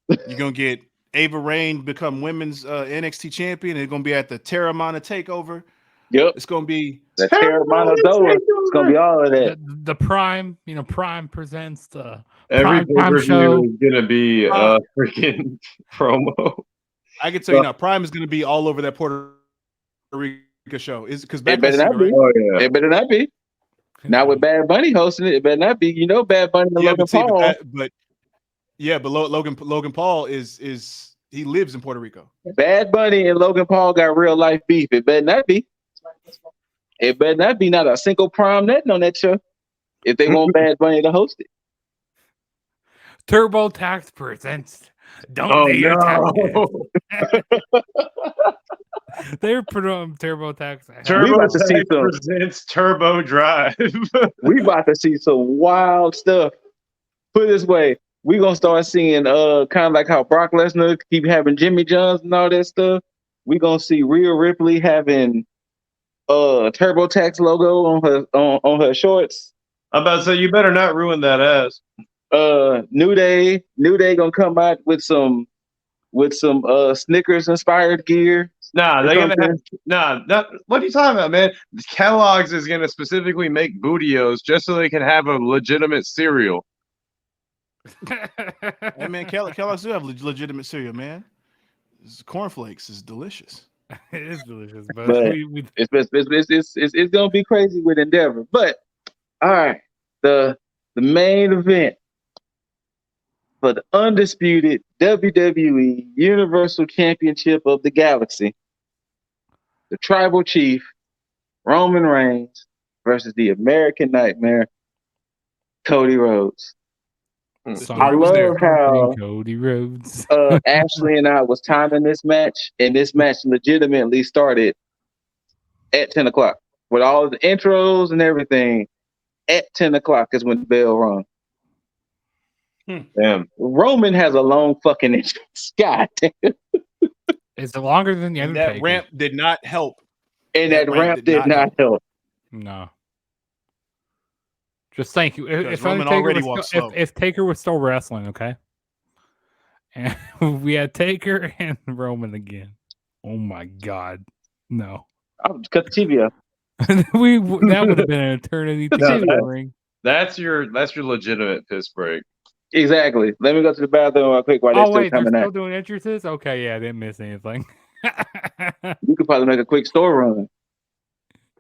You're gonna get Ava Raine become women's NXT champion. It's gonna be at the Terramana Takeover. Yep. It's gonna be the Terramana Zola. It's gonna be all of that. The Prime, Prime presents the Every Prime show. is gonna be a freaking promo. I can tell you now, Prime is gonna be all over that Puerto Rico show. Is because it better not be. Oh, yeah. It better not be. Now with Bad Bunny hosting it, it better not be. You know, Bad Bunny and Logan Paul. But Logan Paul is he lives in Puerto Rico. Bad Bunny and Logan Paul got real life beef. It better not be. It better not be. Not a single Prime netting on that show. If they want Bad Bunny to host it. TurboTax presents. Don't be your tax. They're putting TurboTax. TurboTax presents Turbo Drive. We about to see some wild stuff. Put it this way, we're gonna start seeing kind of like how Brock Lesnar keep having Jimmy Johns and all that stuff. We're gonna see Rhea Ripley having TurboTax logo on her shorts. I'm about to say you better not ruin that ass. New Day gonna come out with some Snickers inspired gear. Nah, they're gonna have what are you talking about, man? Kellogg's is gonna specifically make Bootios just so they can have a legitimate cereal. Hey man, Kellogg's do have legitimate cereal, man. Cornflakes is delicious. It is delicious, but it's gonna be crazy with Endeavor. But all right, the main event for the undisputed WWE Universal Championship of the Galaxy, the Tribal Chief Roman Reigns versus the American Nightmare Cody Rhodes. I love how Cody Rhodes. Ashley and I was timing this match, and this match legitimately started at 10 o'clock with all the intros and everything. At 10 o'clock is when the bell rung. Damn. Roman has a long fucking entrance. God damn. It's longer than the Undertaker. That ramp did not help. And that ramp did not help. No. Just thank you. If Taker was still wrestling, okay? And we had Taker and Roman again. Oh my God. No. I would cut the TV off. That would have been an eternity ring. That's your legitimate piss break. Exactly. Let me go to the bathroom real quick while they're still coming they're out. still doing entrances? Okay, yeah, I didn't miss anything. You could probably make a quick store run.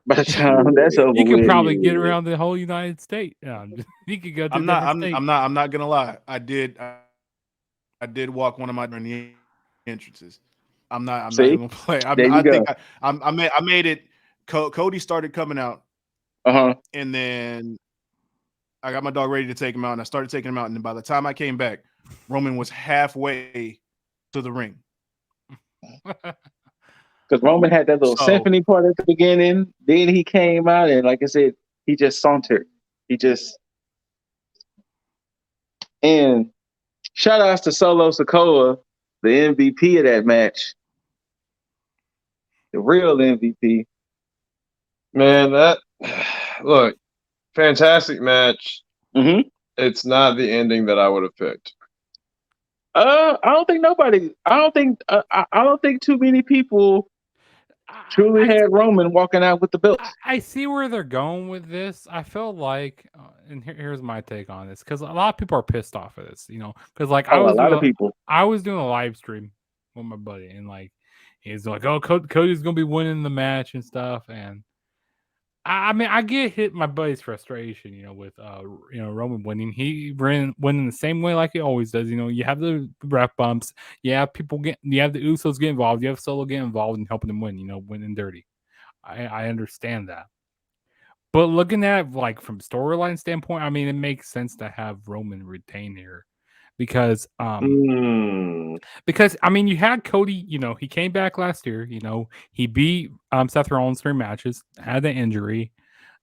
By the time that's over You could with, probably get around the whole United States. You could go through different states. I'm not gonna lie. I did walk one of my during the entrances. I'm not See? even gonna play. There you go. I made it. Cody started coming out, and then I got my dog ready to take him out, and I started taking him out. And then by the time I came back, Roman was halfway to the ring. Because Roman had that little symphony part at the beginning. Then he came out, and like I said, he just sauntered. And shout outs to Solo Sikoa, the MVP of that match. The real MVP. Man, look, fantastic match. Mm-hmm. It's not the ending that I would have picked. I don't think too many people truly had Roman walking out with the belt. I see where they're going with this. I feel like, and here's my take on this, because a lot of people are pissed off of this, because like a lot of people. I was doing a live stream with my buddy, and like he's like, "Oh, Cody's gonna be winning the match and stuff," and I mean, I get hit my buddy's frustration, with Roman winning. He winning the same way like he always does. You have the ref bumps, you have the Usos get involved, you have Solo get involved in helping him win, winning dirty. I understand that. But looking at it, like from storyline standpoint, I mean, it makes sense to have Roman retain here. Because I mean, you had Cody, he came back last year, he beat Seth Rollins 3 matches, had the injury,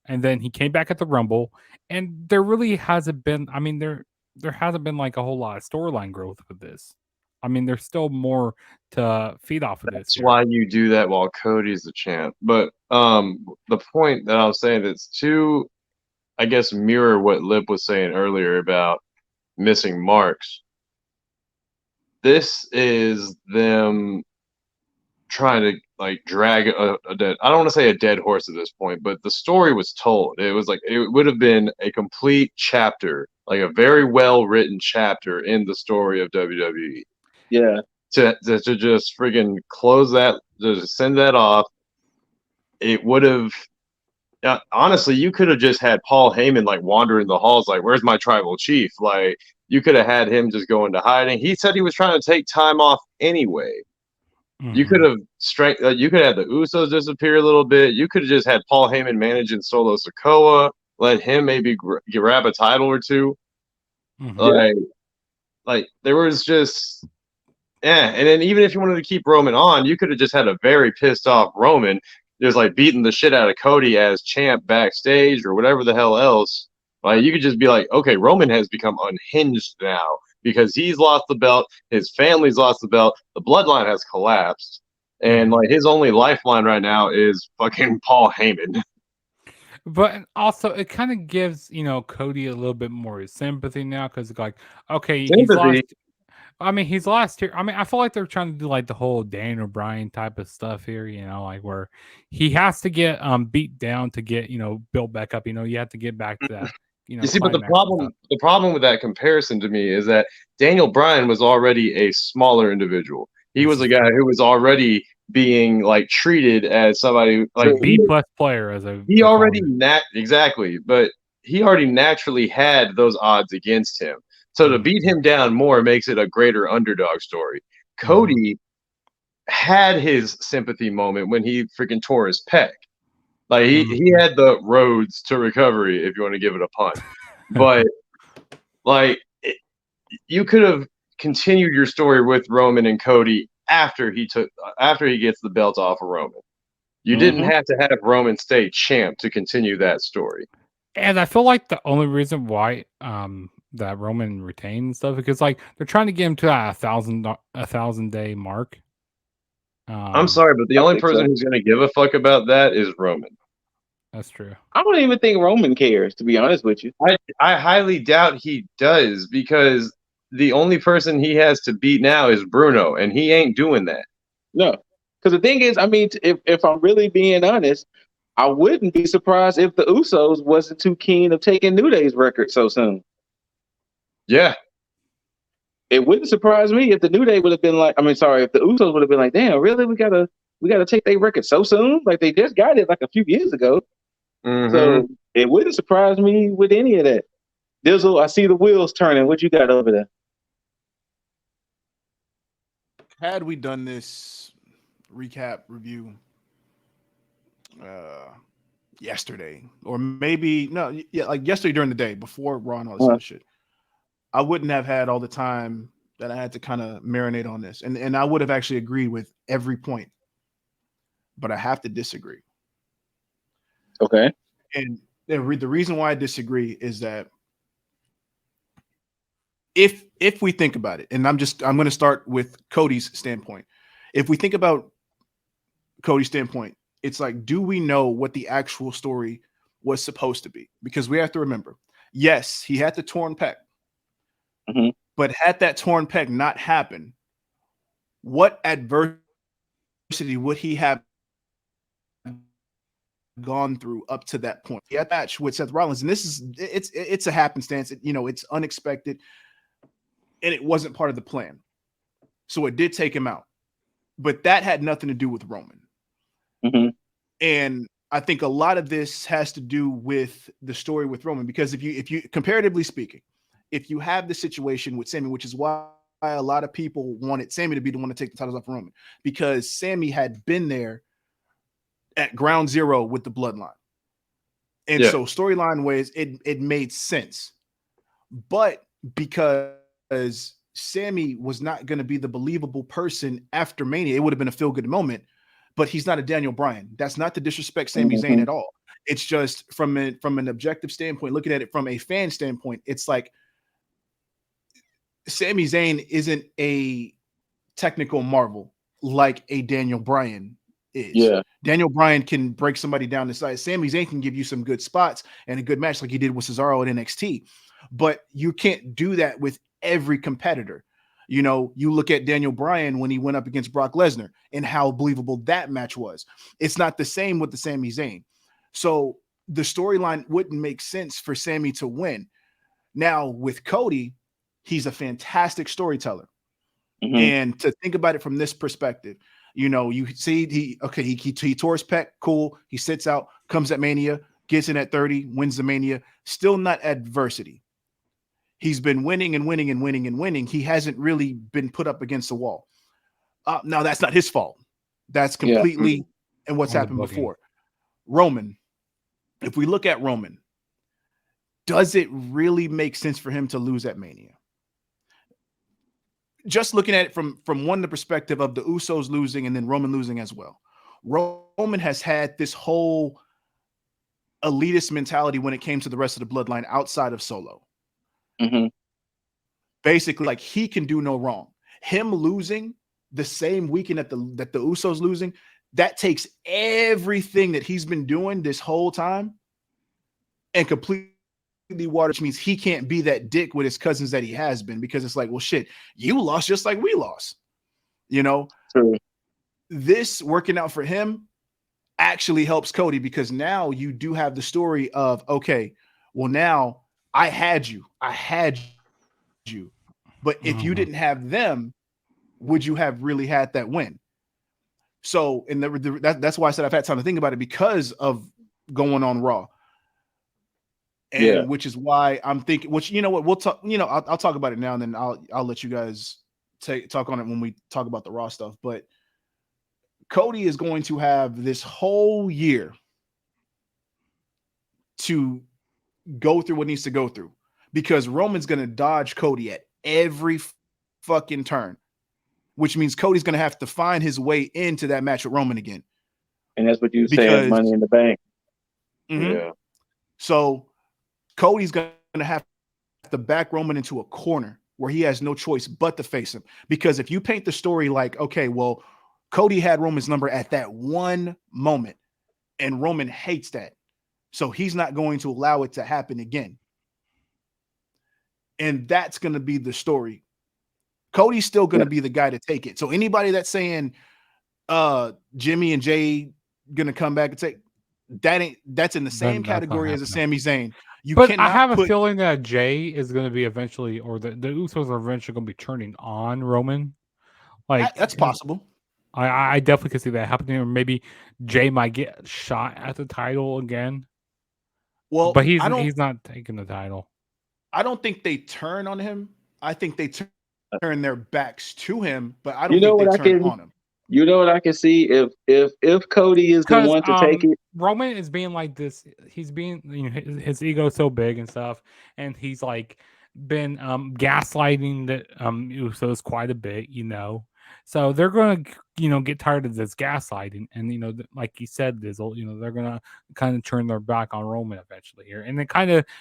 and then he came back at the Rumble, and there really hasn't been, I mean, there hasn't been like a whole lot of storyline growth with this. I mean, there's still more to feed off of this. That's why you do that while Cody's the champ. But the point that I was saying is to, I guess, mirror what Lip was saying earlier about missing marks. This is them trying to like drag a dead, I don't want to say a dead horse at this point, but the story was told. It was like, it would have been a complete chapter, like a very well written chapter in the story of WWE. Yeah. To just friggin' close that, to send that off. It would have, honestly, you could have just had Paul Heyman like wandering the halls, like, "Where's my tribal chief?" Like, you could have had him just go into hiding. He said he was trying to take time off anyway. Mm-hmm. You could have you could have the Usos disappear a little bit. You could have just had Paul Heyman managing Solo Sikoa, let him maybe grab a title or two. Mm-hmm. Like there was just, and then even if you wanted to keep Roman on, you could have just had a very pissed off Roman just like beating the shit out of Cody as champ backstage or whatever the hell else. Like, you could just be like, okay, Roman has become unhinged now because he's lost the belt, his family's lost the belt, the bloodline has collapsed, and like his only lifeline right now is fucking Paul Heyman. But also, it kind of gives Cody a little bit more sympathy now, because like, okay, he's lost. I mean, he's lost here. I mean, I feel like they're trying to do like the whole Daniel Bryan type of stuff here, like where he has to get beat down to get built back up. You have to get back to that. You see, but the problem with that comparison to me is that Daniel Bryan was already a smaller individual. He was a guy who was already being like treated as somebody like B+ player as a. He already exactly, but he already naturally had those odds against him. So to beat him down more makes it a greater underdog story. Cody had his sympathy moment when he freaking tore his pec. Like he had the roads to recovery, if you want to give it a pun. But like you could have continued your story with Roman and Cody after he gets the belt off of Roman. You didn't have to have Roman stay champ to continue that story. And I feel like the only reason why that Roman retained and stuff, because like they're trying to get him to that 1,000 day mark. I'm sorry, but the only person who's going to give a fuck about that is Roman. That's true. I don't even think Roman cares, to be honest with you. I highly doubt he does, because the only person he has to beat now is Bruno, and he ain't doing that. No, because the thing is, I mean, if I'm really being honest, I wouldn't be surprised if the Usos wasn't too keen of taking New Day's record so soon. Yeah. It wouldn't surprise me if the New Day would have been like, if the Usos would have been like, damn, really? We gotta we got to take their record so soon. Like they just got it like a few years ago. So it wouldn't surprise me with any of that. Dizzle, I see the wheels turning. What you got over there? Had we done this recap review yesterday, or maybe like yesterday during the day before Raw and all this other shit, I wouldn't have had all the time that I had to kind of marinate on this, and I would have actually agreed with every point, but I have to disagree. Okay. And the reason why I disagree is that if we think about it, and I'm going to start with Cody's standpoint. If we think about Cody's standpoint, it's like, do we know what the actual story was supposed to be? Because we have to remember, yes, he had the torn pec, but had that torn pec not happen, what adversity would he have gone through up to that point? He had a match with Seth Rollins, and it's a happenstance. It's unexpected, and it wasn't part of the plan, so it did take him out. But that had nothing to do with Roman. And I think a lot of this has to do with the story with Roman, because if you comparatively speaking, if you have the situation with Sammy, which is why a lot of people wanted Sammy to be the one to take the titles off Roman, because Sammy had been there at ground zero with the bloodline. And so storyline ways, it made sense. But because Sammy was not going to be the believable person after Mania, it would have been a feel-good moment, but he's not a Daniel Bryan. That's not to disrespect Sami Zayn at all. It's just from an objective standpoint, looking at it from a fan standpoint, it's like Sami Zayn isn't a technical marvel like a Daniel Bryan is. Yeah. Daniel Bryan can break somebody down the side. Sami Zayn can give you some good spots and a good match like he did with Cesaro at NXT. But you can't do that with every competitor. You look at Daniel Bryan when he went up against Brock Lesnar and how believable that match was. It's not the same with the Sami Zayn. So the storyline wouldn't make sense for Sammy to win. Now with Cody, he's a fantastic storyteller. And to think about it from this perspective, you see he tore his pec, cool. He sits out, comes at Mania, gets in at 30, wins the Mania. Still not adversity. He's been winning and winning and winning and winning. He hasn't really been put up against the wall. Now, that's not his fault. That's completely and what's happened before. Roman, if we look at Roman, does it really make sense for him to lose at Mania? Just looking at it from the perspective of the Usos losing and then Roman losing as well. Roman has had this whole elitist mentality when it came to the rest of the bloodline outside of Solo. Basically, like, he can do no wrong. Him losing the same weekend that the Usos losing, that takes everything that he's been doing this whole time and completely water, which means he can't be that dick with his cousins that he has been, because it's like, well, shit, you lost just like we lost. True. This working out for him actually helps Cody, because now you do have the story of, okay, well, now I had you. But if you didn't have them, would you have really had that win? So, and that's why I said I've had time to think about it, because of going on Raw. And which is why I'm thinking, which, we'll talk, I'll talk about it now, and then I'll let you guys talk on it when we talk about the Raw stuff. But Cody is going to have this whole year to go through what needs to go through, because Roman's going to dodge Cody at every fucking turn, which means Cody's going to have to find his way into that match with Roman again. And that's what you said, Money in the Bank. Yeah. So Cody's going to have to back Roman into a corner where he has no choice but to face him. Because if you paint the story like, okay, well, Cody had Roman's number at that one moment, and Roman hates that, so he's not going to allow it to happen again. And that's going to be the story. Cody's still going to be the guy to take it. So anybody that's saying Jimmy and Jay going to come back and take that's in the same category as a Sami Zayn. But I have a feeling that Jay is going to be eventually, or the Usos are eventually going to be turning on Roman. Like, that's possible. I definitely could see that happening, or maybe Jay might get shot at the title again. Well, But he's not taking the title. I don't think they turn on him. I think they turn their backs to him, but I You don't know think what they I turn can? on him. You know what I can see if Cody is the Because one to take it. Roman is being like this. He's being, you know, his ego is so big and stuff, and he's like been gaslighting the Usos quite a bit, you know. So they're gonna, you know, get tired of this gaslighting, and you know, like you said, Dizzle, you know, they're gonna kind of turn their back on Roman eventually here, and then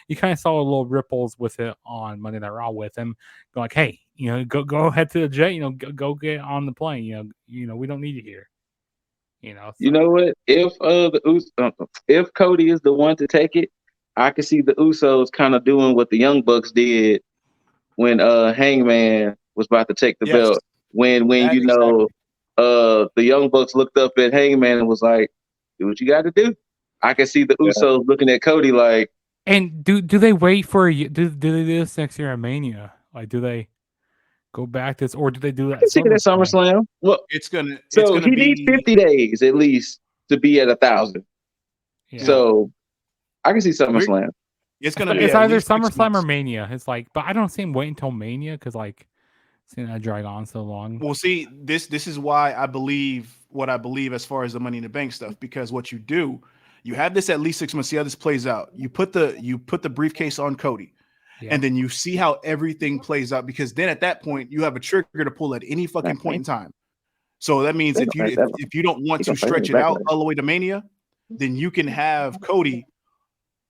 you kind of saw a little ripples with it on Monday Night Raw with him, going like, hey, you know, go ahead to the jet, you know, go get on the plane, you know, we don't need you here. You know, You know what? If Cody is the one to take it, I can see the Usos kind of doing what the Young Bucks did when Hangman was about to take the Yes, belt. When that you know the Young Bucks looked up at Hangman and was like, "Do what you got to do." I can see the Usos looking at Cody like, and do they wait for do they do this next year at Mania? Like, do they go back this, or do they do "I that can see it at SummerSlam? SummerSlam." Well, it's gonna so he needs be 50 days at least to be at 1,000. Yeah, So I can see we're, SummerSlam. it's gonna be it's at either least 6 SummerSlam or months. Mania. It's like, but I don't see him wait until Mania because like seeing that drag on so long. Well, see, this is why I believe what I believe as far as the Money in the Bank stuff, because what you do, you have this at least 6 months. See how this plays out. You put the briefcase on Cody, Yeah. and then you see how everything plays out. Because then at that point, you have a trigger to pull at any fucking point in time. So that means if you don't want to stretch it out all the way to Mania, then you can have Cody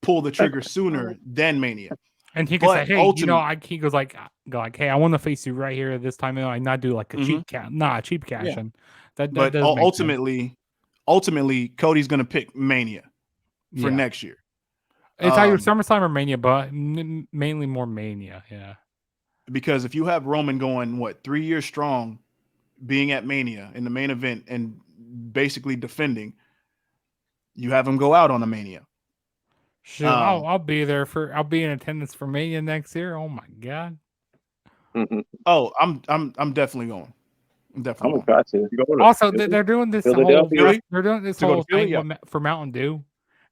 pull the trigger sooner than Mania. And he could say, But hey, you know, he goes like, hey, I want to face you right here this time. And not do like a cheap cheap cash in. That but does ultimately, Cody's going to pick Mania for next year. It's either SummerSlam or Mania, but mainly more Mania. Yeah. Because if you have Roman going 3 years strong, being at Mania in the main event and basically defending, you have him go out on a Mania. Sure, I'll be there I'll be in attendance for Mania next year. Oh my god. Oh, I'm definitely going. I'm definitely gonna try to. Also, they're doing this whole Philly? thing for Mountain Dew.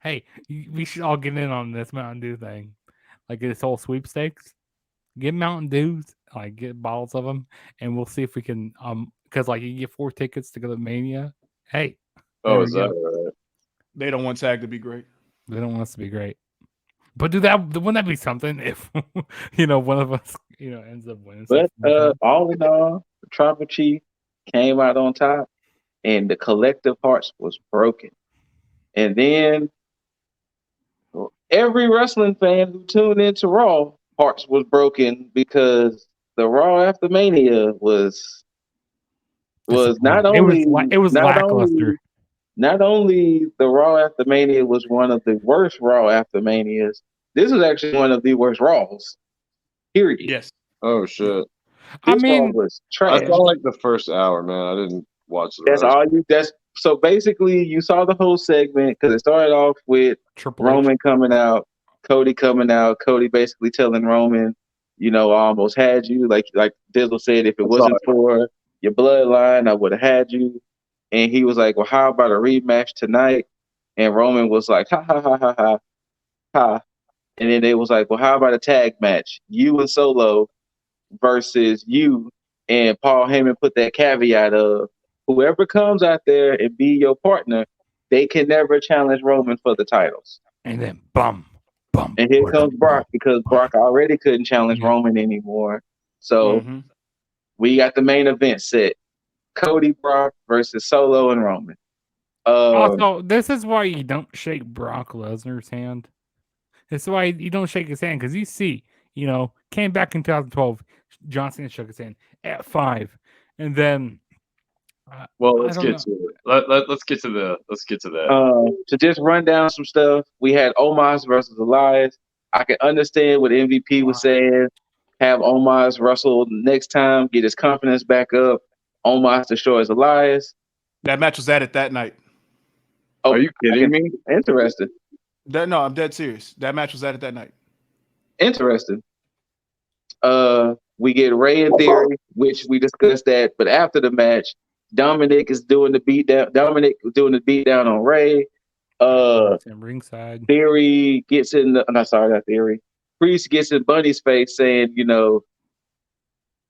Hey, we should all get in on this Mountain Dew thing, like this whole sweepstakes. Get Mountain Dews, like get bottles of them, and we'll see if we can because like you get 4 tickets to go to Mania. Hey, Oh, is that right? They don't want TAG to be great. They don't want us to be great. But wouldn't that be something if you know one of us ends up winning? But all in all, the Tribal Chief came out on top, and the collective hearts was broken. And then every wrestling fan who tuned into Raw hearts was broken because the Raw after Mania was not only lackluster. Not only the Raw after Mania was one of the worst Raw after Manias, this was actually one of the worst Raws. Period. Yes. Oh shit. I This mean, Raw was trash. I saw like the first hour, man. I didn't watch the That's rest. all you. That's so basically you saw the whole segment because it started off with Roman coming out, Cody coming out, Cody basically telling Roman, you know, I almost had you. Like Dizzle said, if it wasn't for your bloodline, I would have had you. And he was like, well, how about a rematch tonight? And Roman was like, ha ha ha ha ha ha. And then they was like, well, how about a tag match? You and Solo versus you. And Paul Heyman put that caveat of whoever comes out there and be your partner, they can never challenge Roman for the titles. And then bum. And here comes Brock because Brock already couldn't challenge Roman anymore. So we got the main event set. Cody Brock versus Solo and Roman. Also, this is why you don't shake Brock Lesnar's hand. This is why you don't shake his hand because you see, came back in 2012. John Cena shook his hand at 5, and then. Well, let's get to it. Let's get to that. To just run down some stuff, we had Omos versus Elias. I can understand what MVP was saying. Have Omos wrestle next time, get his confidence back up. Omos destroys Elias. That match was added that night. Oh, are you kidding me? Interesting. No, I'm dead serious. That match was added that night. Interesting. We get Ray and Theory, which we discussed that, but after the match, Dominic is doing the beatdown. Dominic was doing the beatdown on Ray. Ringside. Theory gets in the. No, sorry, not Theory. Priest gets in Bunny's face saying,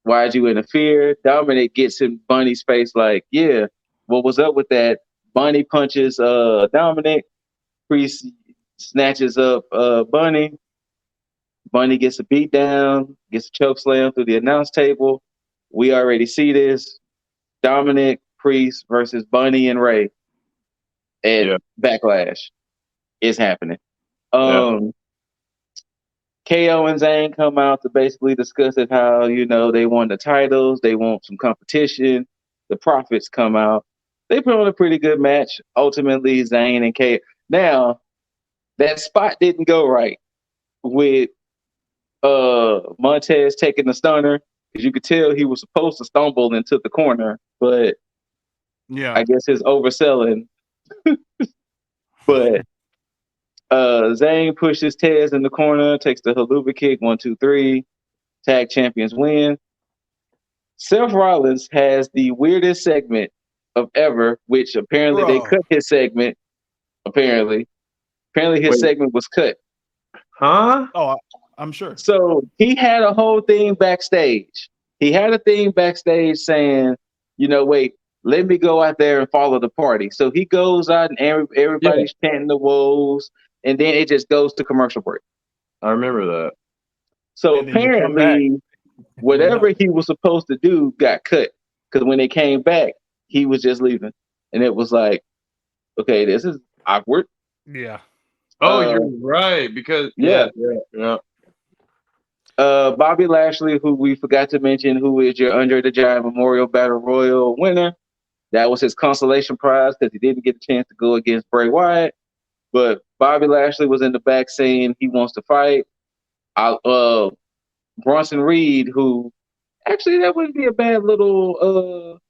why'd you interfere? Dominic gets in Bunny's face like, yeah, what was up with that? Bunny punches Dominic. Priest snatches up Bunny. Bunny gets a beat down, gets a choke slam through the announce table. We already see this. Dominic, Priest versus Bunny and Ray at Backlash is happening. KO and Zayn come out to basically discuss it, how, they won the titles, they want some competition. The Profits come out. They put on a pretty good match. Ultimately, Zayn and KO. Now, that spot didn't go right with Montez taking the stunner, because you could tell he was supposed to stumble into the corner, but I guess his overselling. But Zayn pushes Tez in the corner, takes the haluva kick, 1, 2, 3. Tag champions win. Seth Rollins has the weirdest segment of ever, which apparently they cut his segment. Apparently his segment was cut. Huh? Oh, I'm sure. So he had a whole thing backstage. He had a thing backstage saying, wait, let me go out there and follow the party. So he goes out and everybody's chanting the woes, and then it just goes to commercial break. I remember that. So apparently, whatever he was supposed to do got cut, because when they came back, he was just leaving, and it was like, okay, this is awkward. Yeah. Oh, you're right, because Bobby Lashley, who we forgot to mention, who is your Andre the Giant Memorial Battle Royal winner. That was his consolation prize because he didn't get a chance to go against Bray Wyatt. But Bobby Lashley was in the back saying he wants to fight. Bronson Reed, who actually that wouldn't be a bad little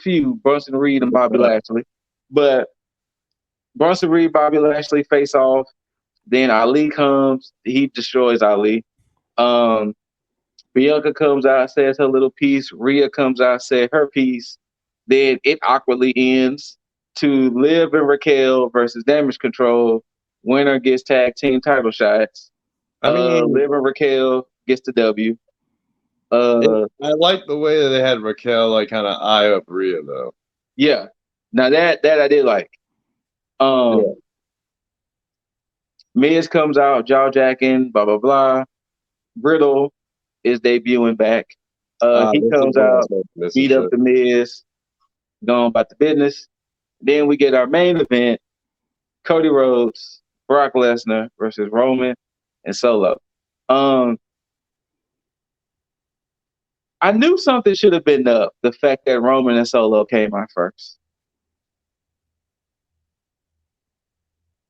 feud, Bronson Reed and Bobby Lashley. But Bronson Reed, Bobby Lashley face off. Then Ali comes, he destroys Ali. Bianca comes out, says her little piece. Rhea comes out, said her piece. Then it awkwardly ends to Liv and Raquel versus Damage Control. Winner gets tag team title shots. Liv and Raquel gets the W. I like the way that they had Raquel kind of eye up Rhea though. Yeah. Now that I did like. Miz comes out, jaw jacking, blah blah blah. Riddle is debuting back. He comes out, beat up the Miz, going about the business. Then we get our main event: Cody Rhodes, Brock Lesnar versus Roman and Solo. I knew something should have been up. The fact that Roman and Solo came out first,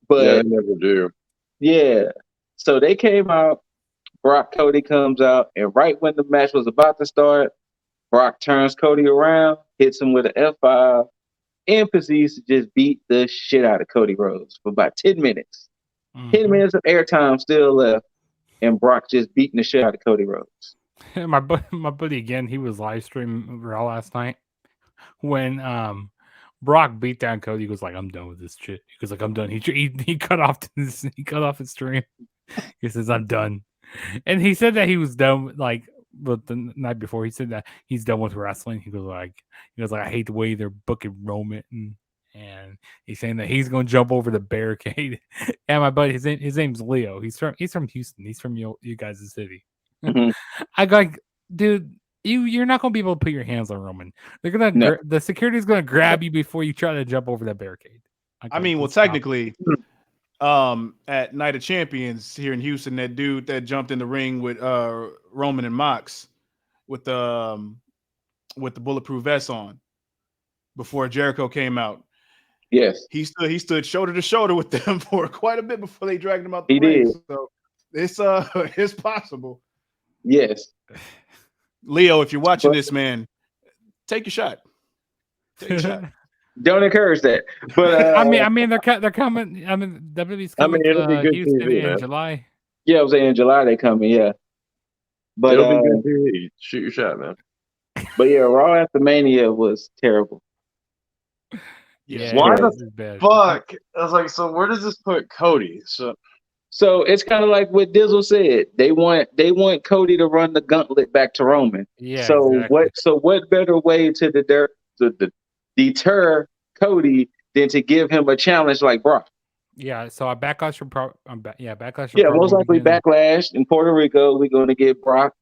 but they never do. Yeah, so they came out. Brock Cody comes out, and right when the match was about to start, Brock turns Cody around, hits him with an F5, and proceeds to just beat the shit out of Cody Rhodes for about 10 minutes. 10 minutes of airtime still left, and Brock just beating the shit out of Cody Rhodes. My buddy again, he was live streaming Raw last night when Brock beat down Cody. He goes like, "I'm done with this shit." He goes like, "I'm done." He cut off his stream. He says, "I'm done," and he said that he was done. But the night before, he said that he's done with wrestling. He goes like, "I hate the way they're booking Roman," and he's saying that he's going to jump over the barricade. And my buddy, his name's Leo. He's from Houston. He's from you guys' city. Mm-hmm. I go like, dude, you're not going to be able to put your hands on Roman. They're gonna the security's going to grab you before you try to jump over that barricade. Technically, at Night of Champions here in Houston, that dude that jumped in the ring with Roman and Mox with the bulletproof vest on before Jericho came out. Yes, he stood shoulder to shoulder with them for quite a bit before they dragged him out the ring. Did. So it's possible. Yes, Leo, if you're watching this, man, take a shot. Take a shot. Don't encourage that. But I mean, they're coming. I mean, WWE's coming to Houston in July. Yeah, I was saying in July they coming. Yeah, but it'll be good TV. Shoot your shot, man. But yeah, Raw after Mania was terrible. Yeah, Why it's the bad. fuck? I was like, so where does this put Cody? So it's kind of like what Dizzle said. They want Cody to run the gauntlet back to Roman. Yeah, So exactly. what better way to deter Cody than to give him a challenge like Brock? Yeah, so our backlash from backlash from Yeah, most likely Backlash in Puerto Rico. We're going to get Brock,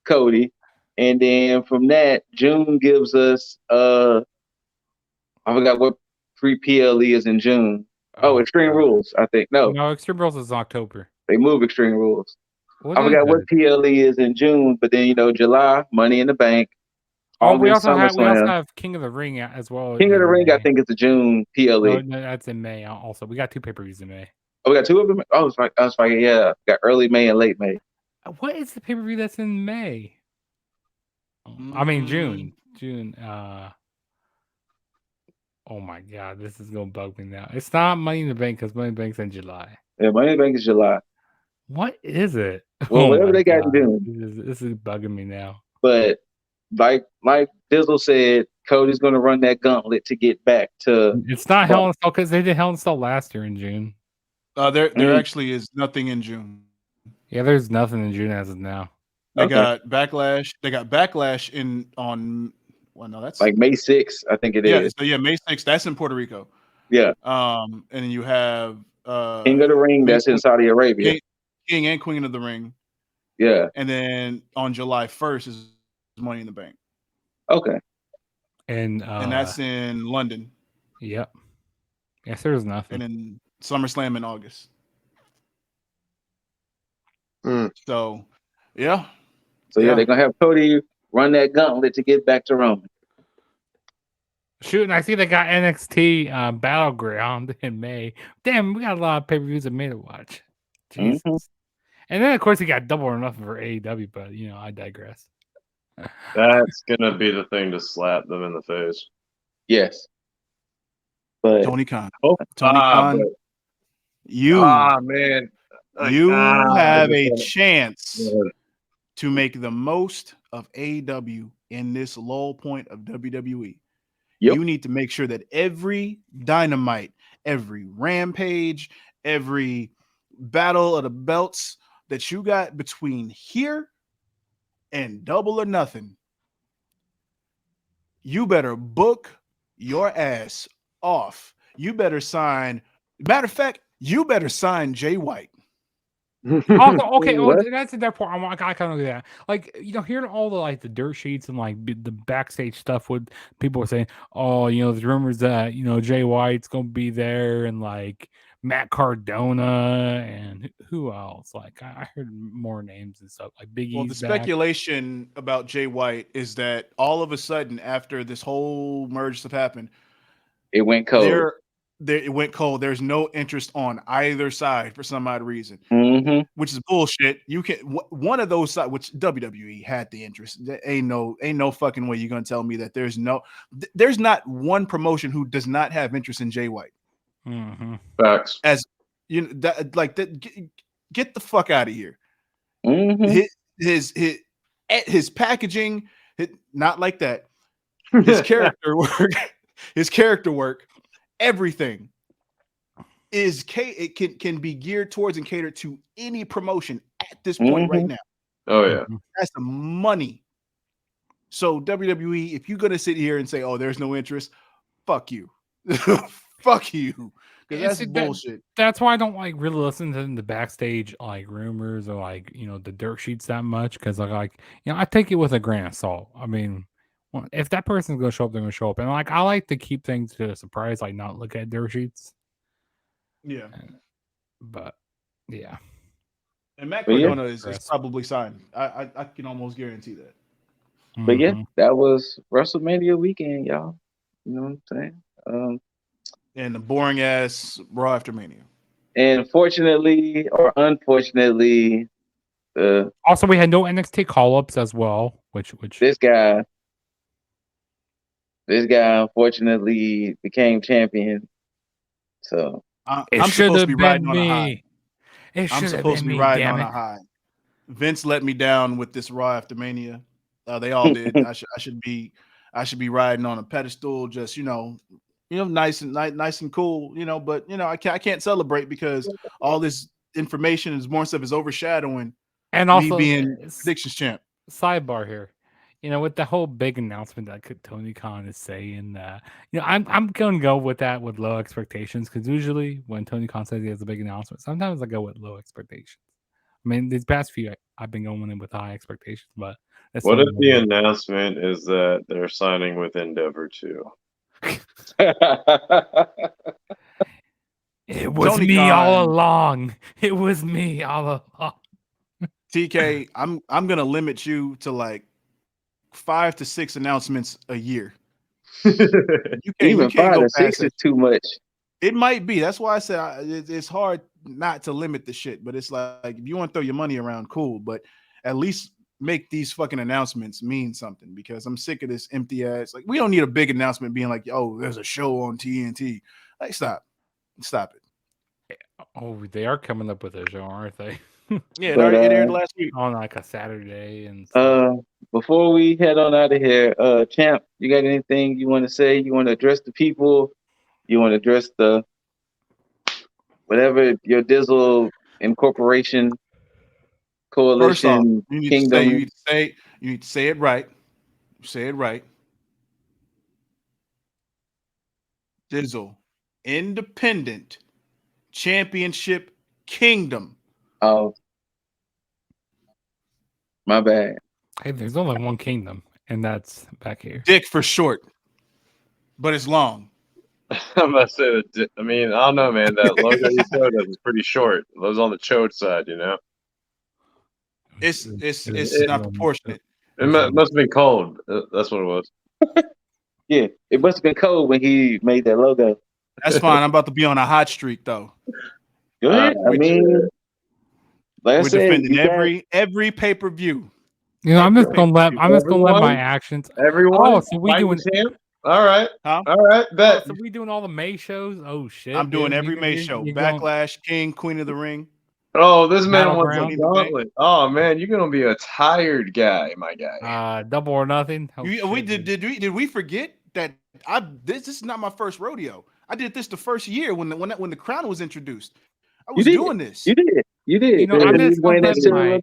Cody, and then from that, June gives us I forgot what pre-PLE is in June. Oh, Extreme Rules, I think. No, Extreme Rules is October. they move Extreme Rules. What I is forgot what it? PLE is in June, but then July, Money in the Bank. Oh, we also SummerSlam. have King of the Ring as well. King of the in Ring, May. I think, is the June PLE. No, that's in May. Also, we got 2 pay-per-views in May. Oh, we got 2 of them. Oh, I was like, yeah, got early May and late May. What is the pay-per-view that's in May? I mean June. June. Oh my god, this is gonna bug me now. It's not Money in the Bank because Money in the Bank's in July. Yeah, Money in the Bank is July. What is it? Well, whatever they got in June. This is bugging me now. But like Dizzle said, Cody's going to run that gauntlet to get back to. It's not Hell in a Cell because they did Hell in a Cell last year in June. There actually is nothing in June. Yeah, there's nothing in June as of now. They got Backlash. They got Backlash on. Well, no, that's like May 6th, I think it is. So May 6th. That's in Puerto Rico. Yeah. And then you have King of the Ring. That's in Saudi Arabia. King and Queen of the Ring. Yeah. And then on July 1st is Money in the Bank. Okay. And that's in London. Yep. Yes, there's nothing. And then SummerSlam in August. So, yeah. So they're gonna have Cody run that gauntlet to get back to Roman. Shoot, and I see they got NXT Battleground in May. Damn, we got a lot of pay-per-views in May to watch. Jesus. And then of course he got Double or Nothing for AEW, but I digress. That's gonna be the thing to slap them in the face. Yes. But Tony Khan. Tony Khan. Man. You have a chance to make the most of AEW in this low point of WWE. Yep. You need to make sure that every Dynamite, every Rampage, every Battle of the Belts that you got between here and Double or Nothing, you better book your ass off. You better sign. Matter of fact, you better sign Jay White. Also, okay, that's that part. I kind of look at that. Like, hearing all the the dirt sheets and the backstage stuff with people were saying, oh, there's rumors that Jay White's gonna be there and Matt Cardona and who else? I heard more names and stuff like Big E's. Well, the speculation about Jay White is that all of a sudden after this whole merge stuff happened, it went cold. It went cold. There's no interest on either side for some odd reason, which is bullshit. You can one of those sides, which WWE had the interest. There ain't no fucking way you're gonna tell me that there's not one promotion who does not have interest in Jay White. Facts. As get the fuck out of here. His packaging, not like that. His character work. Everything can be geared towards and catered to any promotion at this point right now. Oh yeah, that's the money. So WWE, if you're gonna sit here and say, "Oh, there's no interest," fuck you, fuck you, because that's bullshit. That's why I don't really listen to the backstage rumors or the dirt sheets that much because I take it with a grain of salt. I mean. Well, if that person's gonna show up, they're gonna show up, and I like to keep things to a surprise, not look at dirt sheets. Yeah, but yeah, and Matt Cardona is probably signed. I can almost guarantee that. But that was WrestleMania weekend, y'all. You know what I'm saying? And the boring ass Raw after Mania. And fortunately or unfortunately, also we had no NXT call-ups as well, which this guy unfortunately became champion. So I'm supposed to be riding on a high. I'm supposed to be riding on a high. Vince let me down with this Raw after Mania. They all did. I should be riding on a pedestal, just nice and cool, but I can't celebrate because all this information is more stuff is overshadowing And me also, being predictions champ. Sidebar here, with the whole big announcement that Tony Khan is saying, I'm going to go with that with low expectations, because usually when Tony Khan says he has a big announcement, sometimes I go with low expectations. I mean, these past few, I've been going in with high expectations, but that's What if the announcement is that they're signing with Endeavor too? It was Tony me Khan. all along. It was me all along. TK, I'm gonna limit you to like 5 to 6 announcements a year. Even 5 to 6 is too much. It might be. That's why I said it's hard not to limit the shit. But it's like if you want to throw your money around, cool. But at least make these fucking announcements mean something, because I'm sick of this empty ass. Like, we don't need a big announcement being like, "Oh, there's a show on TNT." Like, stop it. Oh, they are coming up with a show, aren't they? Yeah, it aired last week on like a Saturday. And before we head on out of here, Champ, you got anything you want to say? You want to address the people? You want to address the whatever your Dizzle Incorporation Coalition Kingdom? You need to say it right. Say it right. Dizzle Independent Championship Kingdom. Oh, my bad. Hey, there's only one kingdom, and that's back here. Dick for short, but it's long. I'm about to say that. I mean, I don't know, man. That logo you showed us is pretty short. It was on the chode side, It's not proportionate. It must have been cold. That's what it was. Yeah, it must have been cold when he made that logo. That's fine. I'm about to be on a hot streak, though. Go ahead. I mean, like we're defending every pay-per-view. I'm just gonna let my actions. Everyone. Oh, so we doing champ? All right. Huh? All right. Bet. So we doing all the May shows? Oh shit! I'm doing every May show. Backlash, King, Queen of the Ring. Oh, this man wants a gauntlet. Oh man, you're gonna be a tired guy, my guy. Double or nothing. Did we forget that this is not my first rodeo. I did this the first year when the crown was introduced. I was doing this. You did. I'm just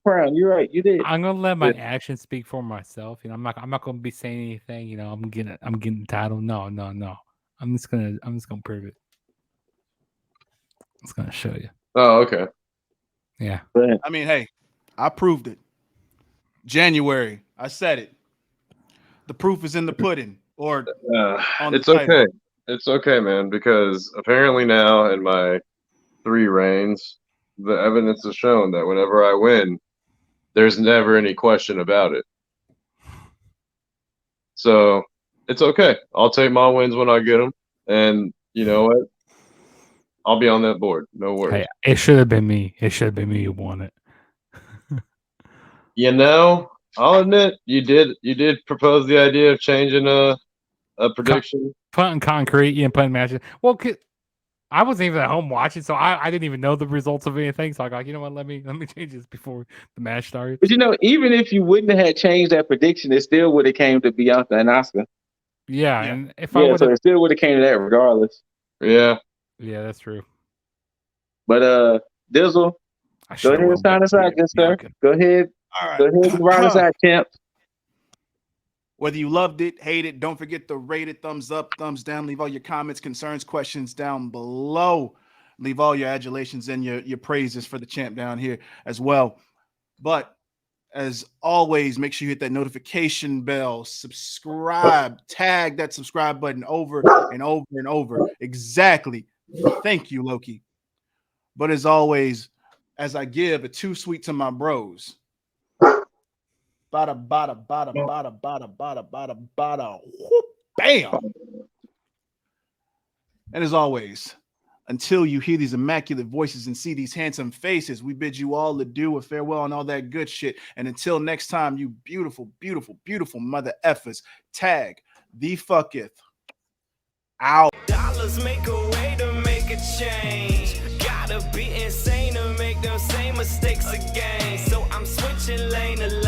crown. You're right. You did. I'm gonna let my actions speak for myself. I'm not gonna be saying anything. I'm getting the title. No. I'm just gonna prove it. I'm just gonna show you. Oh, okay. Yeah. I mean, hey, I proved it. January, I said it. The proof is in the pudding. Or it's okay. It's okay, man, because apparently now in my 3 reigns, the evidence has shown that whenever I win, there's never any question about it. So it's okay. I'll take my wins when I get them, and you know what? I'll be on that board. No worries. Hey, it should have been me. It should have been me who won it. I'll admit you did propose the idea of changing a prediction. Putting concrete, putting matches. Well, I wasn't even at home watching, so I didn't even know the results of anything. So I got, you know what? Let me change this before the match started. But even if you wouldn't have changed that prediction, it still would have came to Bianca and Asuka. Yeah, and if so it still would have came to that regardless. Yeah, that's true. But Dizzle, go ahead and sign us out, good sir. Go ahead. All right. Go ahead and ride us out, champ. Whether you loved it, hate it, don't forget to rate it, thumbs up, thumbs down. Leave all your comments, concerns, questions down below. Leave all your adulations and your praises for the champ down here as well. But as always, make sure you hit that notification bell, subscribe, tag that subscribe button over and over and over. Exactly. Thank you, Loki. But as always, as I give a too sweet to my bros. Bada, bada, bada, bada, bada, bada, bada, bada. Whoop, bam. And as always, until you hear these immaculate voices and see these handsome faces, we bid you all adieu, a farewell, and all that good shit. And until next time, you beautiful, beautiful, beautiful mother effers, tag the fucketh out. Dollars make a way to make a change. Gotta be insane to make those same mistakes again. So I'm switching lane to lane.